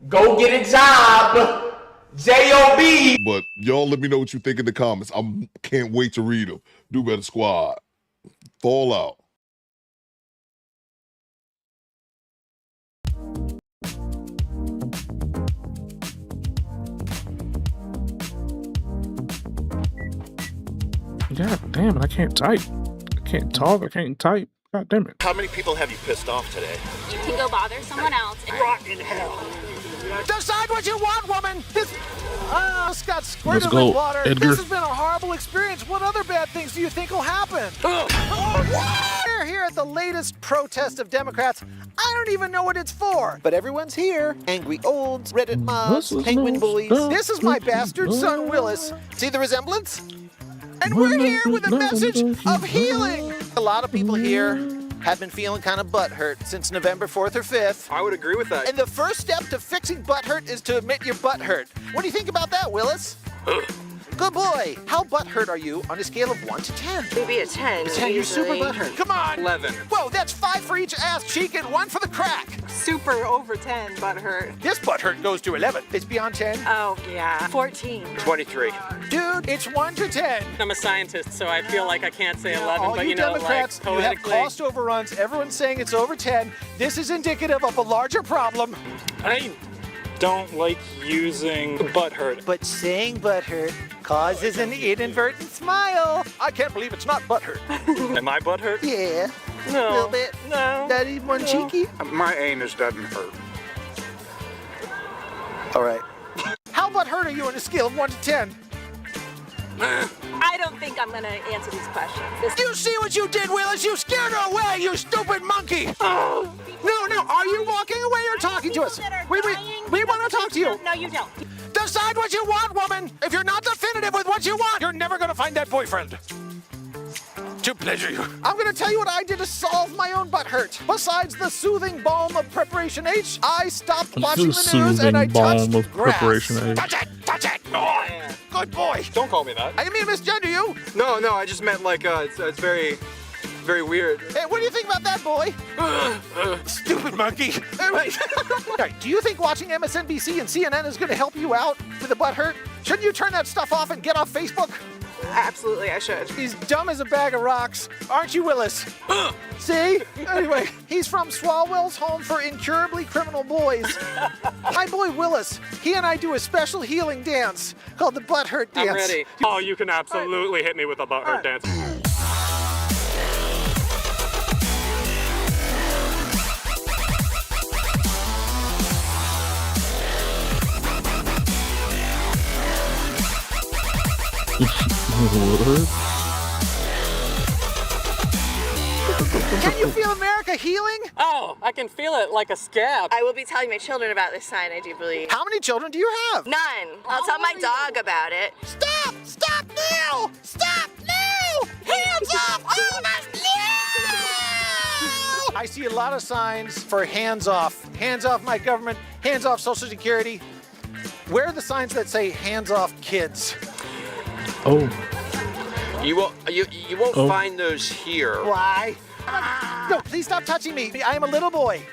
Go get a job. J-O-B. But y'all let me know what you think in the comments. I can't wait to read them. Do Better Squad. Fall out. God damn it, I can't type. I can't talk, I can't type. God damn it. How many people have you pissed off today? You can go bother someone else. Rot in hell. Decide what you want, woman. This got squirted Let's go, with water. Edgar. This has been a horrible experience. What other bad things do you think will happen? We're here at the latest protest of Democrats. I don't even know what it's for, but everyone's here. Angry olds, Reddit mobs, penguin bullies. This is my bastard son, Willis. See the resemblance? And we're here with a message of healing. A lot of people here have been feeling kind of butthurt since November 4th or 5th. I would agree with that. And the first step to fixing butthurt is to admit your butt hurt. What do you think about that, Willis? Good boy. How butthurt are you on a scale of 1 to 10? Maybe a 10. 10, you're super butthurt. Come on. 11. Whoa, that's 5 for each ass cheek and 1 for the crack. Super over 10 butthurt. This butthurt goes to 11. It's beyond 10. Oh, yeah. 14. 23. Dude, it's 1 to 10. I'm a scientist, so I feel like I can't say 11, All but you Democrats, like, you have poetically. cost overruns. Everyone's saying it's over 10. This is indicative of a larger problem. I don't like using butthurt. But saying butthurt causes an inadvertent smile. I can't believe it's not butthurt. Am I butthurt? Yeah. No. A little bit. No. That even one cheeky? My anus doesn't hurt. All right. How butthurt are you on a scale of 1 to 10? I don't think I'm gonna answer these questions. You see what you did, Willis? You scared her away, you stupid monkey! Oh. No, are you walking away or talking to us? We want to talk to you. No, you don't. Decide what you want, woman! If you're not definitive with what you want, you're never gonna find that boyfriend. To pleasure you. I'm gonna tell you what I did to solve my own butt hurt. Besides the soothing balm of Preparation H, I stopped watching the news and I touched grass. Preparation H. Touch it! Oh, good boy. Don't call me that. I didn't mean to misgender you. No, I just meant like it's very, very weird. Hey, what do you think about that, boy? Stupid monkey. All right, do you think watching MSNBC and CNN is gonna help you out with a butt hurt? Shouldn't you turn that stuff off and get off Facebook? Absolutely, I should. He's dumb as a bag of rocks. Aren't you, Willis? See? Anyway, he's from Swalwell's Home for Incurably Criminal Boys. My boy Willis, he and I do a special healing dance called the Butt Hurt Dance. I'm ready. Oh, you can absolutely hit me with a butthurt dance. Can you feel America healing? Oh, I can feel it like a scab. I will be telling my children about this sign, I do believe. How many children do you have? None. I'll tell my dog about it. Stop! Stop now! Stop now! Hands off! All of us! No! I see a lot of signs for hands off. Hands off my government. Hands off Social Security. Where are the signs that say hands off kids? Oh. You won't find those here. Why? No, please stop touching me. I am a little boy.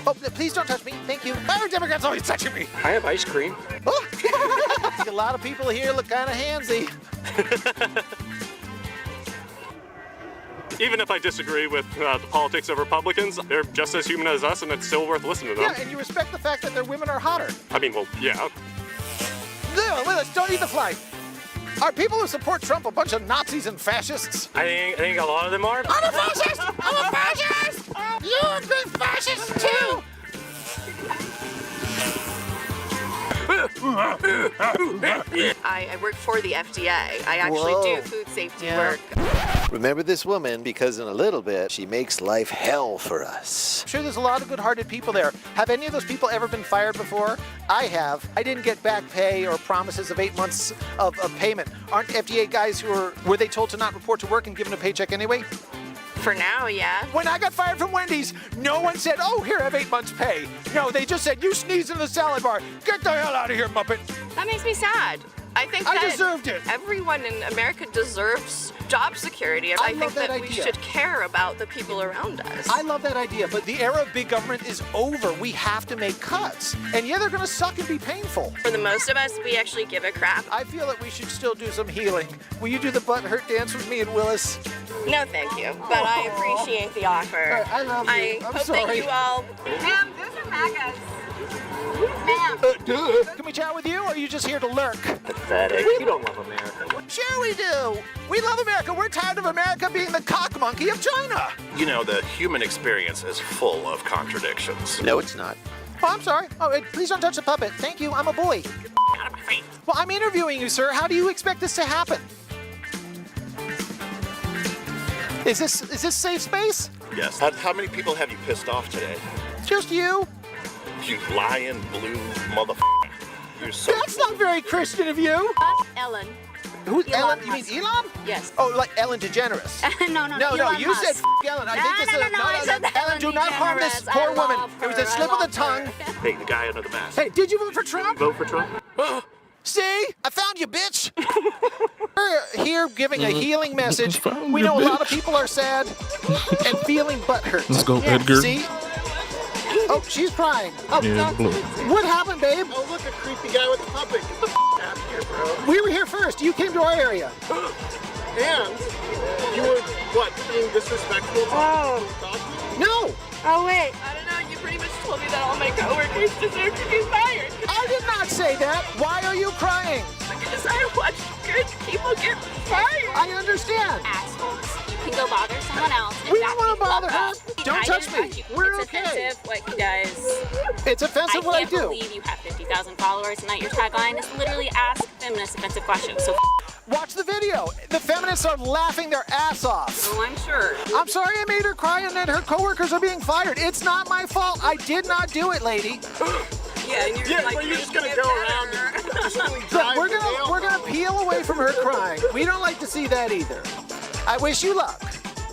Oh, please don't touch me. Thank you. Why are Democrats always touching me? I have ice cream. Oh. A lot of people here look kind of handsy. Even if I disagree with the politics of Republicans, they're just as human as us, and it's still worth listening to them. Yeah, and you respect the fact that their women are hotter. I mean, well, yeah. No, Willis, don't eat the fly. Are people who support Trump a bunch of Nazis and fascists? I think a lot of them are. I'm a fascist! I'm a fascist! You're a big fascist too! I work for the FDA. I actually do food safety work. Remember this woman, because in a little bit, she makes life hell for us. I'm sure there's a lot of good-hearted people there. Have any of those people ever been fired before? I have. I didn't get back pay or promises of 8 months of payment. Aren't FDA guys were they told to not report to work and given a paycheck anyway? For now, yeah. When I got fired from Wendy's, no one said, oh, here, have 8 months pay. No, they just said, you sneezed in the salad bar. Get the hell out of here, Muppet. That makes me sad. I think I that deserved it. Everyone in America deserves job security. I think that we should care about the people around us. I love that idea, but the era of big government is over. We have to make cuts. And yeah, they're gonna suck and be painful. For the most of us, we actually give a crap. I feel that we should still do some healing. Will you do the butt hurt dance with me and Willis? No, thank you. But I appreciate the offer. I love you. I I'm hope sorry. that you all... Ma'am, those are MAGAs. Ma'am. Duh. Can we chat with you, or are you just here to lurk? Pathetic. You don't love America. Sure we do. We love America. We're tired of America being the cock monkey of China. You know, the human experience is full of contradictions. No, it's not. Oh, I'm sorry. Oh, please don't touch the puppet. Thank you. I'm a boy. Out of my face. Well, I'm interviewing you, sir. How do you expect this to happen? Is this safe space? Yes. How many people have you pissed off today? Just you. You lying blue motherfucker. You're so... That's not very Christian of you. Ellen. Who's Ellen? Elon You mean Musk. Elon? Yes. Oh, like Ellen DeGeneres. No. No, Elon you Musk. said Ellen. I think this is I said Ellen, do not harm this DeGeneres. poor I woman. love It was a her. slip I of the love tongue. her. Hey, the guy under the mask. Hey, did you vote for Trump? Vote for Trump? See? I found you, bitch! We're here giving a healing message. We know a lot of people are sad and feeling butthurt. Let's go, Edgar. See? Oh, she's crying. Oh, Yeah, blue. what happened, babe? Oh, look, a creepy guy with the puppet. Get the out of here, bro. We were here first. You came to our area. And you were, what, being disrespectful to No! Oh, wait. I don't know. You pretty much told me that all my coworkers deserve to be fired. I did not say that. Why are you crying? Because I watched good people get fired. I understand. Assholes. You can go bother someone else. We don't want to bother her. Don't touch me. We're It's okay. offensive what he does. It's offensive what I can't do. believe you have 50,000 followers and that your tagline is literally ask feminists offensive questions. So Watch the video. The feminists are laughing their ass off. Oh, I'm sure. I'm sorry I made her cry and that her coworkers are being fired. It's not my fault. I did not do it, lady. Yeah, and you're like, but you're just gonna go around and just really Look, drive we're the nail gonna home. peel away from her crying. We don't like to see that either. I wish you luck.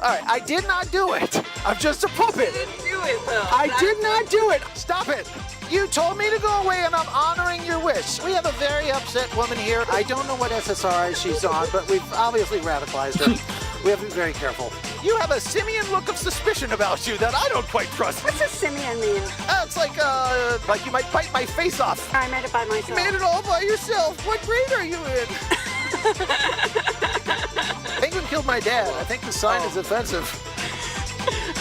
All right, I did not do it. I'm just a puppet. You didn't do it, though. I did not do it. Stop it. You told me to go away and I'm honoring your wish. We have a very upset woman here. I don't know what SSRI she's on, but we've obviously radicalized her. We have to be very careful. You have a simian look of suspicion about you that I don't quite trust. What's a simian mean? It's like you might bite my face off. I made it by myself. You made it all by yourself. What grade are you in? Penguin killed my dad. I think the sign is offensive.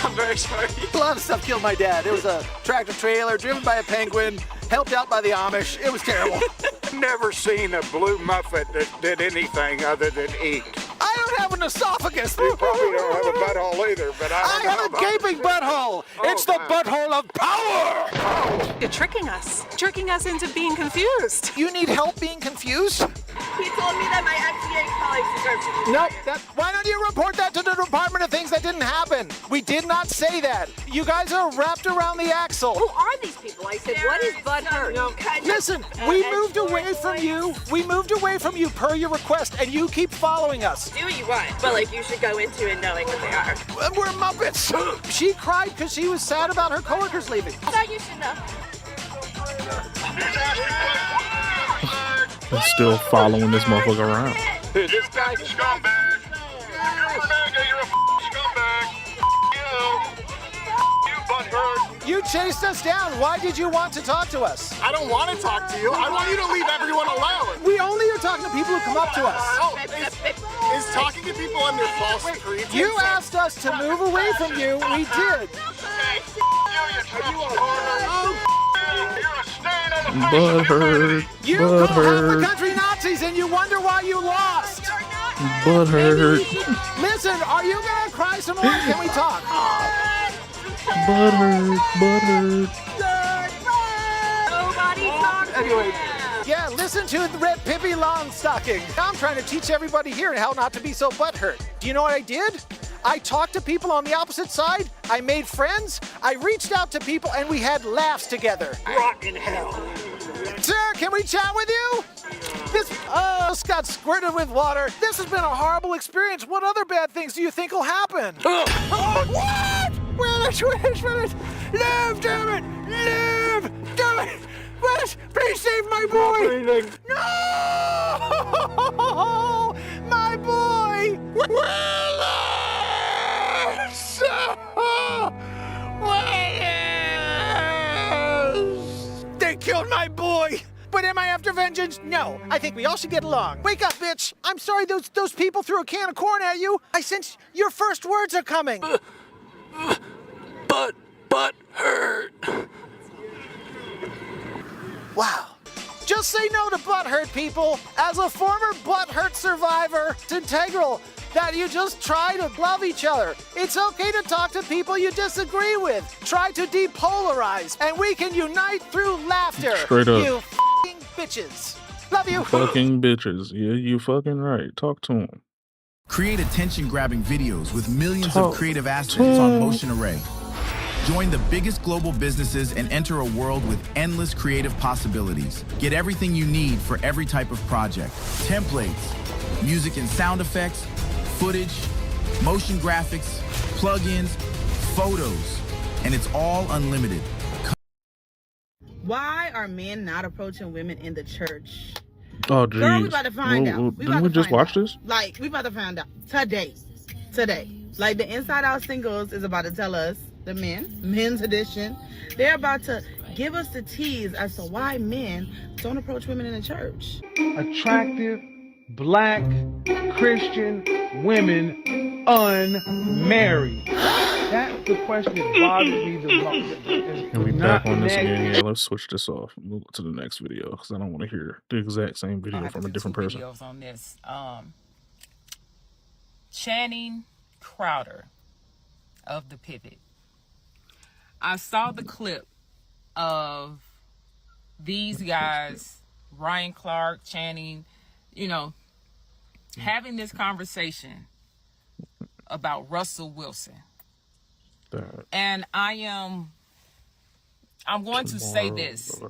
I'm very sorry. A lot of stuff killed my dad. There was a tractor trailer driven by a penguin, helped out by the Amish. It was terrible. Never seen a blue muffet that did anything other than eat. I don't have an esophagus. You probably don't have a butthole either, but I don't know have a about gaping butthole. It's the butthole of power. You're tricking us into being confused. You need help being confused? He told me that my FCA colleagues deserve to be Nope. Why don't you report that to the Department of Things that didn't happen? We did not say that. You guys are wrapped around the axle. Who are these people? I said, what is butthurt? Listen, we moved away from you. We moved away from you per your request, and you keep following us. Do what you want, but like you should go into it knowing what they are. We're Muppets. She cried because she was sad about her coworkers leaving. I thought you should know. They're still following this motherfucker around. This guy's a scumbag. You're a scumbag. You butthurt. You chased us down. Why did you want to talk to us? I don't want to talk to you. I want you to leave everyone alone. We only are talking to people who come up to us. Oh, is talking to people under false pretense? You asked us to move away from you. We did. Butthurt. You call half the Butthurt. country Nazis and you wonder why you lost. Butthurt. Listen, are you gonna cry some more? Can we talk? Butthurt. Butthurt. Nobody talks to Anyway. him. Yeah, listen to the Red Pippi Longstocking. I'm trying to teach everybody here how not to be so butthurt. Do you know what I did? I talked to people on the opposite side. I made friends. I reached out to people and we had laughs together. Rot in hell. Sir, can we chat with you? This got squirted with water. This has been a horrible experience. What other bad things do you think will happen? What? Wait, live, damn it! Live! Damn it! Wes, please save my boy! No! My boy! Willis! Willis! They killed my boy! But am I after vengeance? No. I think we all should get along. Wake up, bitch! I'm sorry those people threw a can of corn at you. I sense your first words are coming. Butt hurt. Wow. Just say no to butthurt, people. As a former butthurt survivor, it's integral that you just try to love each other. It's okay to talk to people you disagree with. Try to depolarize, and we can unite through laughter. Straight up. You f***ing bitches. Love you. Fucking bitches. Yeah, you fucking right. Talk to them. Create attention-grabbing videos with millions of creative assets on Motion Array. Join the biggest global businesses and enter a world with endless creative possibilities. Get everything you need for every type of project. Templates, music and sound effects, footage, motion graphics, plugins, photos, and it's all unlimited. Why are men not approaching women in the church? Oh, Girl, we jeez. about to find out. We Didn't about we to just find watch out. this? Like, we about to find out today. Today. Like, the Inside Out Singles is about to tell us, the men's edition, they're about to give us the tease as to why men don't approach women in the church. Attractive, black, Christian women unmarried. That's the question that bothers me the most. And we back on this again. Yeah, let's switch this off. Move to the next video because I don't want to hear the exact same video from a different person. Videos on this. Channing Crowder of The Pivot. I saw the clip of these guys, Ryan Clark, Channing, having this conversation about Russell Wilson. And I'm going to say this,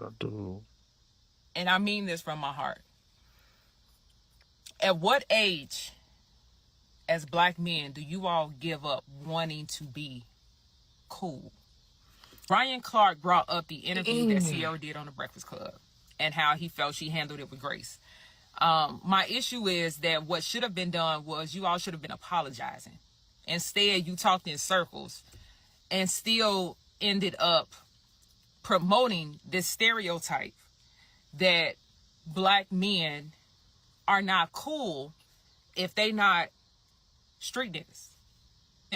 and I mean this from my heart. At what age, as black men, do you all give up wanting to be cool? Ryan Clark brought up the interview that Sierra did on The Breakfast Club and how he felt she handled it with grace. My issue is that what should have been done was you all should have been apologizing. Instead, you talked in circles and still ended up promoting this stereotype that black men are not cool if they not street niggas.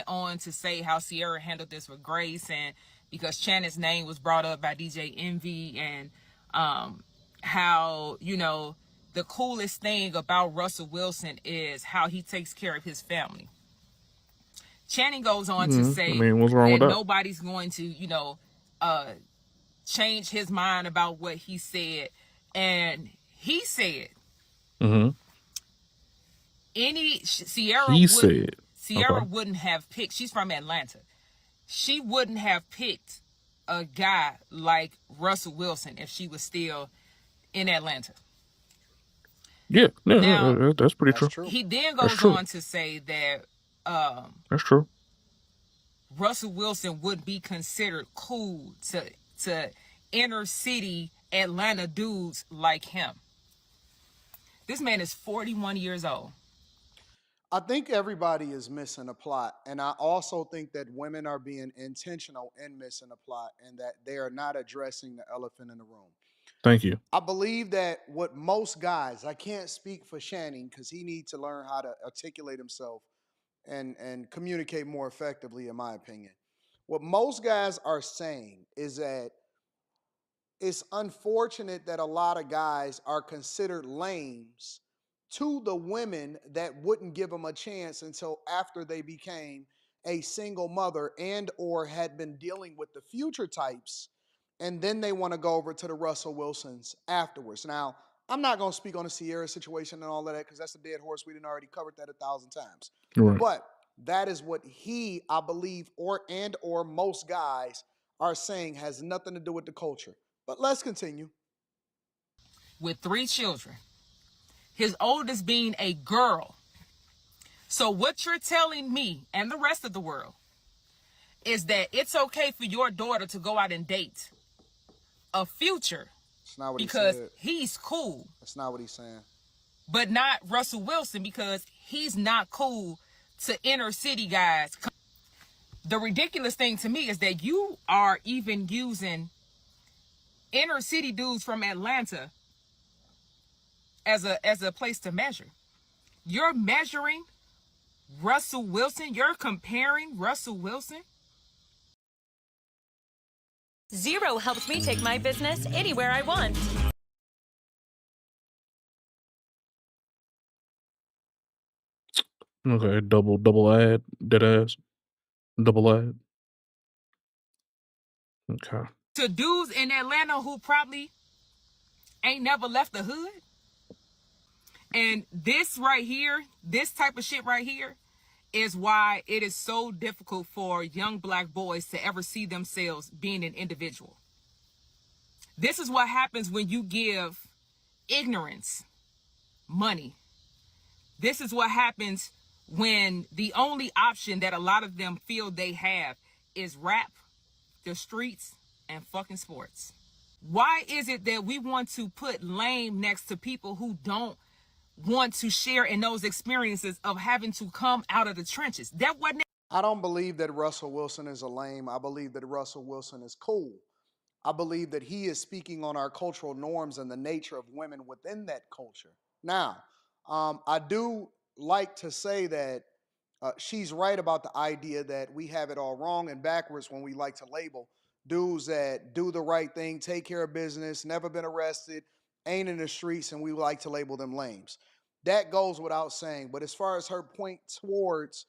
On to say how Sierra handled this with grace, and because Channing's name was brought up by DJ Envy, and how, the coolest thing about Russell Wilson is how he takes care of his family. Channing goes on to say what's wrong with that? Nobody's going to, change his mind about what he said. And he said, Sierra wouldn't have picked, she's from Atlanta. She wouldn't have picked a guy like Russell Wilson if she was still in Atlanta. Yeah, that's pretty true. He then goes on to say that that's true. Russell Wilson would be considered cool to inner city Atlanta dudes like him. This man is 41 years old. I think everybody is missing a plot. And I also think that women are being intentional in missing a plot and that they are not addressing the elephant in the room. Thank you. I believe that what most guys, I can't speak for Channing because he needs to learn how to articulate himself and communicate more effectively, in my opinion. What most guys are saying is that it's unfortunate that a lot of guys are considered lames to the women that wouldn't give them a chance until after they became a single mother and or had been dealing with the future types, and then they want to go over to the Russell Wilsons afterwards. Now, I'm not going to speak on the Sierra situation and all of that because that's a dead horse. We didn't already covered that 1,000 times. Right. But that is what he, I believe, or most guys are saying has nothing to do with the culture. But let's continue. With 3 children. His oldest being a girl. So what you're telling me and the rest of the world is that it's okay for your daughter to go out and date a future because he's cool. That's not what he's saying. But not Russell Wilson because he's not cool to inner city guys. The ridiculous thing to me is that you are even using inner city dudes from Atlanta as a place to measure. You're measuring Russell Wilson. You're comparing Russell Wilson. Zero helps me take my business anywhere I want. Okay, double ad, dead ass, double ad. Okay. To dudes in Atlanta who probably ain't never left the hood. And this right here, this type of shit right here, is why it is so difficult for young black boys to ever see themselves being an individual. This is what happens when you give ignorance money. This is what happens when the only option that a lot of them feel they have is rap, the streets, and fucking sports. Why is it that we want to put lame next to people who don't want to share in those experiences of having to come out of the trenches? That wasn't. I don't believe that Russell Wilson is a lame. I believe that Russell Wilson is cool. I believe that he is speaking on our cultural norms and the nature of women within that culture. Now, I do like to say that she's right about the idea that we have it all wrong and backwards when we like to label dudes that do the right thing, take care of business, never been arrested, ain't in the streets, and we like to label them lames. That goes without saying. But as far as her point towards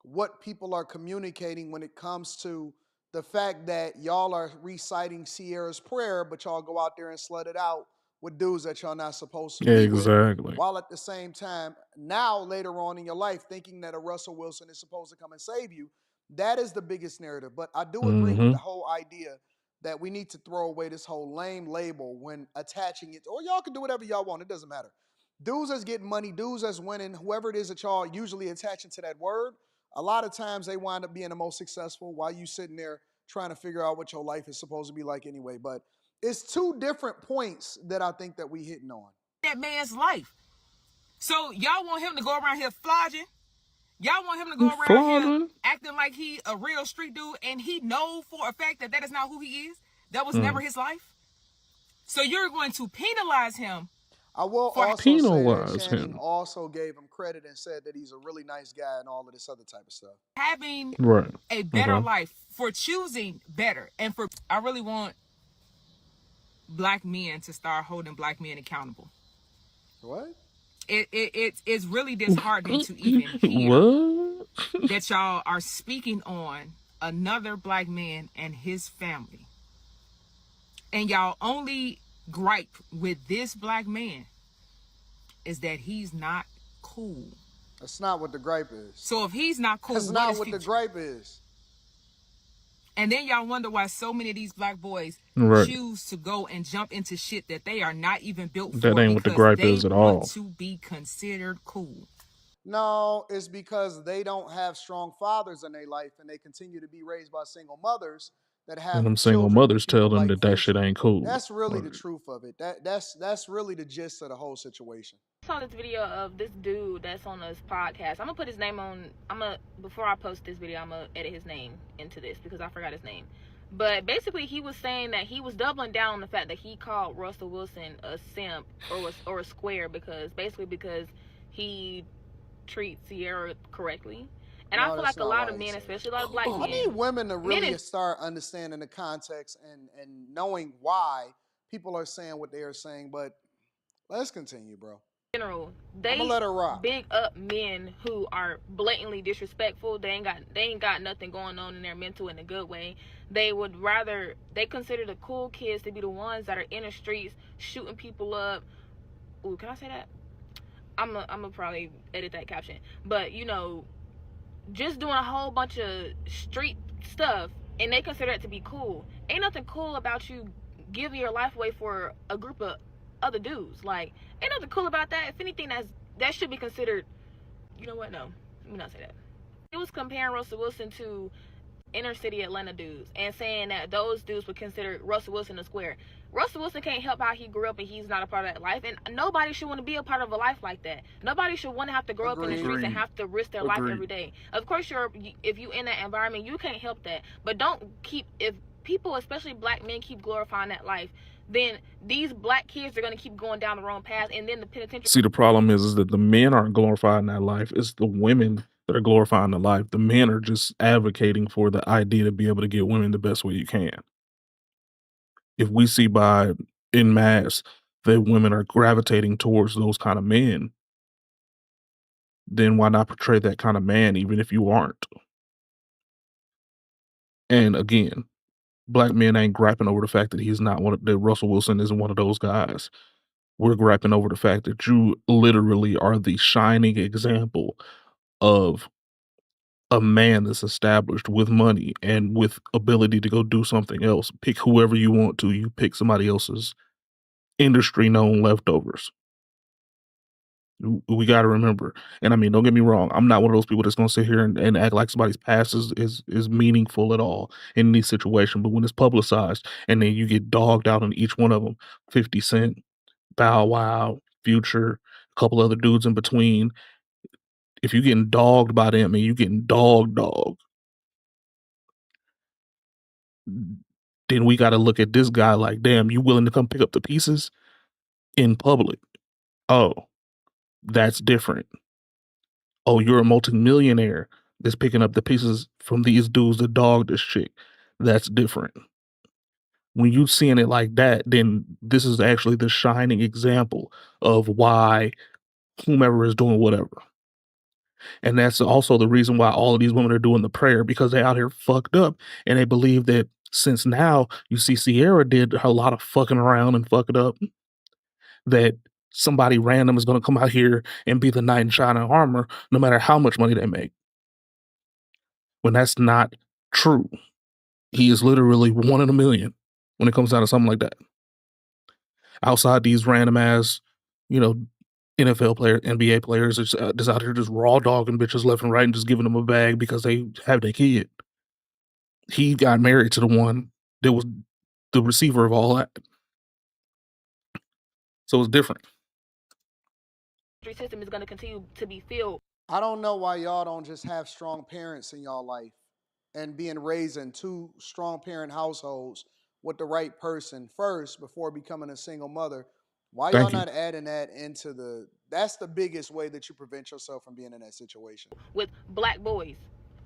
what people are communicating when it comes to the fact that y'all are reciting Sierra's prayer, but y'all go out there and slut it out with dudes that y'all not supposed to be with, Exactly. while at the same time, now later on in your life, thinking that a Russell Wilson is supposed to come and save you, that is the biggest narrative. But I do agree with the whole idea that we need to throw away this whole lame label when attaching it, or y'all can do whatever y'all want, it doesn't matter. Dudes that's getting money, dudes that's winning, whoever it is that y'all usually attaching to that word, a lot of times they wind up being the most successful while you sitting there trying to figure out what your life is supposed to be like anyway. But it's two different points that I think that we hitting on. That man's life. So y'all want him to go around here flogging? Y'all want him to go around here acting like he a real street dude, and he know for a fact that that is not who he is? That was never his life? So you're going to penalize him. I will also say that Channing also gave him credit and said that he's a really nice guy and all of this other type of stuff. Having a better life, for choosing better, and for I really want black men to start holding black men accountable. What? It's really disheartening to even hear that y'all are speaking on another black man and his family. And y'all only gripe with this black man is that he's not cool. That's not what the gripe is. So if he's not cool, that's not what the gripe is. And then y'all wonder why so many of these black boys choose to go and jump into shit that they are not even built for. That ain't what the gripe is at all. To be considered cool. No, it's because they don't have strong fathers in their life, and they continue to be raised by single mothers that have. And them single mothers tell them that that shit ain't cool. That's really the truth of it. That's really the gist of the whole situation. I saw this video of this dude that's on this podcast. I'm gonna put his name on. Before I post this video, I'm gonna edit his name into this because I forgot his name. But basically, he was saying that he was doubling down on the fact that he called Russell Wilson a simp or a square because he treats Sierra correctly. And I feel like a lot of men, especially a lot of black men. I need women to really start understanding the context and knowing why people are saying what they are saying. But let's continue, bro. In general, they let her rock. Big up men who are blatantly disrespectful. They ain't got nothing going on in their mental in a good way. They consider the cool kids to be the ones that are in the streets shooting people up. Ooh, can I say that? I'm gonna probably edit that caption. But you know, just doing a whole bunch of street stuff, and they consider it to be cool. Ain't nothing cool about you giving your life away for a group of other dudes. Like, ain't nothing cool about that. If anything, that should be considered. You know what? No, let me not say that. He was comparing Russell Wilson to inner city Atlanta dudes and saying that those dudes would consider Russell Wilson a square. Russell Wilson can't help how he grew up, and he's not a part of that life. And nobody should want to be a part of a life like that. Nobody should want to have to grow up in the streets and have to risk their life every day. Of course, if you in that environment, you can't help that. But if people, especially black men, keep glorifying that life, then these black kids are going to keep going down the wrong path, and then the penitentiary. See, the problem is that the men aren't glorifying that life. It's the women that are glorifying the life. The men are just advocating for the idea to be able to get women the best way you can. If we see in mass that women are gravitating towards those kind of men, then why not portray that kind of man even if you aren't? And again, black men ain't griping over the fact that that Russell Wilson isn't one of those guys. We're griping over the fact that you literally are the shining example of a man that's established with money and with ability to go do something else. Pick whoever you want to. You pick somebody else's industry known leftovers. We got to remember, and I mean, don't get me wrong, I'm not one of those people that's going to sit here and act like somebody's past is meaningful at all in these situations. But when it's publicized and then you get dogged out on each one of them, 50 Cent, Bow Wow, Future, a couple other dudes in between, if you're getting dogged by them and you getting dog, then we got to look at this guy like, damn, you willing to come pick up the pieces in public? Oh, that's different. Oh, you're a multimillionaire that's picking up the pieces from these dudes that dog this chick. That's different. When you seeing it like that, then this is actually the shining example of why whomever is doing whatever. And that's also the reason why all of these women are doing the prayer, because they out here fucked up and they believe that since now you see Sierra did a lot of fucking around and fuck it up, that somebody random is going to come out here and be the knight in shining armor no matter how much money they make. When that's not true. He is literally one in a million when it comes down to something like that. Outside these random ass, NFL players, NBA players, just out here just raw dogging bitches left and right and just giving them a bag because they have their kid. He got married to the one that was the receiver of all that. So it's different. System is going to continue to be filled. I don't know why y'all don't just have strong parents in y'all life and being raised in 2 strong parent households with the right person first before becoming a single mother. Why y'all not adding that into that's the biggest way that you prevent yourself from being in that situation. With black boys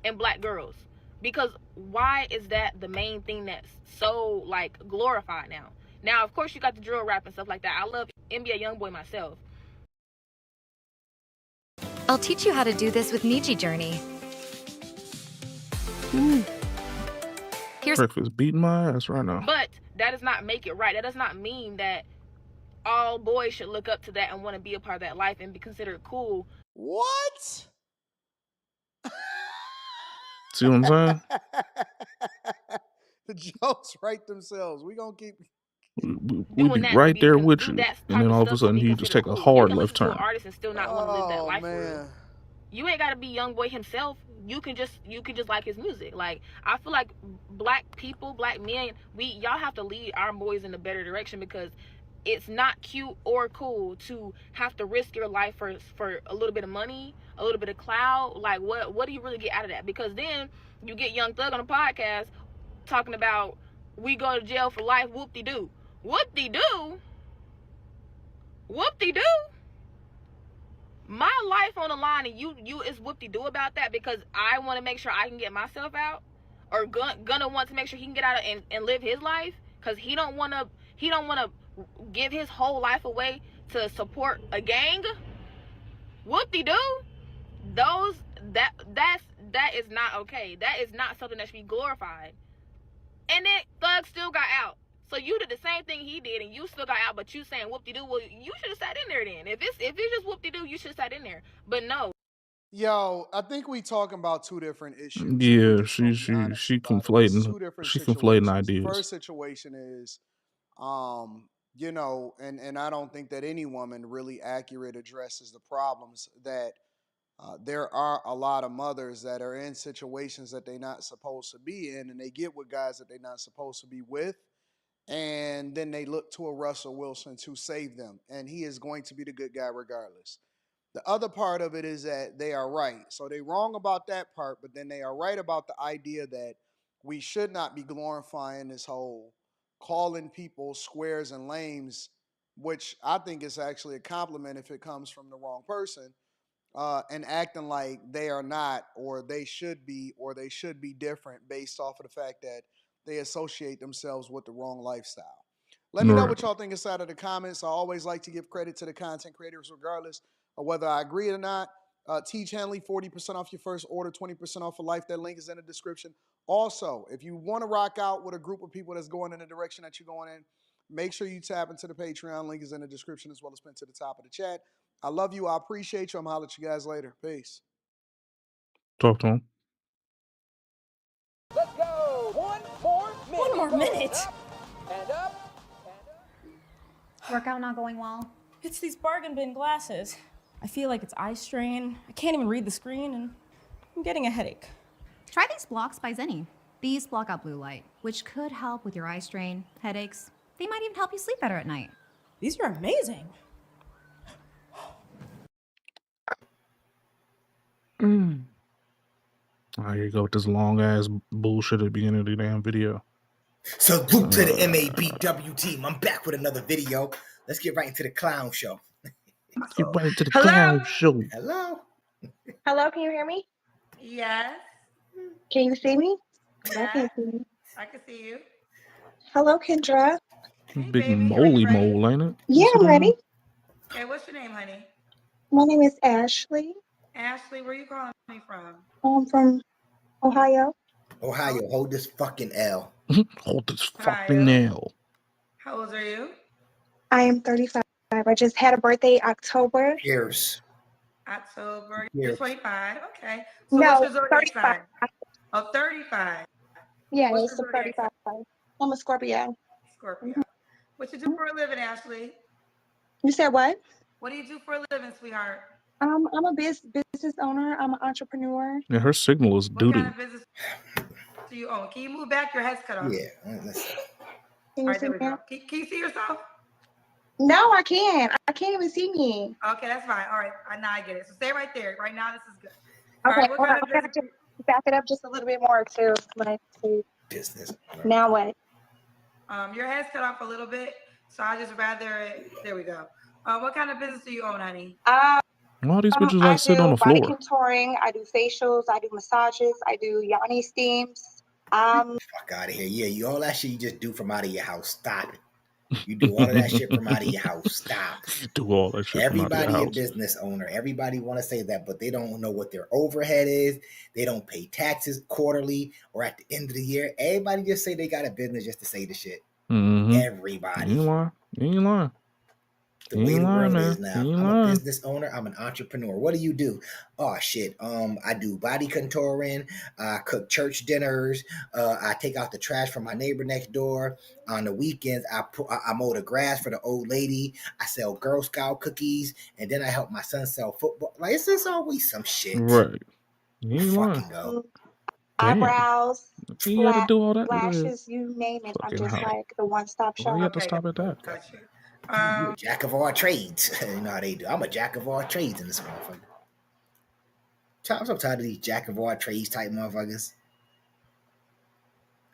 and black girls. Because why is that the main thing that's so like glorified now? Now, of course, you got the drill rap and stuff like that. I love NBA Youngboy myself. I'll teach you how to do this with Niji Journey. Breakfast beating my ass right now. But that does not make it right. That does not mean that all boys should look up to that and want to be a part of that life and be considered cool. What? See what I'm saying? The jokes write themselves. We gonna keep. We be right there with you, and then all of a sudden you just take a hard left turn. Artist and still not want to live that life for real. You ain't gotta be Youngboy himself. You can just like his music. Like, I feel like black people, black men, y'all have to lead our boys in a better direction, because it's not cute or cool to have to risk your life for a little bit of money, a little bit of clout. Like, what do you really get out of that? Because then you get Young Thug on a podcast talking about we go to jail for life, whoop-de-doo. Whoop-de-doo? Whoop-de-doo? My life on the line, and you is whoop-de-doo about that because I want to make sure I can get myself out, or gonna want to make sure he can get out and live his life, because he don't want to give his whole life away to support a gang. Whoop-de-doo. That is not okay. That is not something that should be glorified. And then Thug still got out. So you did the same thing he did, and you still got out, but you saying whoop-de-doo. Well, you should have sat in there then. If it's just whoop-de-doo, you should have sat in there. But no. Yo, I think we talking about 2 different issues. Yeah, she conflating. 2 different She situations. conflating ideas. The first situation is, and I don't think that any woman really accurate addresses the problems that there are a lot of mothers that are in situations that they're not supposed to be in, and they get with guys that they're not supposed to be with. And then they look to a Russell Wilson to save them. And he is going to be the good guy regardless. The other part of it is that they are right. So they're wrong about that part, but then they are right about the idea that we should not be glorifying this whole calling people squares and lames, which I think is actually a compliment if it comes from the wrong person, and acting like they are not, or they should be different based off of the fact that they associate themselves with the wrong lifestyle. Let me know what y'all think inside of the comments. I always like to give credit to the content creators regardless of whether I agree or not. Teach Henley, 40% off your first order, 20% off for life. That link is in the description. Also, if you want to rock out with a group of people that's going in the direction that you're going in, make sure you tap into the Patreon. Link is in the description as well as pinned to the top of the chat. I love you. I appreciate you. I'm going to holler at you guys later. Peace. Talk to him. Let's go. One more minute. And up. Workout not going well? It's these bargain bin glasses. I feel like it's eye strain. I can't even read the screen, and I'm getting a headache. Try these blocks by Zenny. These block out blue light, which could help with your eye strain, headaches. They might even help you sleep better at night. These are amazing. Mm. Oh, here you go with this long ass bullshit at the beginning of the damn video. Salute to the MABW team. I'm back with another video. Let's get right into the clown show. Get right into the Hello? clown show. Hello. Hello, can you hear me? Yes. Can you see me? I Yes. can see you. I can see you. Hello, Kendra. Big moly mole, ain't it? Yeah, I'm ready. Okay, what's your name, honey? My name is Ashley. Ashley, where you calling me from? I'm from Ohio. Ohio, hold this fucking L. Hold this fucking L. How old are you? I am 35. I just had a birthday October. Cheers. October. Yes. You're 25. Okay. So No, what's your zodiac 35. sign? Oh, 35. Yeah, What's it's your a zodiac 35. I'm a Scorpio. Scorpio. Mhm. What you do for a living, Ashley? You said what? What do you do for a living, sweetheart? I'm a business owner. I'm an entrepreneur. Yeah, her signal is What kind doo-doo. of business do you own? Can you move back? Your head's cut off. Yeah. Can All you right, see there we me? go. Can you see yourself? No, I can't. I can't even see me. Okay, that's fine. All right, now I get it. So stay right there. Right now, this is good. All Okay, right, what hold kind on. of I'm gonna business? just back it up just a little bit more too. Let's see. Business. Now what? Your head's cut off a little bit, so I just rather. There we go. What kind of business do you own, honey? All these bitches I like sitting on do the body floor. contouring. I do facials. I do massages. I do yoni steams. Fuck out of here. Yeah, you all that shit you just do from out of your house. Stop it. You do all of that shit from out of your house. Stop. Do all that shit from out of your Everybody a house. business owner. Everybody want to say that, but they don't know what their overhead is. They don't pay taxes quarterly or at the end of the year. Everybody just say they got a business just to say the shit. Mm-hmm. Everybody. You ain't lying. You ain't lying. The You way ain't the lying, world man. is now. You ain't I'm a lying. business owner. I'm an entrepreneur. What do you do? Oh shit. I do body contouring. I cook church dinners. I take out the trash from my neighbor next door. On the weekends, I mow the grass for the old lady. I sell Girl Scout cookies, and then I help my son sell football. Like it's just always some shit. Right. You ain't lying. Fucking go. Damn. Eyebrows, You had to do all that. lashes, you name it. I'm Fucking just hell. like the one-stop Why shop. you have to stop at that? Got you. You a jack of all trades. You know how they do. I'm a jack of all trades in this motherfucker. I'm so tired of these jack of all trades type motherfuckers.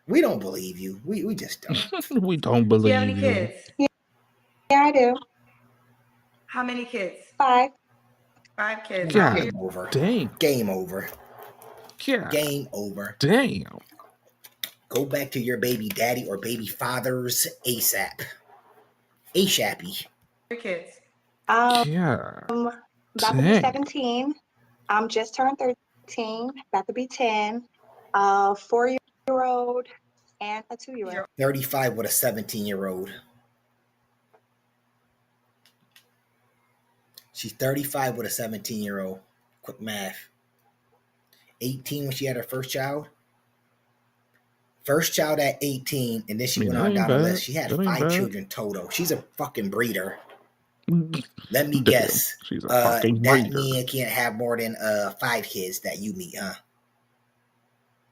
We don't believe you. We just don't. We don't Do you have any believe you. kids? Yeah, I do. How many kids? 5. 5 kids. God Game over. damn. Game over. God Game over. damn. Go back to your baby daddy or baby fathers ASAP. ASAPy. Your kids. God About to be 17. I'm just turned 13. About to be 10. 4-year-old and a 2-year-old. 35 with a 17-year-old. She's 35 with a 17-year-old. Quick math. 18 when she had her first child. First child at 18, and then she went on down the list. She had 5 children total. She's a fucking breeder. Let me guess. She's a fucking that breeder. man can't have more than 5 kids that you meet, huh?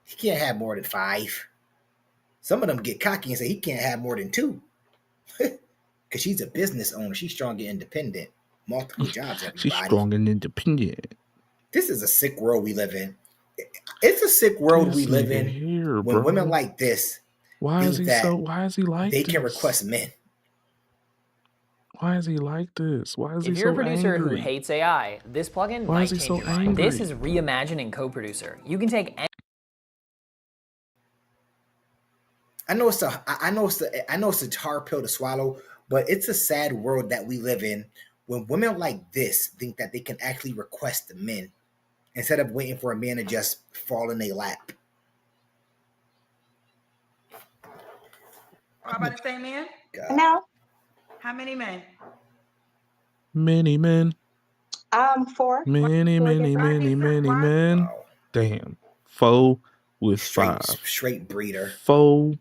He can't have more than 5. Some of them get cocky and say he can't have more than 2. Because she's a business owner. She's strong and independent. Multiple jobs, everybody. She's strong and independent. This is a sick world we live in. It's a sick world we live in here, when bro. women like this Why is think he that so? Why is he like they this? can request men. Why is he like this? Why is he If you're so a producer angry? who hates AI, this plugin Why might is he change so your mind. angry? This is reimagining co-producer. You can take I know it's a hard pill to swallow, but it's a sad world that we live in when women like this think that they can actually request the men instead of waiting for a man to just fall in their lap. How about the same man? No. How many men? Many men. 4. Many men. Damn. 4 with 5. Straight breeder. 4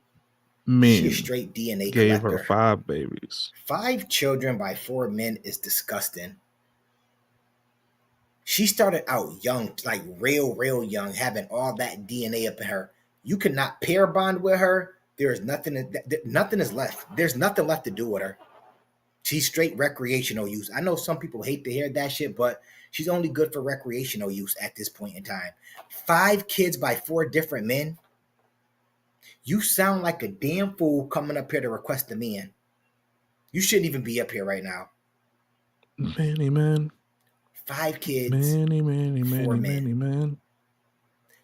men. She a straight DNA gave collector. her 5 babies. 5 children by 4 men is disgusting. She started out young, like real young, having all that DNA up in her. You cannot pair bond with her. There is nothing. Nothing is left. There's nothing left to do with her. She's straight recreational use. I know some people hate to hear that shit, but she's only good for recreational use at this point in time. 5 kids by 4 different men. You sound like a damn fool coming up here to request a man. You shouldn't even be up here right now. Many men. 5 kids. Many 4 men. men.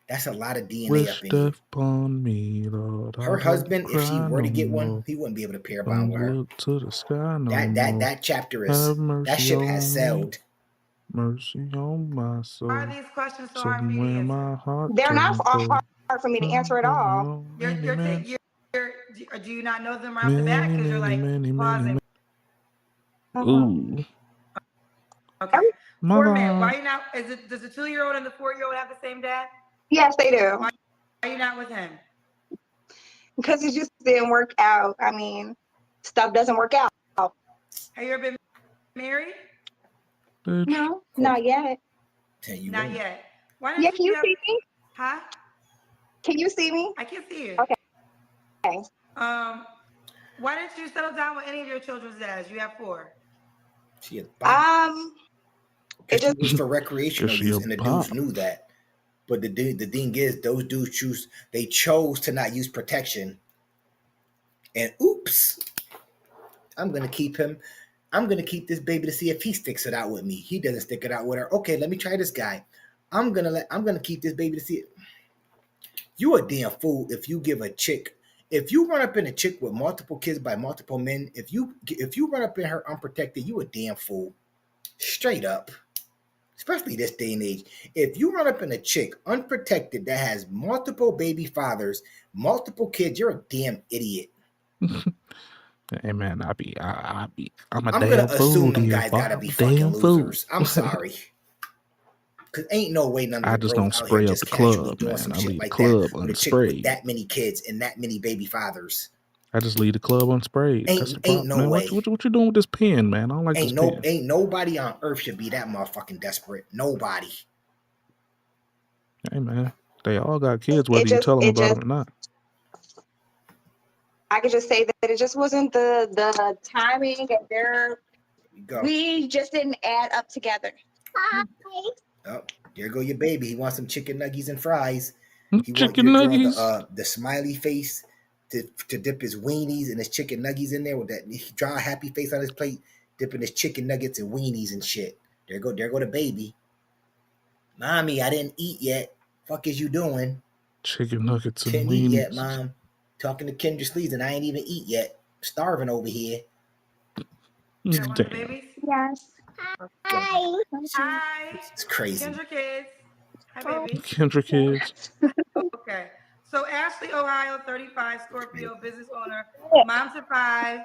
That's a lot of DNA Wish up in you. death upon me, Lord. Her husband, if she were to get one, more. he wouldn't be able to pair bond with her. Look to the sky no That chapter is, that ship has sailed. Mercy on my soul. Why are these questions so So hard for you to when answer? my heart They're not turns hard for me to answer at all. Do you not know them right off the bat? Because you're like pausing. Ooh. Okay. My 4 men. God. Why are you not? Does the 2-year-old and the 4-year-old have the same dad? Yes, they do. Why are you not with him? Because it just didn't work out. I mean, stuff doesn't work out. Have you ever been married? No, not yet. Not yet. Why Yeah, didn't can you see me? Huh? Can you see me? I can see you. Okay. Why didn't you settle down with any of your children's dads? You have 4. She is it just was for recreational use, and the dudes knew that. But the thing is, those dudes chose to not use protection. And oops, I'm gonna keep this baby to see if he sticks it out with me. He doesn't stick it out with her. Okay, let me try this guy. I'm gonna keep this baby to see it. You a damn fool if you give a chick. If you run up in a chick with multiple kids by multiple men, if you run up in her unprotected, you a damn fool. Straight up. Especially this day and age. If you run up in a chick unprotected that has multiple baby fathers, multiple kids, you're a damn idiot. Hey man, I'm a I'm damn gonna fool. assume them guys gotta be fucking losers. I'm sorry. Cause ain't no way none of I the just bros don't out spray here up just the casually club, doing man. some I shit leave the like club that with a chick with unsprayed. that many kids and that many baby fathers. I just leave the club unsprayed. That's the Ain't problem, no man. way. What you doing with this pen, man? I don't like this pen. Ain't nobody on earth should be that motherfucking desperate. Nobody. Hey man, they all got kids, whether you tell them about them or not. I could just say that it just wasn't the timing and we just didn't add up together. Oh, there go your baby. He wants some chicken nuggets and fries. He Chicken want your nuggets. girl the smiley face to dip his weenies and his chicken nuggets in there with that. He draw a happy face on his plate, dipping his chicken nuggets and weenies and shit. There go the baby. Mommy, I didn't eat yet. Fuck is you doing? Chicken nuggets and Can't weenies. eat yet, Mom. Talking to Kendra Sleaze and I ain't even eat yet. Starving over here. Babies? Yes. Hi. Hi. It's crazy. Kendra kids. Hi, baby. Kendra kids. Okay. So Ashley, Ohio, 35, Scorpio, business owner, mom to 5,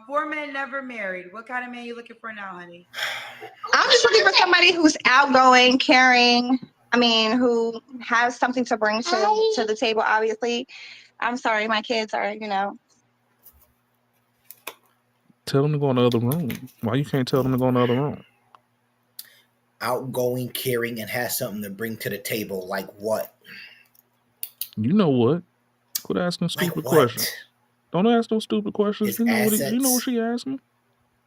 4 men never married. What kind of man you looking for now, honey? I'm just looking for somebody who's outgoing, caring. I mean, who has something to bring to the table, obviously. I'm sorry, my kids are, Tell them to go in the other room. Why you can't tell them to go in the other room? Outgoing, caring, and has something to bring to the table. Like what? You know what? Quit asking stupid questions. Don't ask those stupid questions. His You know assets, you know what she asking?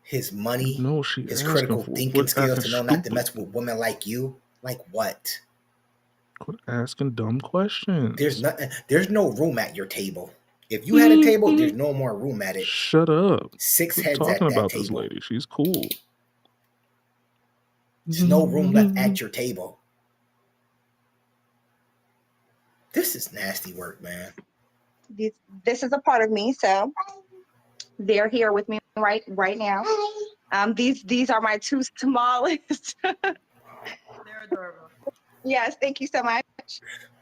His money, you know what she his asking critical for. thinking Quit skills asking to know not to stupid. mess with women like you. Like what? Quit asking dumb questions. There's no room at your table. If you had a table, there's no more room at it. Shut up. 6 Quit heads at talking that about table. this lady. She's cool. There's no room left at your table. This is nasty work, man. This is a part of me, so they're here with me right now. These are my 2 smallest. They're adorable. Yes, thank you so much.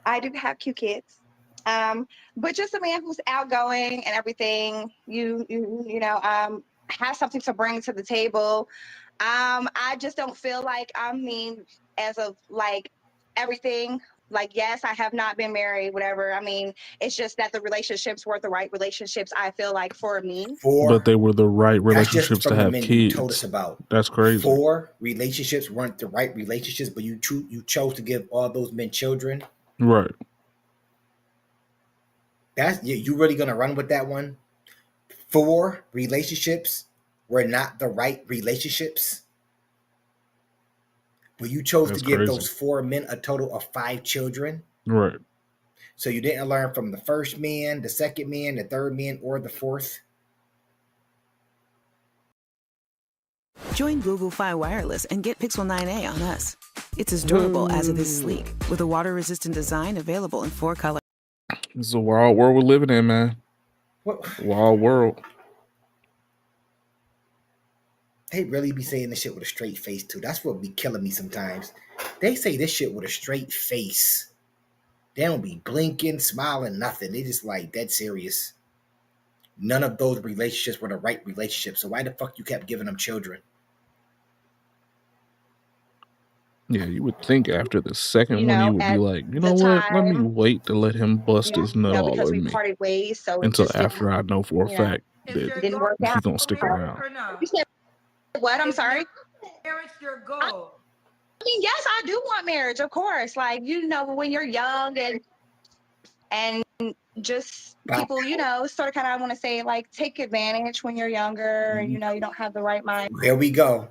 I do have cute kids. But just a man who's outgoing and everything, has something to bring to the table. I just don't feel like as of like everything Like, yes, I have not been married, whatever. I mean, it's just that the relationships weren't the right relationships, I feel like, for me. But they were the right That's just relationships to from the have men you told us kids. about. That's crazy. 4 relationships weren't the right relationships, but you chose to give all those men children. Right. That's you really gonna run with that one? 4 relationships were not the right relationships, but you chose That's to give crazy. those 4 men a total of 5 children. Right. So you didn't learn from the first man, the second man, the third man, or the fourth. Join Google Fi Wireless and get Pixel 9a on us. It's as durable as it is sleek, with a water-resistant design available in 4 colors. It's a wild world we're living in, man. What? Wild world. They really be saying this shit with a straight face too. That's what be killing me sometimes. They say this shit with a straight face. They don't be blinking, smiling, nothing. They just like dead serious. None of those relationships were the right relationships. So why the fuck you kept giving them children? Yeah, you would think after the second You one, know, you would be at like, you the know what? Let me time, wait to let him bust his nut all because we on me parted ways, so it until just after I know for a fact that didn't work he out. gonna stick around. Or no? You said what? I'm sorry. Marriage your goal. I mean, yes, I do want marriage, of course. Like, you know, when you're young and just people, you know, sort of kind of, I want to say, like, take advantage when you're younger and, you know, you don't have the right mind. Here we go.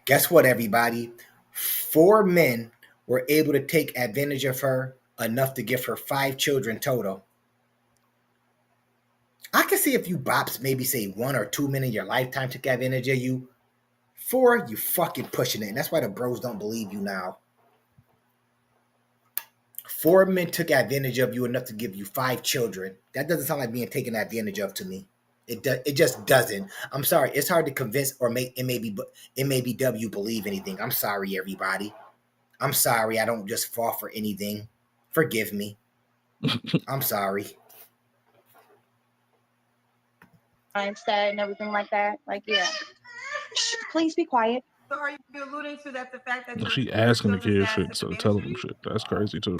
Guess what, everybody? 4 men were able to take advantage of her enough to give her 5 children total. I can see if you bops maybe say 1 or 2 men in your lifetime took advantage of you. 4, you fucking pushing it. And that's why the bros don't believe you now. 4 men took advantage of you enough to give you 5 children. That doesn't sound like being taken advantage of to me. It just doesn't. I'm sorry. It's hard to convince or make it may be W believe anything. I'm sorry, everybody. I'm sorry. I don't just fall for anything. Forgive me. I'm sorry. Mindset and everything like that. Like, yeah. Shh, please be quiet. So are you alluding to that the fact that She asking the kids shit instead of telling them shit. That's crazy too.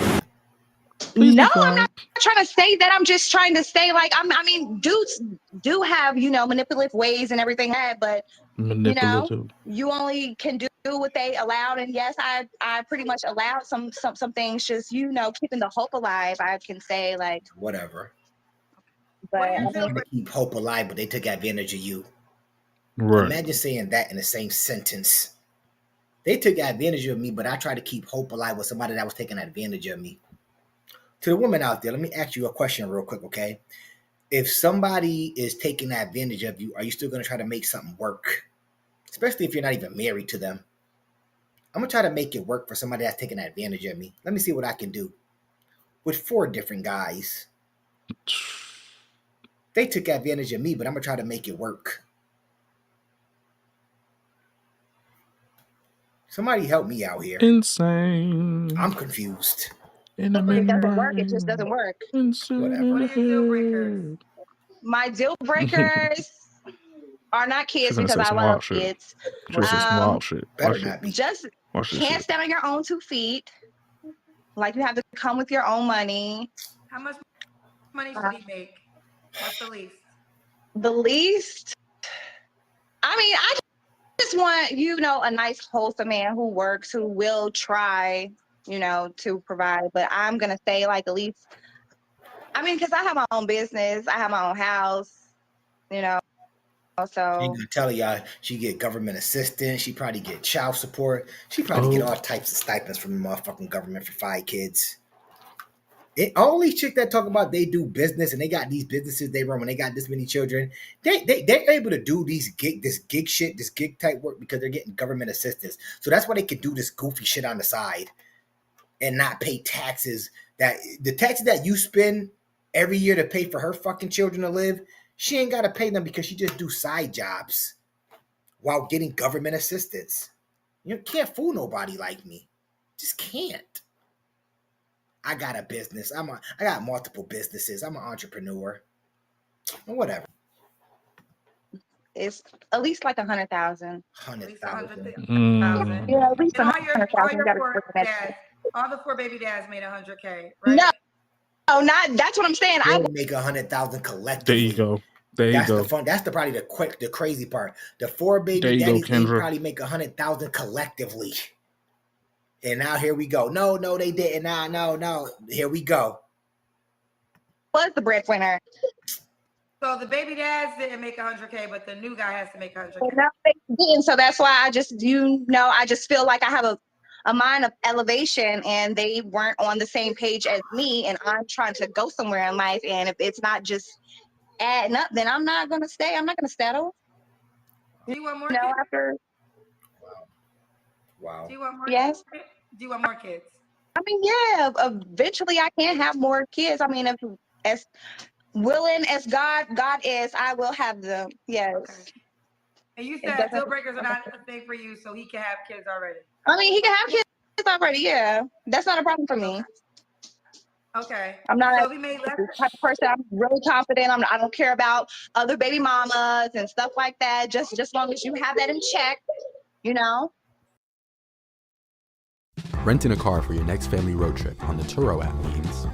Please No, be quiet. I'm not trying to say that. I'm just trying to say, like, I mean, dudes do have, you know, manipulative ways and everything that, but you know, Manipulative. you only can do what they allowed. And yes, I pretty much allowed some things, just, you know, keeping the hope alive, I can say, like, Whatever. but I You mean, trying to keep hope alive, but they took advantage of you. Right. Imagine saying that in the same sentence. They took advantage of me, but I tried to keep hope alive with somebody that was taking advantage of me. To the women out there, let me ask you a question real quick, okay? If somebody is taking advantage of you, are you still going to try to make something work? Especially if you're not even married to them. I'm going to try to make it work for somebody that's taking advantage of me. Let me see what I can do. With 4 different guys. They took advantage of me, but I'm going to try to make it work. Somebody help me out here. Insane. I'm confused. In a it doesn't work. It just doesn't work. Whatever. What are your deal breakers? My deal breakers are not kids She's gonna because say I some love wild shit. kids. She's gonna say some wild shit. Better Watch not it. be. Just Watch this can't shit. stand on your own 2 feet. Like, you have to come with your own money. How much money should he make? What's the least? The least? I mean, I just want, you know, a nice, wholesome man who works, who will try, you know, to provide. But I'm going to say, like, at least, I mean, because I have my own business, I have my own house, you know, so. She ain't gonna tell y'all she get government assistance. She probably get child support. She probably get all types of stipends from the motherfucking government for 5 kids. All these chicks that talk about they do business and they got these businesses they run when they got this many children, they're able to do this gig shit, this gig type work because they're getting government assistance. So that's why they can do this goofy shit on the side and not pay taxes. That the taxes that you spend every year to pay for her fucking children to live, she ain't gotta pay them because she just do side jobs while getting government assistance. You can't fool nobody like me. Just can't. I got a business. I got multiple businesses. I'm an entrepreneur. Whatever. It's at least like 100,000. 100,000. Yeah, at least And on your 100,000. You gotta forecast, All the 4 baby dads made 100K, right? No, not. That's what I'm saying. They I make 100,000 collectively. There you go. There you That's go. the fun. That's probably the crazy part. The 4 There baby you go, daddies, they Kendra. probably make 100,000 collectively. And now here we go. No, they didn't. No. Here we go. was the breadwinner. So the baby dads didn't make 100K, but the new guy has to make 100K. No, they didn't. So that's why I just feel like I have a mind of elevation, and they weren't on the same page as me, and I'm trying to go somewhere in life, and if it's not just adding up, then I'm not gonna stay. I'm not gonna settle. Do you want more kids? After Wow. Do you want more yes. kids? Do you want more kids? I mean, yeah, eventually I can have more kids. I mean, if as willing as God is, I will have them. Yes. Okay. And you said deal breakers are not a thing for you, so he can have kids already. I mean, he can have kids already. Yeah, that's not a problem for me. Okay. I'm not so we made less. the type of person. I'm really confident. I don't care about other baby mamas and stuff like that. Just as long as you have that in check, you know. Renting a car for your next family road trip on the Turo app means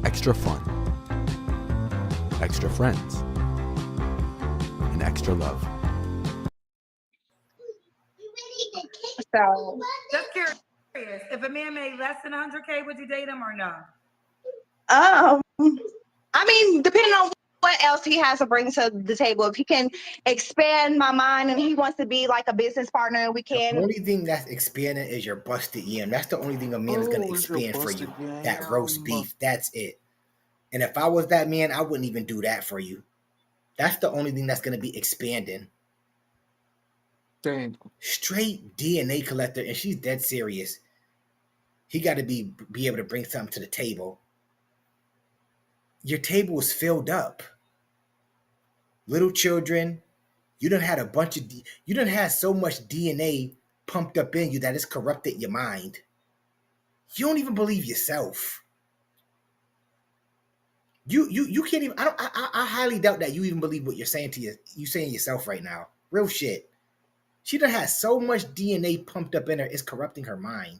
extra fun, extra friends, and extra love. So, just curious, if a man made less than 100K, would you date him or no? I mean, depending on what else he has to bring to the table. If he can expand my mind and he wants to be like a business partner, we can. The only thing that's expanding is your busted yam. That's the only thing a man is going to expand for you. That roast beef. That's it. And if I was that man, I wouldn't even do that for you. That's the only thing that's going to be expanding. Dang. Straight DNA collector, and she's dead serious. He got to be able to bring something to the table. Your table is filled up. Little children, you done had you done had so much DNA pumped up in you that it's corrupted your mind. You don't even believe yourself. You can't even. I highly doubt that you even believe what you're saying to you saying yourself right now. Real shit. She done has so much DNA pumped up in her, it's corrupting her mind.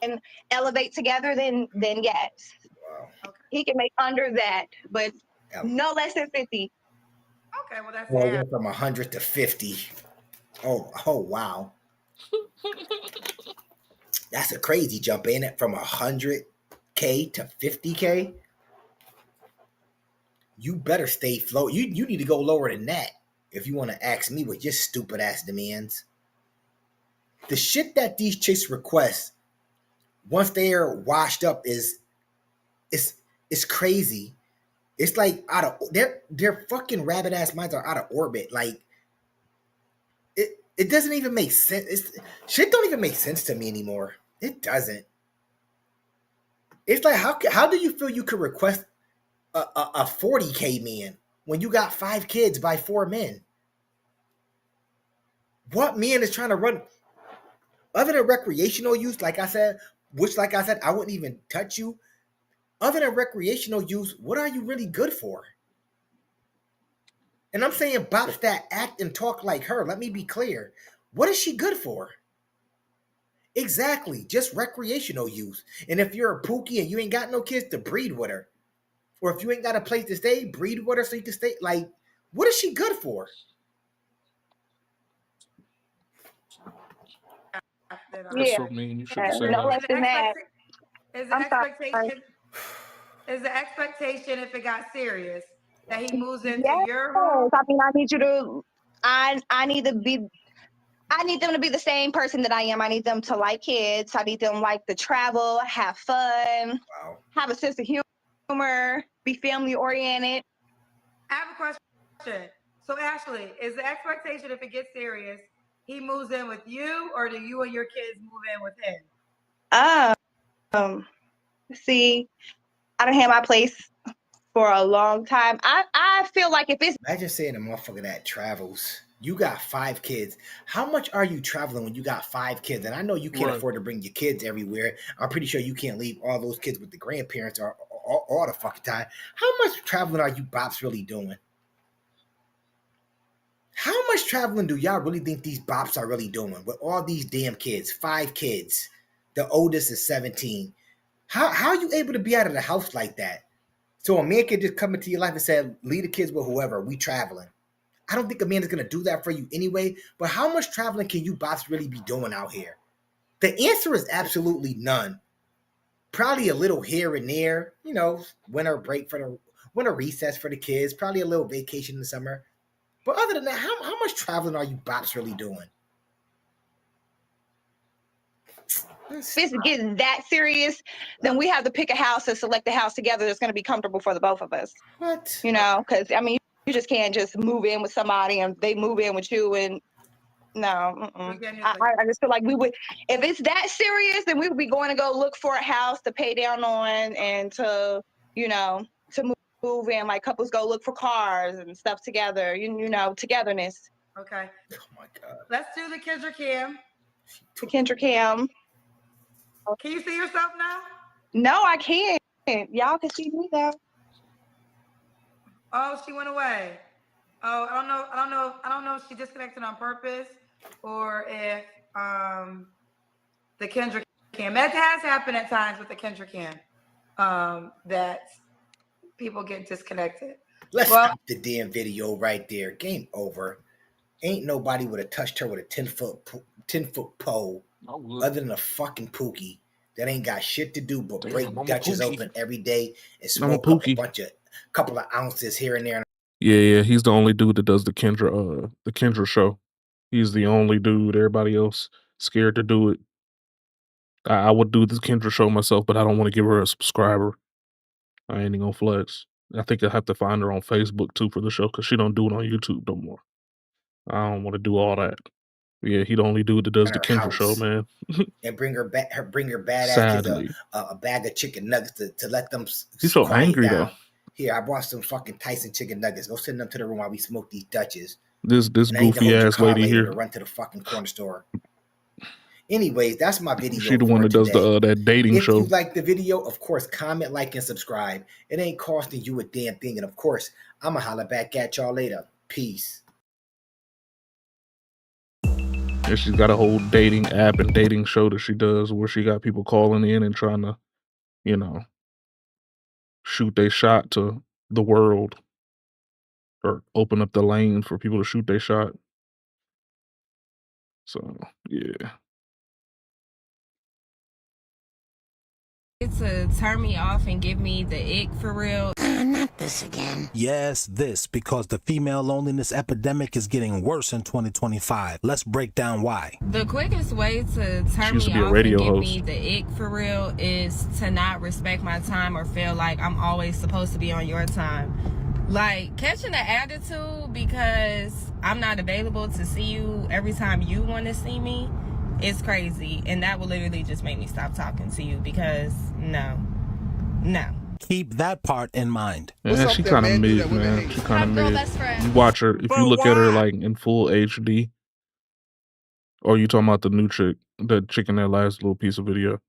And elevate together, then yes. Wow. Okay. He can make under that, but no less than 50. Okay, well that's well, went from 100 to 50. Oh wow. That's a crazy jump, ain't it? From 100K to 50K. You better stay float. You need to go lower than that if you want to ask me what your stupid ass demands. The shit that these chicks request once they are washed up is crazy. It's like out of their fucking rabbit ass minds are out of orbit. Like it doesn't even make sense. Shit don't even make sense to me anymore. It doesn't. It's like how do you feel you could request a 40K man when you got 5 kids by 4 men? What man is trying to run other than recreational use? Like I said, I wouldn't even touch you. Other than recreational use, what are you really good for? And I'm saying bops that act and talk like her. Let me be clear. What is she good for? Exactly, just recreational use. And if you're a pookie and you ain't got no kids, to breed with her. Or if you ain't got a place to stay, breed with her so you can stay. Like, what is she good for? That's so mean. You shouldn't say no that. less than that. Is the expectation if it got serious that he moves into your home? I mean, I need you to. I need them to be the same person that I am. I need them to like kids. I need them like to travel, have fun, have a sense of humor, be family oriented. I have a question. So Ashley, is the expectation if it gets serious, he moves in with you, or do you and your kids move in with him? See, I don't have my place for a long time. I feel like if it's imagine saying a motherfucker that travels. You got 5 kids. How much are you traveling when you got 5 kids? And I know you can't afford to bring your kids everywhere. I'm pretty sure you can't leave all those kids with the grandparents or all the fucking time. How much traveling are you bops really doing? How much traveling do y'all really think these bops are really doing with all these damn kids? 5 kids. The oldest is 17. How are you able to be out of the house like that? So a man can just come into your life and say, leave the kids with whoever, we traveling. I don't think a man is going to do that for you anyway, but how much traveling can you bops really be doing out here? The answer is absolutely none. Probably a little here and there, winter break for the winter recess for the kids, probably a little vacation in the summer. But other than that, how much traveling are you bops really doing? If it's getting that serious, then we have to pick a house and select the house together that's going to be comfortable for the both of us. What? Because, I mean, you just can't just move in with somebody and they move in with you and no. I just feel like we would, if it's that serious, then we would be going to go look for a house to pay down on and to move in. Like couples go look for cars and stuff together, togetherness. Okay. Oh my God. Let's do the Kendra Cam. The Kendra Cam. Can you see yourself now? No, I can't. Y'all can see me though. Oh, she went away. Oh, I don't know if she disconnected on purpose or if the Kendra Cam. That has happened at times with the Kendra Cam. That people get disconnected. Let's stop the damn video right there. Game over. Ain't nobody would have touched her with a 10-foot pole other than a fucking Pookie that ain't got shit to do but break Dutches open every day and smoke up a couple of ounces here and there. Yeah, he's the only dude that does the Kendra show. He's the only dude. Everybody else scared to do it. I would do the Kendra show myself, but I don't want to give her a subscriber. I ain't even gonna flex. I think I have to find her on Facebook too for the show because she don't do it on YouTube no more. I don't want to do all that. Yeah, he the only dude that does the Kendra show, man. And bring her badass Sadly. kids a bag of chicken nuggets to let them. He's so angry down. though. Here, I brought some fucking Tyson chicken nuggets. Go send them to the room while we smoke these Dutches. This goofy ass lady here. To run to the fucking corner store. Anyways, that's my video. She the one that does that dating show. If you like the video, of course, comment, like, and subscribe. It ain't costing you a damn thing. And of course, I'ma holler back at y'all later. Peace. And she's got a whole dating app and dating show that she does where she got people calling in and trying to, shoot their shot to the world or open up the lane for people to shoot their shot. So, yeah. To turn me off and give me the ick for real. Not this again. Yes, this, because the female loneliness epidemic is getting worse in 2025. Let's break down why. The quickest way to turn me off and give me the ick for real is to not respect my time or feel like I'm always supposed to be on your time. Like, catching the attitude because I'm not available to see you every time you want to see me. It's crazy, and that will literally just make me stop talking to you because no. Keep that part in mind. Yeah, she kind of mid, man. She kind of mid. You watch her, if you look at her like in full HD, or you talking about the new chick, the chick in that last little piece of video.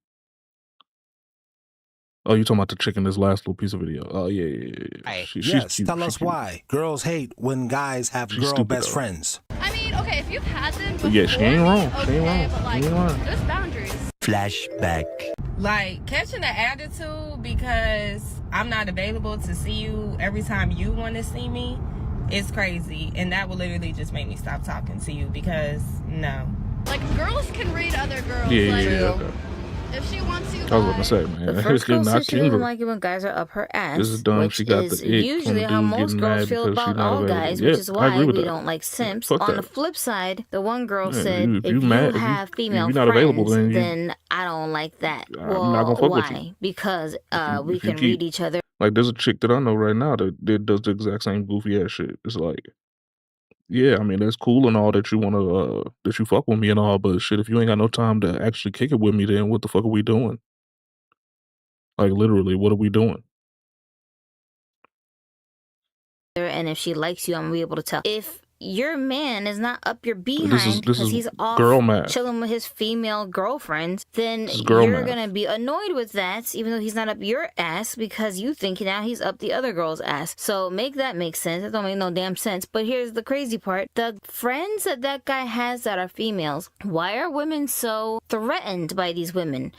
Oh, you talking about the chick in this last little piece of video? Oh yeah. She's cute. Tell us why. Girls hate when guys have girl best friends. I mean, okay, if you've had them before, But yeah, she ain't wrong. She ain't wrong. but like, She ain't wrong. there's boundaries. Flashback. Like, catching the attitude because I'm not available to see you every time you want to see me is crazy, and that will literally just make me stop talking to you because no. Like, girls can read other girls. Yeah. Okay. If she wants you, I was gonna say, man. The first girl not said she doesn't Kendra. like it when guys are up her ass, This is dumb. which She got is the ick usually from how dudes most getting girls mad feel because about she's not all available. guys, Yeah, which is I why agree with we that. don't like simps. Fuck On that. the flip side, the one girl Yeah, said, if if you you mad- if have you- female if you're not available, friends, then you- I don't like that. I'm Well, not gonna fuck with you. why? Because we If you can keep- read each other. Like, there's a chick that I know right now that does the exact same goofy ass shit. It's like, yeah, I mean, that's cool and all that you want to, that you fuck with me and all, but shit, if you ain't got no time to actually kick it with me, then what the fuck are we doing? Like, literally, what are we doing? And if she likes you, I'm gonna be able to tell. If your man is not up your This behind is because he's off girl math. chilling with his female girlfriends, then This is girl you're math. gonna be annoyed with that, even though he's not up your ass, because you think now he's up the other girl's ass. So make that make sense. That don't make no damn sense. But here's the crazy part: the friends that that guy has that are females, why are women so threatened by these women?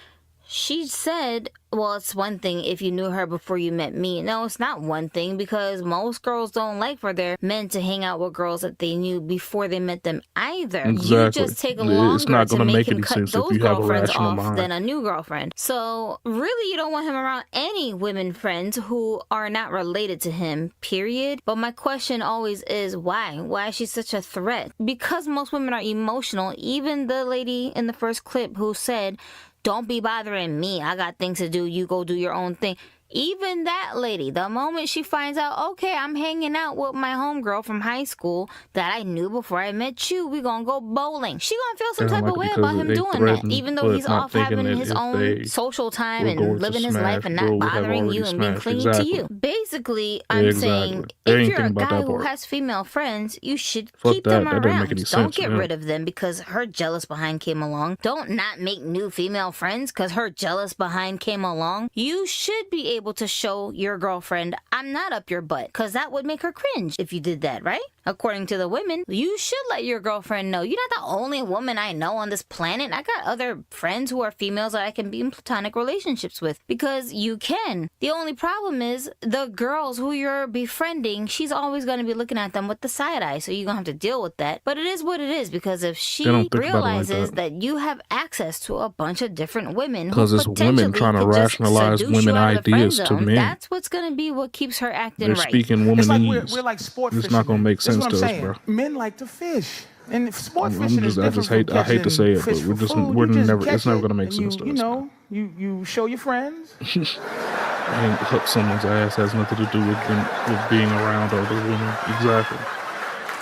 She said, well, it's one thing if you knew her before you met me. No, it's not one thing, because most girls don't like for their men to hang out with girls that they knew before they met them either. Exactly. You just take It's longer not to gonna make make him any cut sense if those you have a girlfriends rational off mind. than a new girlfriend. So really, you don't want him around any women friends who are not related to him, period. But my question always is, why? Why is she such a threat? Because most women are emotional. Even the lady in the first clip who said, don't be bothering me, I got things to do, you go do your own thing. Even that lady, the moment she finds out, okay, I'm hanging out with my homegirl from high school that I knew before I met you, we gonna go bowling. She gonna feel some They don't type like of it way because about him they doing that, threaten, even though but he's not off thinking having that his if own they social time were going and to living his life smash, and bro not would have bothering already you and being smashed. clingy Exactly. to you. Basically, I'm Exactly. saying, They if ain't you're a thinking about guy that who part. has female friends, you should Fuck keep them that. That doesn't make around. any Don't sense. get Yeah. rid of them because her jealous behind came along. Don't not make new female friends because her jealous behind came along. You should be able to show your girlfriend, I'm not up your butt, because that would make her cringe if you did that, right? According to the women, you should let your girlfriend know, you're not the only woman I know on this planet. I got other friends who are females that I can be in platonic relationships with, because you can. The only problem is the girls who you're befriending, she's always going to be looking at them with the side eye, so you're going to have to deal with that. But it is what it is, because if They she don't think about it like realizes that. that you have access to a bunch of different women who Because it's women potentially trying to could just rationalize seduce women you out of the friend ideas to zone, men. that's what's going to be what keeps her acting They're right. speaking It's like womanese. we're like sport It's not gonna fishermen. make This is sense what I'm to us, saying. bro. Men like to fish, and sport I'm fishing is just, I different just from hate, I hate to catching say it, fish but we're for just, food. we're You just never, catch it's never it, gonna make and sense to you us. know, you show your friends. I ain't hook someone's ass has nothing to do with being around other women. Exactly.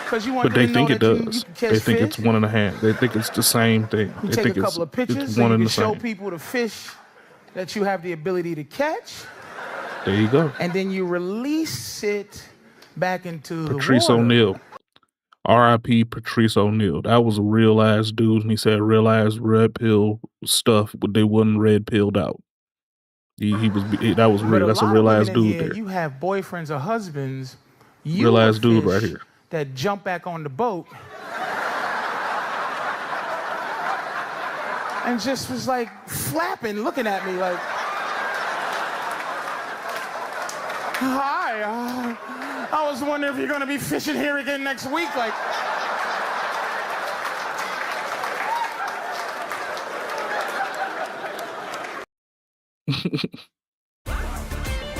Because you want But them they to think know it that you does. can catch They think fish. it's one and a half. They think it's the same thing. You They take think a couple of pictures it's so one you and can the show same. people the fish that you have the ability to catch, There you go. and then you release it back into Patrice the water. O'Neal. R.I.P. Patrice O'Neal. That was a real ass dude, and he said real ass red pill stuff, but they wasn't red pilled out. That was But real. a That's a lot of real women ass in dude here, there. you have boyfriends or husbands, Real you a ass dude right fish here. that jump back on the boat and just was like flapping, looking at me like, hi, I was wondering if you're gonna be fishing here again next week. Like,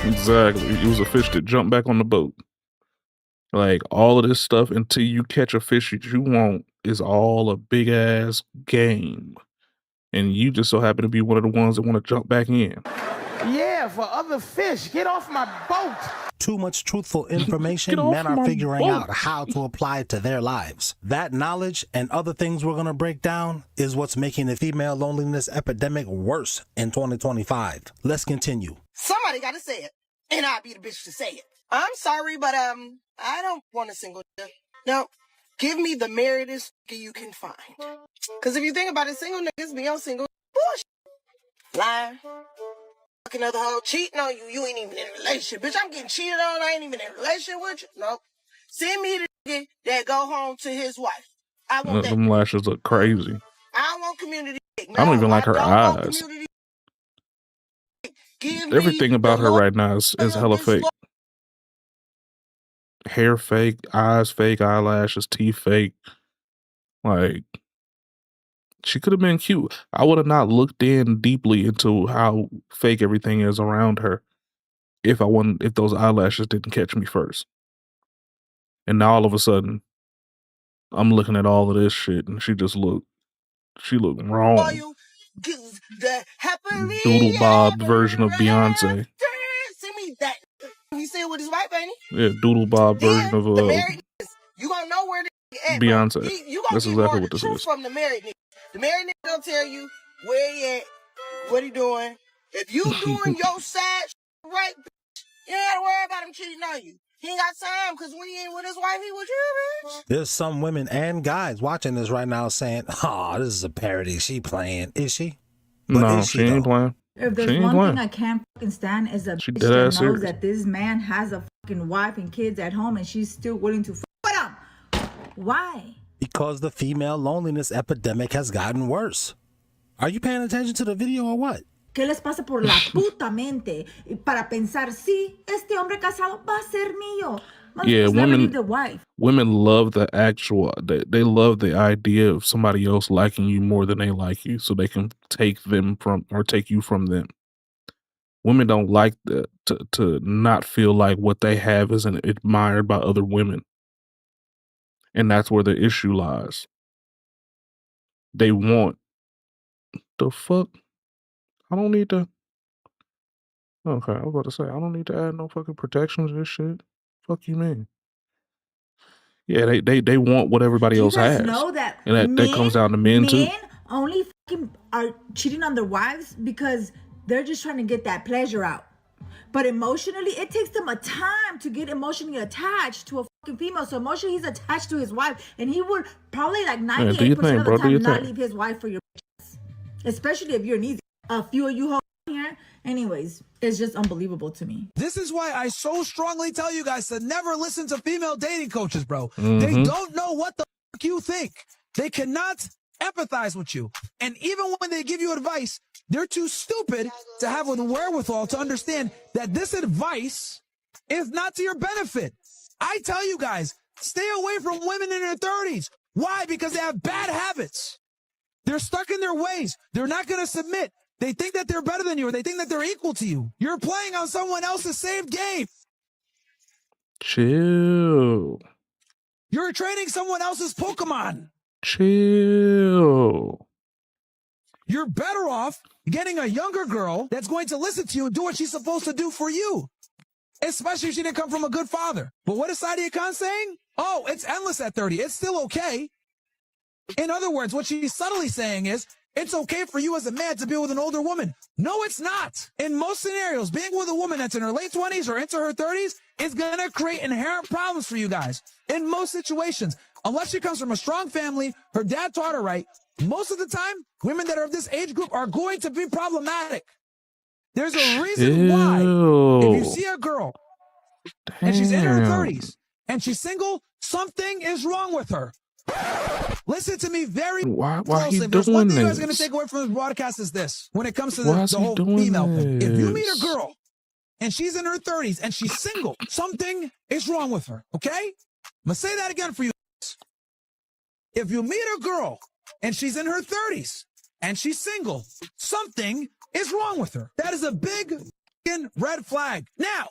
Exactly. It was a fish that jumped back on the boat. Like all of this stuff until you catch a fish that you want is all a big ass game. And you just so happen to be one of the ones that want to jump back in. yeah, for other fish, get off my boat. Too much truthful information, off men are my figuring boat. out how to apply it to their lives. That knowledge and other things we're going to break down is what's making the female loneliness epidemic worse in 2025. Let's continue. Somebody got to say it, and I'll be the bitch to say it. I'm sorry, but I don't want a single nigga. No, give me the marriedest nigga you can find. Because if you think about it, single niggas be on single bullshit. Lying. Fucking other hoe, cheating on you. You ain't even in a relationship. Bitch, I'm getting cheated on. I ain't even in a relationship with you. Nope. Send me the nigga that go home to his wife. I want that. Them lashes look crazy. I don't want community dick. I don't even like her don't want eyes. community dick. Give Everything me about the her Lord right now is hella this fake. Hair fake, eyes fake, eyelashes, teeth fake. Like, she could have been cute. I would have not looked in deeply into how fake everything is around her if those eyelashes didn't catch me first. And now all of a sudden, I'm looking at all of this shit and she looked wrong. you. The happily Doodle Bob version of Beyonce. Send me that. You see it with his wife, ain't he? Yeah, Doodle Bob version of The married niggas, you gonna know where they at, bro. Beyonce. You gonna That's get exactly more of what the this truth is. from the married niggas. The married nigga gonna tell you where he at, what he doing. If you doing your side right, bitch, you ain't gotta worry about him cheating on you. He ain't got time because when he ain't with his wife, he with you, bitch. There's some women and guys watching this right now saying, "Oh, this is a parody. She playing, is she?" But No, is she ain't playing. If She there's ain't one playing. thing I can't fucking stand is a She bitch dead that ass knows serious. that this man has a fucking wife and kids at home and she's still willing to fuck him. Why? Because the female loneliness epidemic has gotten worse. Are you paying attention to the video or what? ¿Qué les pasa por la puta mente para pensar, sí, este hombre casado va a ser mío? Yeah, Motherfuckers never leave the wife. women love the actual. They love the idea of somebody else liking you more than they like you, so they can take you from them. Women don't like to not feel like what they have isn't admired by other women, and that's where the issue lies. They want the fuck. I don't need to. Okay, I was about to say I don't need to add no fucking protections to this shit. Fuck you, man. Yeah, they want what everybody Do you else guys has, know that and that comes down to men too. Men only fucking are cheating on their wives because they're just trying to get that pleasure out. But emotionally, it takes them a time to get emotionally attached to a fucking female. So emotionally, he's attached to his wife, and he would probably like 98% of the time not leave his wife for your bitches. Especially if you're an easy. A few of you hoes here. Anyways, it's just unbelievable to me. This is why I so strongly tell you guys to never listen to female dating coaches, bro. They Mhm. don't know what the fuck you think. They cannot empathize with you. And even when they give you advice, they're too stupid to have the wherewithal to understand that this advice is not to your benefit. I tell you guys, stay away from women in their 30s. Why? Because they have bad habits. They're stuck in their ways. They're not going to submit. They think that they're better than you, or they think that they're equal to you. You're playing on someone else's saved game. Chill. You're training someone else's Pokemon. Chill. You're better off getting a younger girl that's going to listen to you and do what she's supposed to do for you. Especially if she didn't come from a good father. But what is Sadia Khan saying? Oh, it's endless at 30. It's still okay. In other words, what she's subtly saying is, it's okay for you as a man to be with an older woman. No, it's not. In most scenarios, being with a woman that's in her late 20s or into her 30s is going to create inherent problems for you guys. In most situations, unless she comes from a strong family, her dad taught her right, most of the time, women that are of this age group are going to be problematic. There's a reason why. If you see a girl and she's in her 30s and she's single, something is wrong with her. Listen to me very closely. If there's one thing you guys are going to take away from this broadcast is this. When it comes to the whole female thing. If you meet a girl and she's in her 30s and she's single, something is wrong with her, okay? I'm going to say that again for you. If you meet a girl and she's in her 30s and she's single, something is wrong with her. That is a big red flag. Now,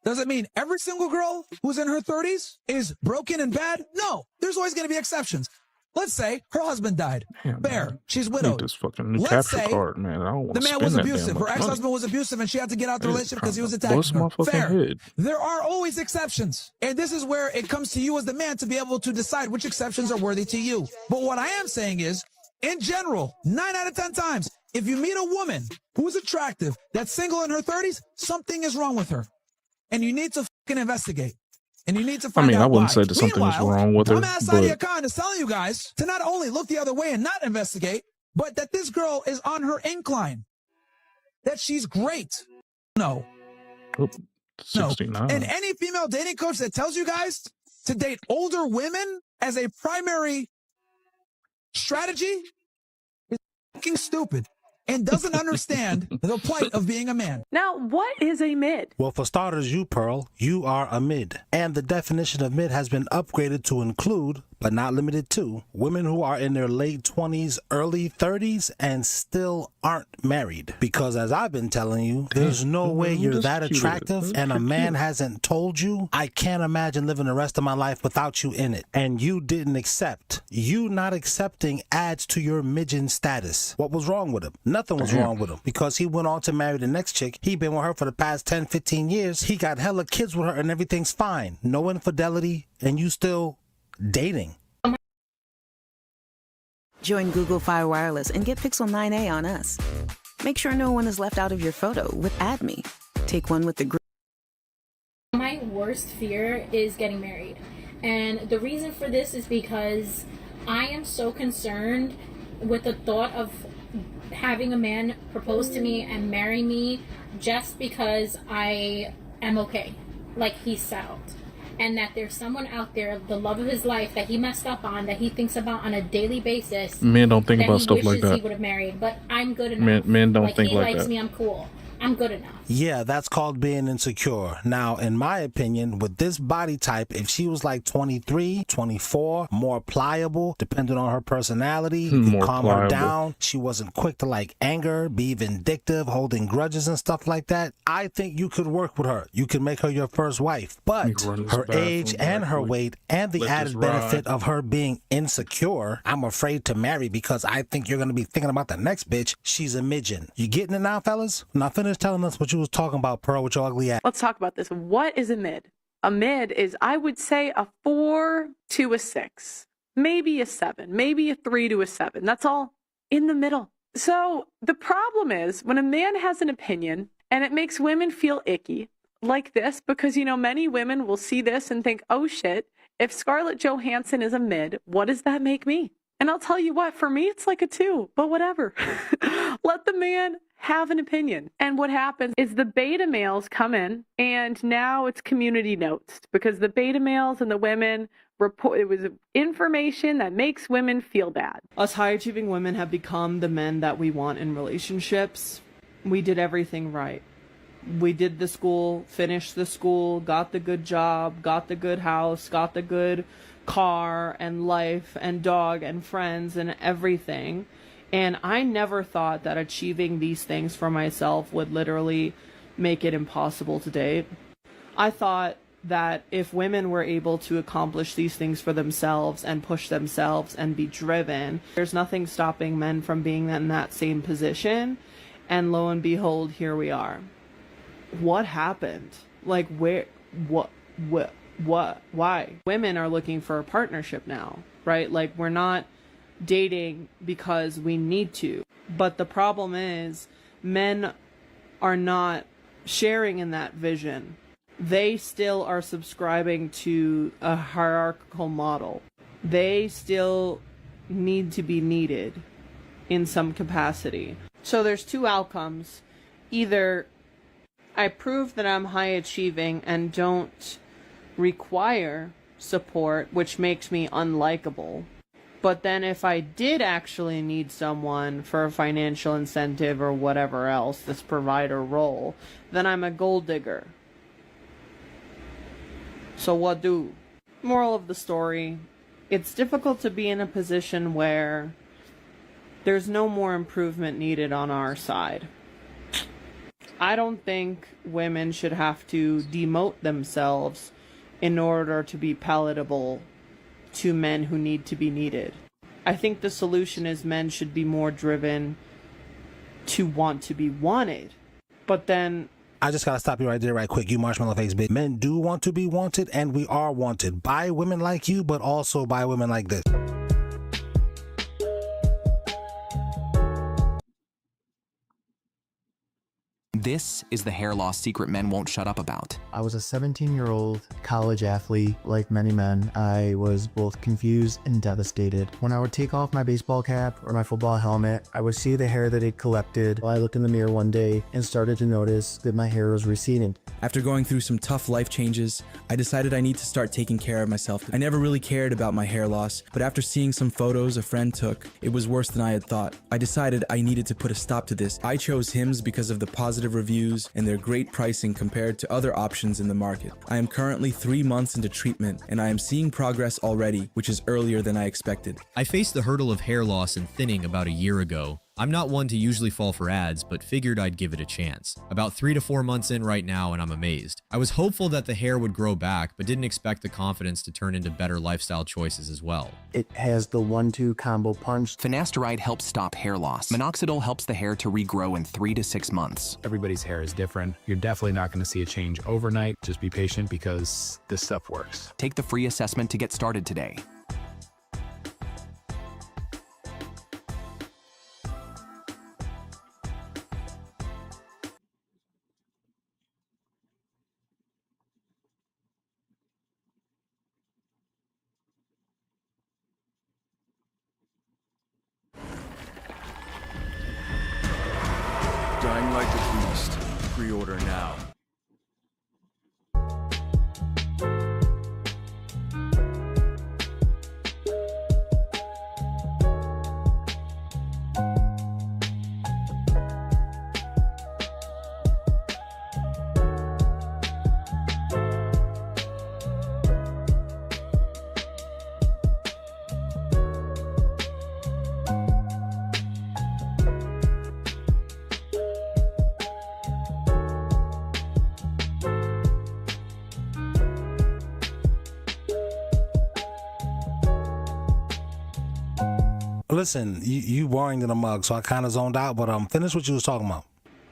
does it mean every single girl who's in her 30s is broken and bad? No, there's always going to be exceptions. Let's say her husband died. Fair. She's I need widowed. this fucking new Let's capture say card, man. I don't want the to man spend was that abusive. damn Her much money. ex-husband was abusive and she had to get out the Hey, relationship because he was bust attacking my her. fucking Fair. head. There are always exceptions. And this is where it comes to you as the man to be able to decide which exceptions are worthy to you. But what I am saying is, in general, 9 out of 10 times, if you meet a woman who's attractive, that's single in her 30s, something is wrong with her. And you need to fucking investigate. And you need to find out I wouldn't why. say that something is wrong with her, Dumbass Sadia but Khan is telling you guys to not only look the other way and not investigate, but that this girl is on her incline. That she's great. No. oh, No. 69. And any female dating coach that tells you guys to date older women as a primary strategy is fucking stupid and doesn't understand the plight of being a man. Now, what is a mid? Well, for starters, you, Pearl, you are a mid. And the definition of mid has been upgraded to include, but not limited to, women who are in their late 20s, early 30s, and still aren't married. Because as I've been telling you, there's no way you're that attractive and a man hasn't told you, I can't imagine living the rest of my life without you in it. And you didn't accept. You not accepting adds to your midget status. What was wrong with him? Nothing was wrong with him. Because he went on to marry the next chick. He been with her for the past 10, 15 years. He got hella kids with her and everything's fine. No infidelity, and you still dating. Join Google Fi Wireless and get Pixel 9a on us. Make sure no one is left out of your photo with AdMe. Take one with the worst fear is getting married. And the reason for this is because I am so concerned with the thought of having a man propose to me and marry me just because I am okay. Like, he's settled. And that there's someone out there, the love of his life, that he messed up on, that he thinks about on a daily basis. Men don't think about stuff like He that. would have married, but I'm good enough. Men don't think he like likes that. me, I'm cool. I'm good enough. Yeah, that's called being insecure. Now, in my opinion, with this body type, if she was like 23, 24, more pliable, depending on her personality, you could More calm her pliable. down. She wasn't quick to like anger, be vindictive, holding grudges and stuff like that. I think you could work with her. You could make her your first wife. But her age and her weight and the added benefit of her being insecure, I'm afraid to marry because I think you're going to be thinking about the next bitch. She's a midget. You getting it now, fellas? Now finish telling us what you was talking about, Pearl, with your ugly ass. Let's talk about this. What is a mid? A mid is, I would say, a 4 to a 6, maybe a 7, maybe a 3 to a 7. That's all in the middle. So the problem is when a man has an opinion and it makes women feel icky like this, because, you know, many women will see this and think, oh shit, if Scarlett Johansson is a mid, what does that make me? And I'll tell you what, for me, it's like a 2, but whatever. Let the man have an opinion. And what happens is the beta males come in, and now it's community notes because the beta males and the women report, it was information that makes women feel bad. Us high achieving women have become the men that we want in relationships. We did everything right. We did the school, finished the school, got the good job, got the good house, got the good car and life and dog and friends and everything. And I never thought that achieving these things for myself would literally make it impossible to date. I thought that if women were able to accomplish these things for themselves and push themselves and be driven, there's nothing stopping men from being in that same position. And lo and behold, here we are. What happened? Like, where, what, why? Women are looking for a partnership now, right? Like, we're not dating because we need to. But the problem is men are not sharing in that vision. They still are subscribing to a hierarchical model. They still need to be needed in some capacity. So there's two outcomes. Either I prove that I'm high achieving and don't require support, which makes me unlikable. But then if I did actually need someone for a financial incentive or whatever else, this provider role, then I'm a gold digger. So what do? Moral of the story, it's difficult to be in a position where there's no more improvement needed on our side. I don't think women should have to demote themselves in order to be palatable to men who need to be needed. I think the solution is men should be more driven to want to be wanted. But then I just gotta stop you right there right quick, you marshmallow face bitch. Men do want to be wanted, and we are wanted by women like you, but also by women like this. This is the hair loss secret men won't shut up about. I was a 17-year-old college athlete. Like many men, I was both confused and devastated. When I would take off my baseball cap or my football helmet, I would see the hair that it collected. I looked in the mirror one day and started to notice that my hair was receding. After going through some tough life changes, I decided I need to start taking care of myself. I never really cared about my hair loss, but after seeing some photos a friend took, it was worse than I had thought. I decided I needed to put a stop to this. I chose Hims because of the positive reviews and their great pricing compared to other options in the market. I am currently 3 months into treatment, and I am seeing progress already, which is earlier than I expected. I faced the hurdle of hair loss and thinning about a year ago. I'm not one to usually fall for ads, but figured I'd give it a chance. About 3 to 4 months in right now, and I'm amazed. I was hopeful that the hair would grow back, but didn't expect the confidence to turn into better lifestyle choices as well. It has the 1-2 combo punch. Finasteride helps stop hair loss. Minoxidil helps the hair to regrow in 3 to 6 months. Everybody's hair is different. You're definitely not going to see a change overnight. Just be patient because this stuff works. Take the free assessment to get started today. like the beast. Pre-order now. Listen, you boring to the mug, so I kind of zoned out, but finish what you was talking about.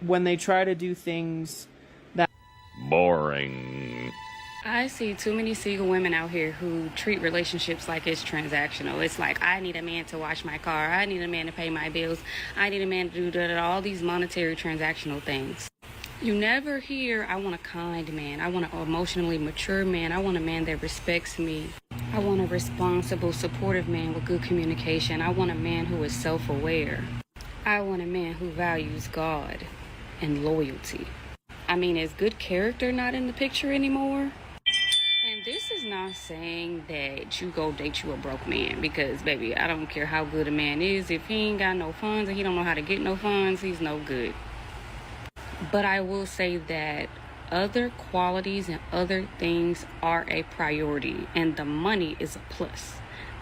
When they try to do things that boring. I see too many single women out here who treat relationships like it's transactional. It's like, I need a man to wash my car. I need a man to pay my bills. I need a man to do all these monetary transactional things. You never hear, I want a kind man. I want an emotionally mature man. I want a man that respects me. I want a responsible, supportive man with good communication. I want a man who is self-aware. I want a man who values God and loyalty. I mean, is good character not in the picture anymore? And this is not saying that you go date you a broke man, because, baby, I don't care how good a man is. If he ain't got no funds and he don't know how to get no funds, he's no good. But I will say that other qualities and other things are a priority, and the money is a plus.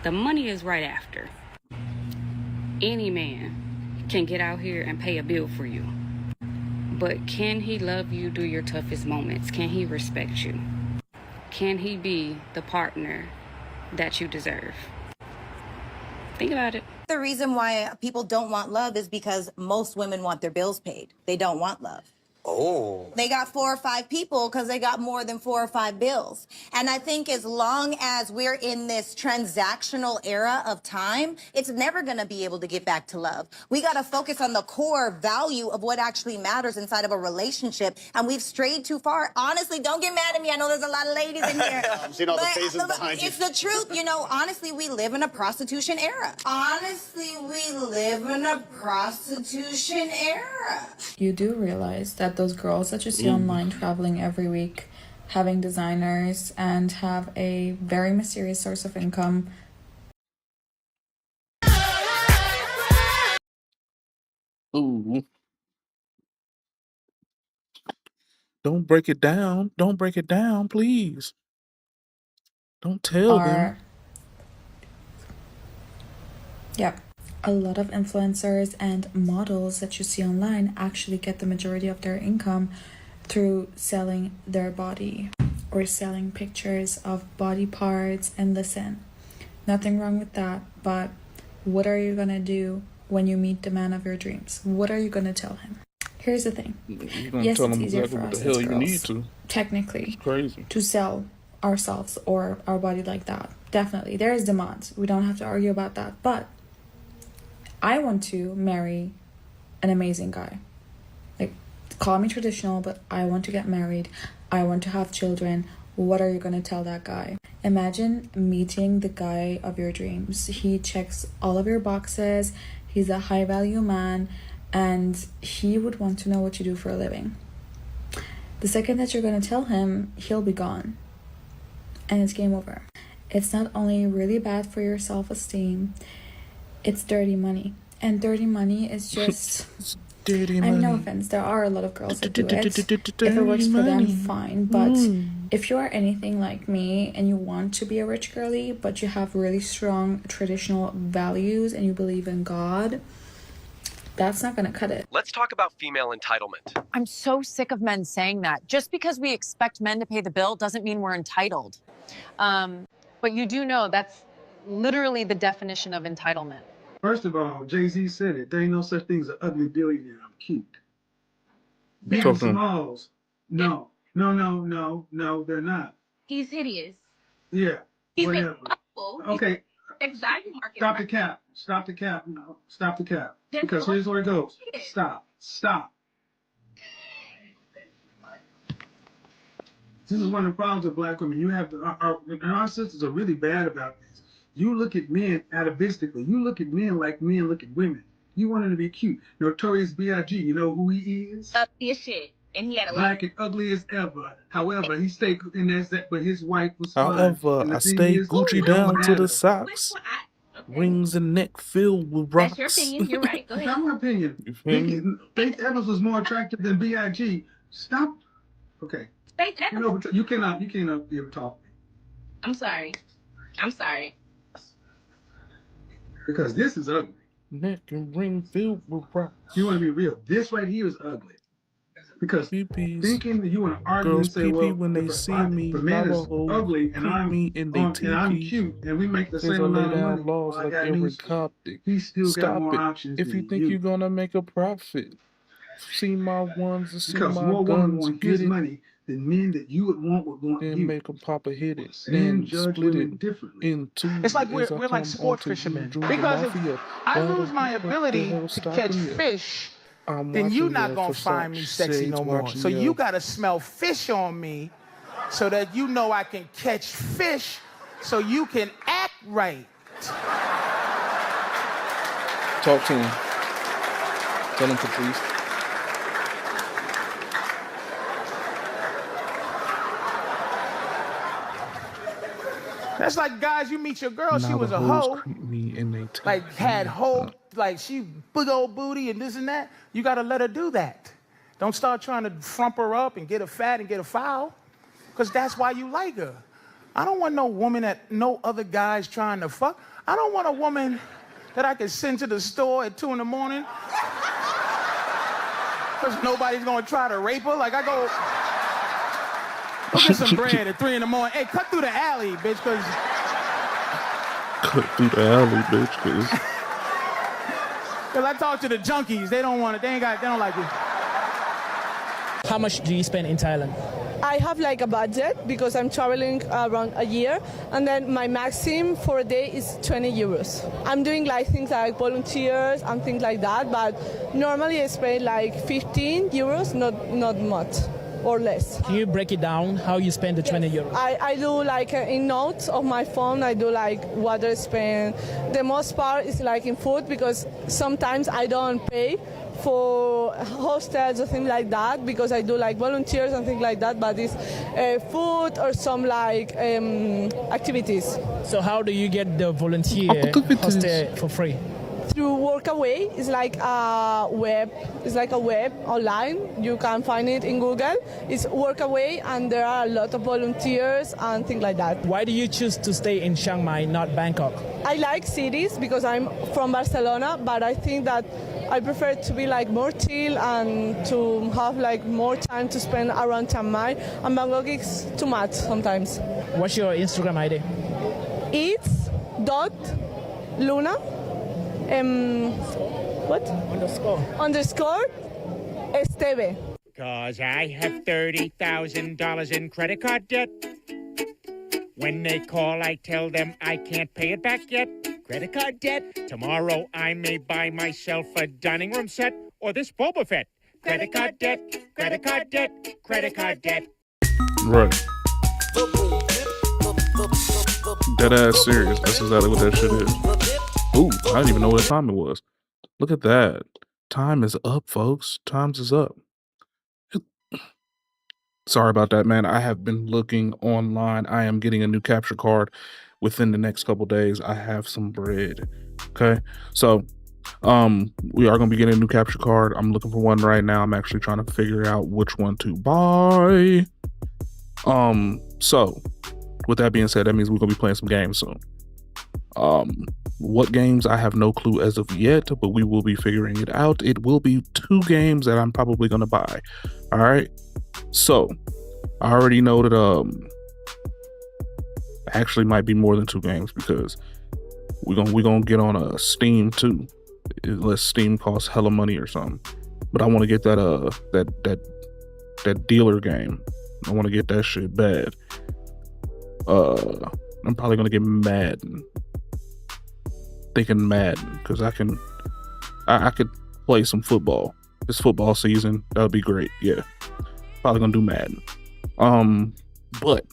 The money is right after. Any man can get out here and pay a bill for you. But can he love you through your toughest moments? Can he respect you? Can he be the partner that you deserve? Think about it. The reason why people don't want love is because most women want their bills paid. They don't want love. Oh. They got 4 or 5 people because they got more than 4 or 5 bills. And I think as long as we're in this transactional era of time, it's never going to be able to get back to love. We got to focus on the core value of what actually matters inside of a relationship. And we've strayed too far. Honestly, don't get mad at me. I know there's a lot of ladies in here. I'm seeing all the faces behind you. It's the truth. You know, honestly, we live in a prostitution era. Honestly, we live in a prostitution era. You do realize that those girls that you see online traveling every week, having designers, and have a very mysterious source of income. Ooh. Don't break it down. Don't break it down, please. Don't tell them. Yep. A lot of influencers and models that you see online actually get the majority of their income through selling their body or selling pictures of body parts. And listen, nothing wrong with that, but what are you gonna do when you meet the man of your dreams? What are you gonna tell him? Here's the thing. You're gonna Yes, tell it's them easier exactly for what us the hell as you girls, need to. technically, It's crazy. to sell ourselves or our body like that. Definitely, there is demand. We don't have to argue about that. But I want to marry an amazing guy. Like, call me traditional, but I want to get married. I want to have children. What are you going to tell that guy? Imagine meeting the guy of your dreams. He checks all of your boxes. He's a high value man, and he would want to know what you do for a living. The second that you're going to tell him, he'll be gone. And it's game over. It's not only really bad for your self-esteem, it's dirty money. And dirty money is just... dirty I mean, no money. offense, there are a lot of girls that do it. If it works for them, fine. But if you are anything like me and you want to be a rich girly, but you have really strong traditional values and you believe in God, that's not going to cut it. Let's talk about female entitlement. I'm so sick of men saying that. Just because we expect men to pay the bill doesn't mean we're entitled. But you do know that's literally the definition of entitlement. First of all, Jay-Z said it. There ain't no such thing as an ugly billionaire. I'm cute. Biggie Smalls. No, they're not. He's hideous. Yeah, He's whatever. awful. Okay, Exactly. stop the cap. Stop the cap. No, stop the cap. Because here's where it goes. Stop. This is one of the problems with black women. You have, our sisters are really bad about this. You look at men atavistically. You look at men like men look at women. You want him to be cute. Notorious B.I.G. You know who he is? Your shit. And he had a Black and ugly as ever. However, he stayed in that, but his wife was fine. However, And the I thing stay is, Gucci it don't down to the matter. socks. Rings and neck filled with rocks. That's your opinion. You're right. Go It's ahead. not my opinion. You feel me? Faith Evans was more attractive than B.I.G. Stop. Okay. Faith Evans. You cannot be able to talk. I'm sorry. Because this is ugly. Neck and ring filled with rocks. You want to be real. This right here is ugly. Because Pee-pees. thinking that you want to argue Girls and say, pee-pee well, when they see me. the man is Mama ugly and I'm me in they and I'm teepee. cute and we make the There's same a lay amount of down money. laws Well, I like got every news for you. Coptic. He still got Stop more it. options If than you think you're gonna make a profit, see my ones and see because my more women guns, want get his it, money than men that you would want then you. make a papa hit it, Men then judge split women it differently. in two. It's like as I we're like come sport onto you, fishermen. Junior Because if Mafia. I Battle, lose my what the ability hell to catch stopping you? fish, I'm then you're watching not ya gonna for find me socks, sexy shades no more. watching So ya. you gotta smell fish on me so that you know I can catch fish so you can act right. Talk to him. Tell him, Patrice. That's like, guys, you meet your girl, she Now was the a hoes hoe, creep me and they take like had me. hoe, like she big old booty and this and that. You gotta let her do that. Don't start trying to frump her up and get her fat and get her foul, because that's why you like her. I don't want no woman that no other guy's trying to fuck. I don't want a woman that I can send to the store at 2 in the morning because nobody's gonna try to rape her. Like I go get some bread at 3 in the morning. Hey, cut through the alley, bitch, because Cut through the alley, bitch, cause I talk to the junkies. They don't want it. They don't like it. How much do you spend in Thailand? I have like a budget because I'm traveling around a year, and then my maximum for a day is 20 euros. I'm doing like things like volunteers and things like that, but normally I spend like 15 euros, not much or less. Can you break it down how you spend the 20 euros? I do like in notes of my phone, I do like what I spend. The most part is like in food because sometimes I don't pay for hostels or things like that because I do like volunteers and things like that, but it's food or some like activities. So how do you get the volunteer hostel for free? Through Workaway, it's like a web online. You can find it in Google. It's Workaway, and there are a lot of volunteers and things like that. Why do you choose to stay in Chiang Mai, not Bangkok? I like cities because I'm from Barcelona, but I think that I prefer to be like more chill and to have like more time to spend around Chiang Mai. And Bangkok is too much sometimes. What's your Instagram ID? It's .luna. What? Underscore Esteve. Cause I have $30,000 in credit card debt. When they call, I tell them I can't pay it back yet. Credit card debt. Tomorrow I may buy myself a dining room set or this Boba Fett. Credit card debt, credit card debt, credit card debt. right. Dead ass serious. That's exactly what that shit is. Ooh, I didn't even know what time it was. Look at that. Time is up, folks. Times is up. Sorry about that, man. I have been looking online. I am getting a new capture card within the next couple days. I have some bread. Okay. So we are gonna be getting a new capture card. I'm looking for one right now. I'm actually trying to figure out which one to buy. So with that being said, that means we're gonna be playing some games soon. What games, I have no clue as of yet, but we will be figuring it out. It will be 2 games that I'm probably gonna buy. All right. So I already know that actually might be more than 2 games because we're gonna get on a Steam too, unless Steam costs hella money or something. But I want to get that dealer game. I want to get that shit bad. I'm probably gonna get Madden. Thinking Madden because I could play some football. It's football season. That would be great. Yeah, probably gonna do Madden. But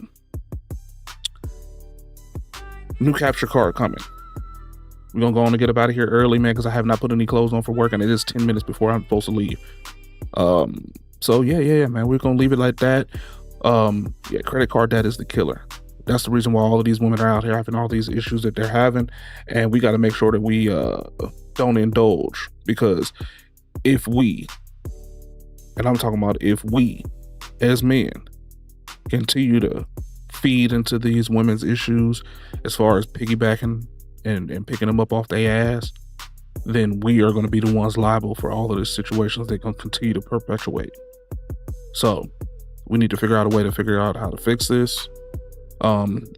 new capture card coming. we're gonna go on and get up out of here early, man, because I have not put any clothes on for work, and it is 10 minutes before I'm supposed to leave. So yeah, man, we're gonna leave it like that. Yeah, credit card debt is the killer. That's the reason why all of these women are out here having all these issues that they're having, and we got to make sure that we don't indulge, because if we, and I'm talking about if we as men continue to feed into these women's issues as far as piggybacking and picking them up off their ass, then we are going to be the ones liable for all of these situations they're going to continue to perpetuate. So we need to figure out a way to figure out how to fix this.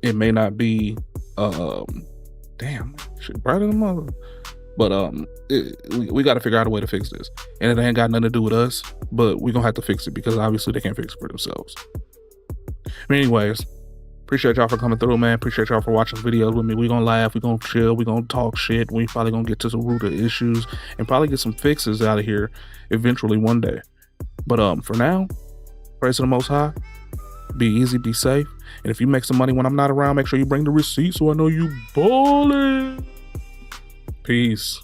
It may not be damn shit brighter than mother, but we got to figure out a way to fix this, and it ain't got nothing to do with us, but we're gonna have to fix it because obviously they can't fix it for themselves. But anyways, appreciate y'all for coming through, man. Appreciate y'all for watching videos with me. We gonna laugh, we gonna chill, we gonna talk shit. We probably gonna get to the root of issues and probably get some fixes out of here eventually one day. But for now, praise to the Most High. Be easy, be safe, and if you make some money when I'm not around, make sure you bring the receipt so I know you ballin'. Peace.